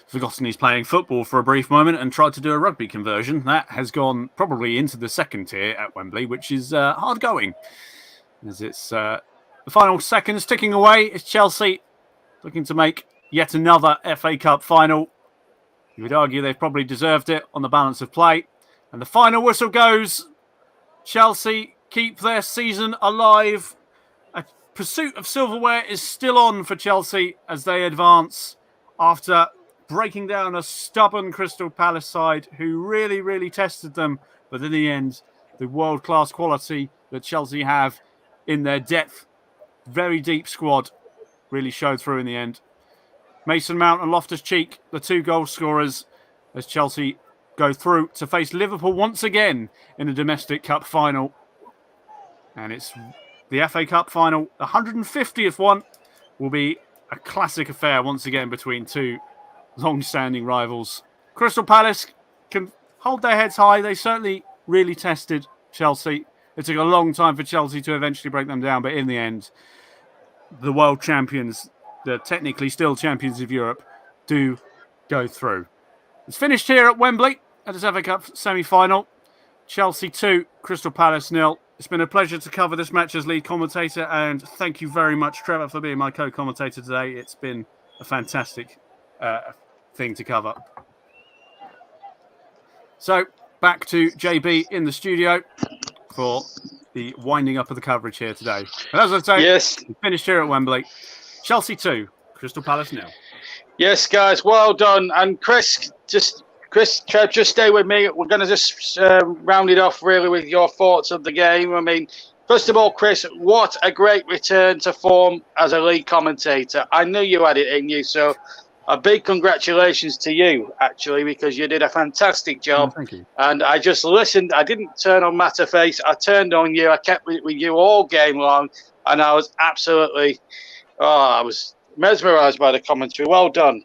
forgotten he's playing football for a brief moment and tried to do a rugby conversion. That has gone probably into the second tier at Wembley, which is hard going. As it's the final seconds ticking away, it's Chelsea looking to make yet another FA Cup final. You would argue they've probably deserved it on the balance of play. And the final whistle goes. Chelsea keep their season alive. A pursuit of silverware is still on for Chelsea as they advance after breaking down a stubborn Crystal Palace side who really, really tested them. But in the end, the world-class quality that Chelsea have in their depth, very deep squad, really showed through in the end. Mason Mount and Loftus-Cheek, the two goal scorers, as Chelsea go through to face Liverpool once again in a domestic cup final. And it's the FA Cup final, the 150th one, will be a classic affair once again between two long-standing rivals. Crystal Palace can hold their heads high. They certainly really tested Chelsea. It took a long time for Chelsea to eventually break them down, but in the end, the world champions, the technically still champions of Europe, do go through. It's finished here at Wembley at this FA Cup semi-final. Chelsea 2, Crystal Palace 0. It's been a pleasure to cover this match as lead commentator, and thank you very much, Trevor, for being my co-commentator today. It's been a fantastic thing to cover. So, back to JB in the studio for the winding up of the coverage here today. And as I say, yes, we finished here at Wembley. Chelsea 2, Crystal Palace 0. Yes, guys, well done. And Trev, just stay with me. We're going to just round it off really with your thoughts of the game. I mean, first of all, Chris, what a great return to form as a lead commentator. I knew you had it in you, so a big congratulations to you, actually, because you did a fantastic job. Oh, thank you. And I just listened. I didn't turn on Matterface. I turned on you. I kept with you all game long, and I was absolutely... I was mesmerised by the commentary. Well done.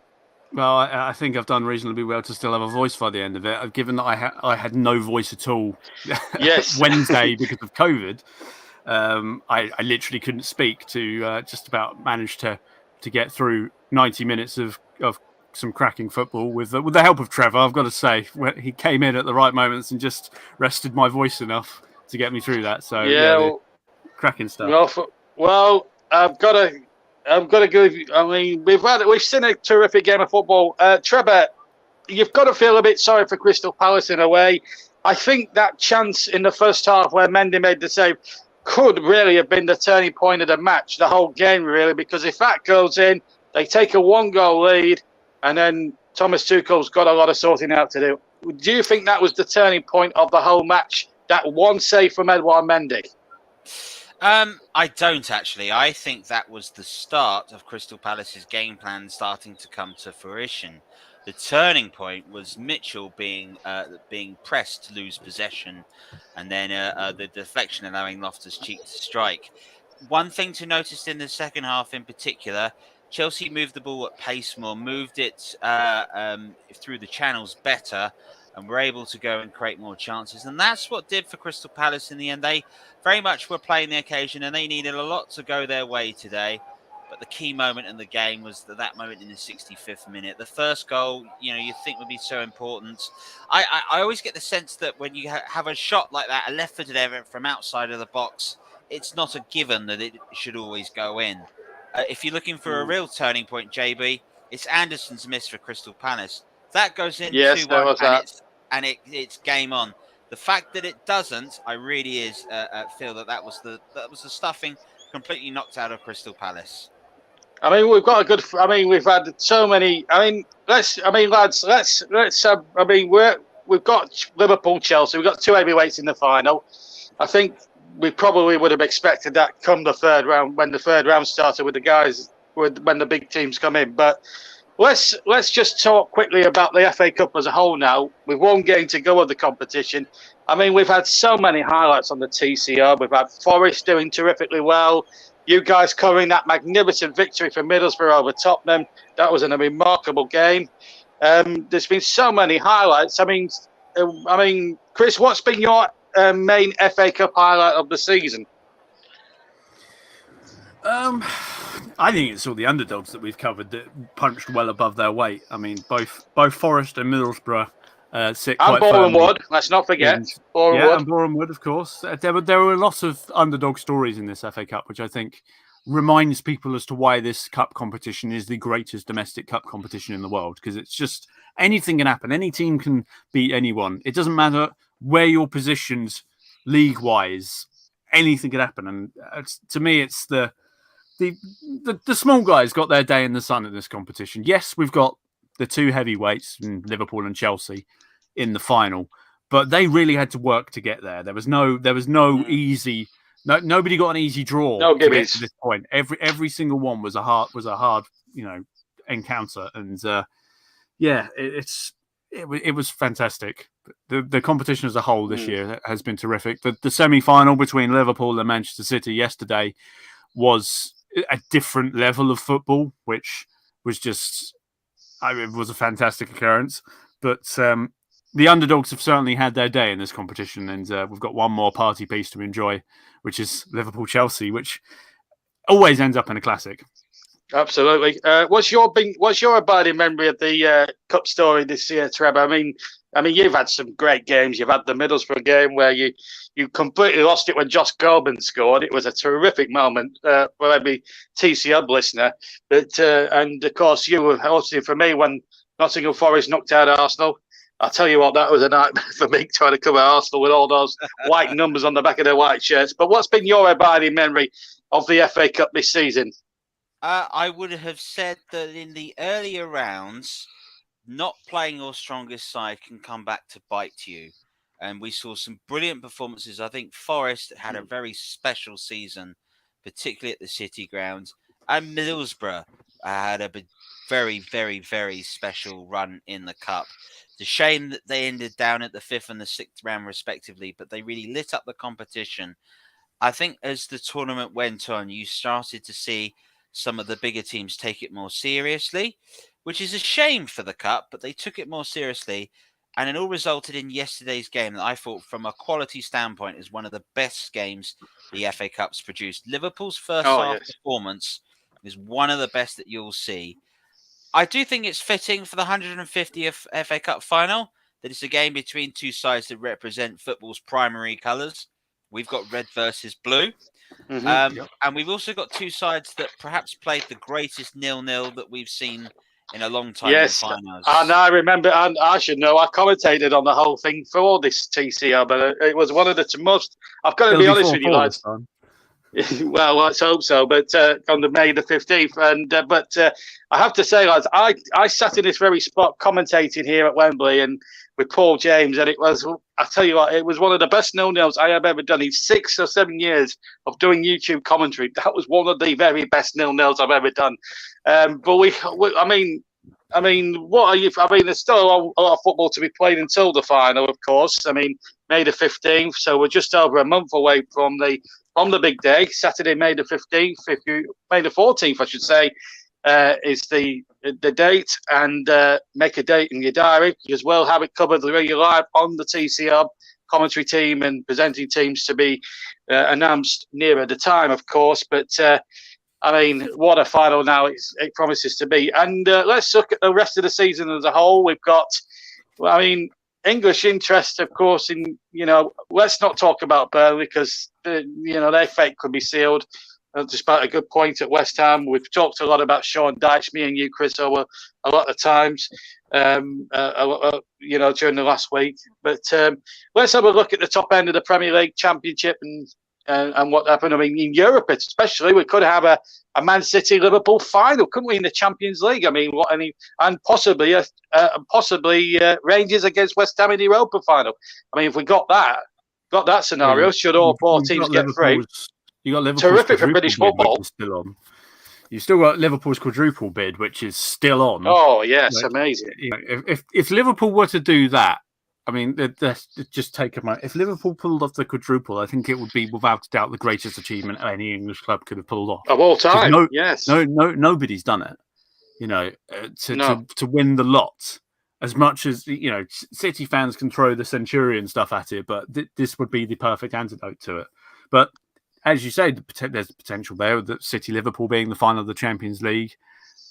Well, I think I've done reasonably well to still have a voice by the end of it. Given that I had no voice at all yes. Wednesday because of COVID, I literally couldn't speak to just about manage to get through 90 minutes of some cracking football with the help of Trevor, I've got to say. He came in at the right moments and just rested my voice enough to get me through that. So, yeah cracking stuff. Well, I've got to give you, I mean, we've seen a terrific game of football. Trevor, you've got to feel a bit sorry for Crystal Palace in a way. I think that chance in the first half where Mendy made the save could really have been the turning point of the match, the whole game, really, because if that goes in, they take a 1-goal lead, and then Thomas Tuchel's got a lot of sorting out to do. do you think that was the turning point of the whole match? That one save from Edouard Mendy? I don't actually. I think that was the start of Crystal Palace's game plan starting to come to fruition. The turning point was Mitchell being pressed to lose possession, and then the deflection allowing Loftus-Cheek to strike. One thing to notice in the second half in particular, Chelsea moved the ball at pace more, moved it through the channels better, and were able to go and create more chances. And that's what did for Crystal Palace in the end. They very much were playing the occasion, and they needed a lot to go their way today. But the key moment in the game was that moment in the 65th minute. The first goal, you think would be so important. I always get the sense that when you have a shot like that, a left-footed error from outside of the box, it's not a given that it should always go in. If you're looking for a real turning point, JB, it's Anderson's miss for Crystal Palace. That goes in 2-1, and it's game on. The fact that it doesn't, I really feel that was the stuffing completely knocked out of Crystal Palace. I mean, we've got a good. I mean, we've had so many. I mean, lads. We've got Liverpool, Chelsea. We've got two heavyweights in the final. I think we probably would have expected that come the third round, when the third round started with the guys, when the big teams come in. But let's just talk quickly about the FA Cup as a whole now. With one game to go of the competition. I mean, we've had so many highlights on the TCR. We've had Forest doing terrifically well. You guys covering that magnificent victory for Middlesbrough over Tottenham. That was a remarkable game. There's been so many highlights. I mean, Chris, what's been your main FA Cup highlight of the season? I think it's all the underdogs that we've covered that punched well above their weight. I mean, both Forest and Middlesbrough sit quite firmly. And Boreham Wood, let's not forget. And Boreham Wood, of course. There were lots of underdog stories in this FA Cup, which I think reminds people as to why this cup competition is the greatest domestic cup competition in the world, because it's just anything can happen. Any team can beat anyone. It doesn't matter where you're positioned league-wise. Anything can happen. And to me, it's the small guys got their day in the sun in this competition. Yes, we've got the two heavyweights, Liverpool and Chelsea, in the final, but they really had to work to get there. There was no easy. Nobody got an easy draw to get to this point. Every single one was a hard encounter, and it was fantastic. The competition as a whole this year has been terrific. The semi-final between Liverpool and Manchester City yesterday was a different level of football, which was just, it was a fantastic occurrence. But the underdogs have certainly had their day in this competition, and we've got one more party piece to enjoy, which is Liverpool-Chelsea, which always ends up in a classic. Absolutely. What's your abiding memory of the cup story this year, Trevor? I mean, you've had some great games. You've had the Middlesbrough game where you completely lost it when Josh Coleman scored. It was a terrific moment for every TCB listener. But and of course, you were hosting for me when Nottingham Forest knocked out Arsenal. I'll tell you what, that was a nightmare for me trying to cover Arsenal with all those white numbers on the back of their white shirts. But what's been your abiding memory of the FA Cup this season? I would have said that in the earlier rounds, not playing your strongest side can come back to bite you. And we saw some brilliant performances. I think Forest had a very special season, particularly at the City grounds. And Middlesbrough had a very, very, very special run in the Cup. It's a shame that they ended down at the 5th and the 6th round, respectively, but they really lit up the competition. I think as the tournament went on, you started to see some of the bigger teams take it more seriously, which is a shame for the Cup, but they took it more seriously. And it all resulted in yesterday's game that I thought, from a quality standpoint, is one of the best games the FA Cup's produced. Liverpool's first half performance is one of the best that you'll see. I do think it's fitting for the 150th FA Cup final that it's a game between two sides that represent football's primary colours. We've got red versus blue. And we've also got two sides that perhaps played the greatest 0-0 that we've seen in a long time. Yes, in finals. And I remember, and I should know, I commentated on the whole thing for this TCR, but it was one of the most. I've got to be honest with you, lads. Well, let's hope so. But on the May the 15th, and I have to say, lads, I sat in this very spot commentating here at Wembley and with Paul James, and it was, I tell you what, it was one of the best 0-0s I have ever done in 6 or 7 years of doing YouTube commentary. That was one of the very best 0-0s I've ever done. But I mean, what are you? I mean, there's still a lot of football to be played until the final, of course. I mean, May the 15th, so we're just over a month away from the big day. Saturday, May the 15th, May the 14th, I should say, is the date, and make a date in your diary because we'll have it covered really live on the TCR commentary team and presenting teams to be announced nearer the time, of course. But I mean, what a final now it promises to be. And let's look at the rest of the season as a whole. We've got, well, I mean, English interest, of course, let's not talk about Burnley because, their fate could be sealed. Despite a good point at West Ham. We've talked a lot about Sean Dyche, me and you, Chris, over a lot of times, during the last week. But let's have a look at the top end of the Premier League Championship and what happened. I mean, in Europe, especially, we could have a Man City Liverpool final, couldn't we, in the Champions League? I mean, and possibly Rangers against West Ham in the Europa final. I mean, if we got that scenario, should all 4 teams get through? You got Liverpool's terrific for British football. Still on. You still got Liverpool's quadruple bid, which is still on. Oh yes, amazing. If Liverpool were to do that, I mean, just take a moment. If Liverpool pulled off the quadruple, I think it would be without a doubt the greatest achievement any English club could have pulled off of all time. Yes, nobody's done it. To win the lot. As much as City fans can throw the Centurion stuff at it, but this would be the perfect antidote to it. But as you say, there's potential there that City Liverpool being the final of the Champions League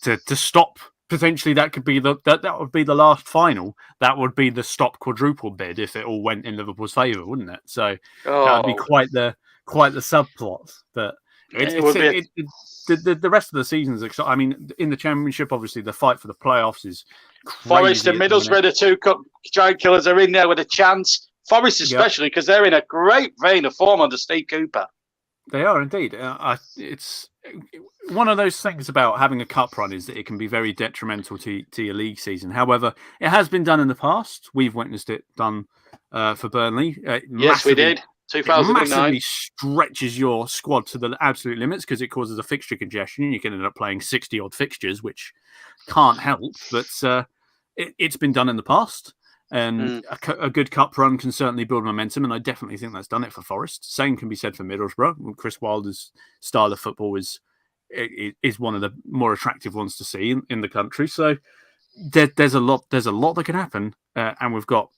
to stop. Potentially, that could be that would be the last final. That would be the stop quadruple bid if it all went in Liverpool's favour, wouldn't it? So that would be quite the subplot. But the rest of the season is exciting. I mean, in the Championship, obviously, the fight for the playoffs is crazy. Forest and Middlesbrough, the two cup giant killers, are in there with a chance. Forest especially because they're in a great vein of form under Steve Cooper. They are indeed. It's one of those things about having a cup run is that it can be very detrimental to your league season. However, it has been done in the past. We've witnessed it done for Burnley. Yes, we did. 2009. It massively stretches your squad to the absolute limits because it causes a fixture congestion and you can end up playing 60-odd fixtures, which can't help. But it's been done in the past. And a good cup run can certainly build momentum, and I definitely think that's done it for Forest. Same can be said for Middlesbrough. Chris Wilder's style of football is one of the more attractive ones to see in the country. So there's a lot that can happen, and we've got,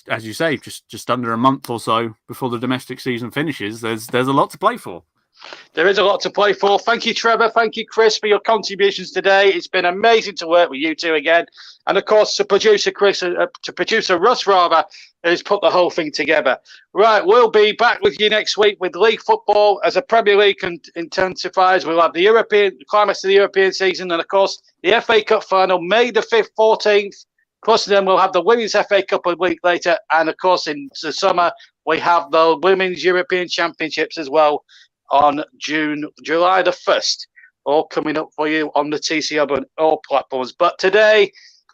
as you say, just under a month or so before the domestic season finishes. There's a lot to play for. There is a lot to play for. Thank you, Trevor. Thank you, Chris, for your contributions today. It's been amazing to work with you two again. And, of course, to producer Russ, who's put the whole thing together. Right, we'll be back with you next week with league football as the Premier League intensifies. We'll have the climax of the European season and, of course, the FA Cup final, May the 5th, 14th. Plus, then we'll have the Women's FA Cup a week later. And, of course, in the summer, we have the Women's European Championships as well, on July the 1st, all coming up for you on the TCR and all platforms. But today,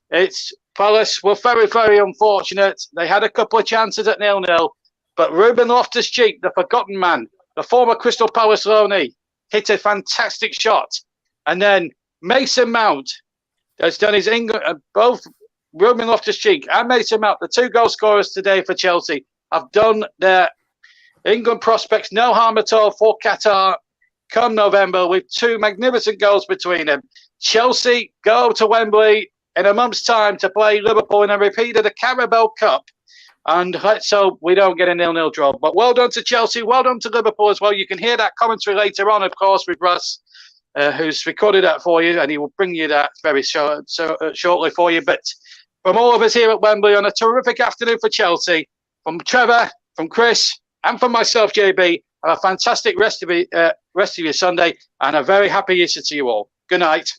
it's Palace were very, very unfortunate. They had a couple of chances at 0-0, but Ruben Loftus-Cheek, the forgotten man, the former Crystal Palace loanee, hit a fantastic shot. And then Mason Mount has done his both Ruben Loftus-Cheek and Mason Mount, the two goal scorers today for Chelsea, have done their England prospects no harm at all for Qatar come November with two magnificent goals between them. Chelsea go to Wembley in a month's time to play Liverpool in a repeat of the Carabao Cup. And let's hope we don't get a 0-0 draw. But well done to Chelsea. Well done to Liverpool as well. You can hear that commentary later on, of course, with Russ, who's recorded that for you. And he will bring you that very shortly for you. But from all of us here at Wembley on a terrific afternoon for Chelsea, from Trevor, from Chris, and from myself, JB, have a fantastic rest of your Sunday and a very happy Easter to you all. Good night.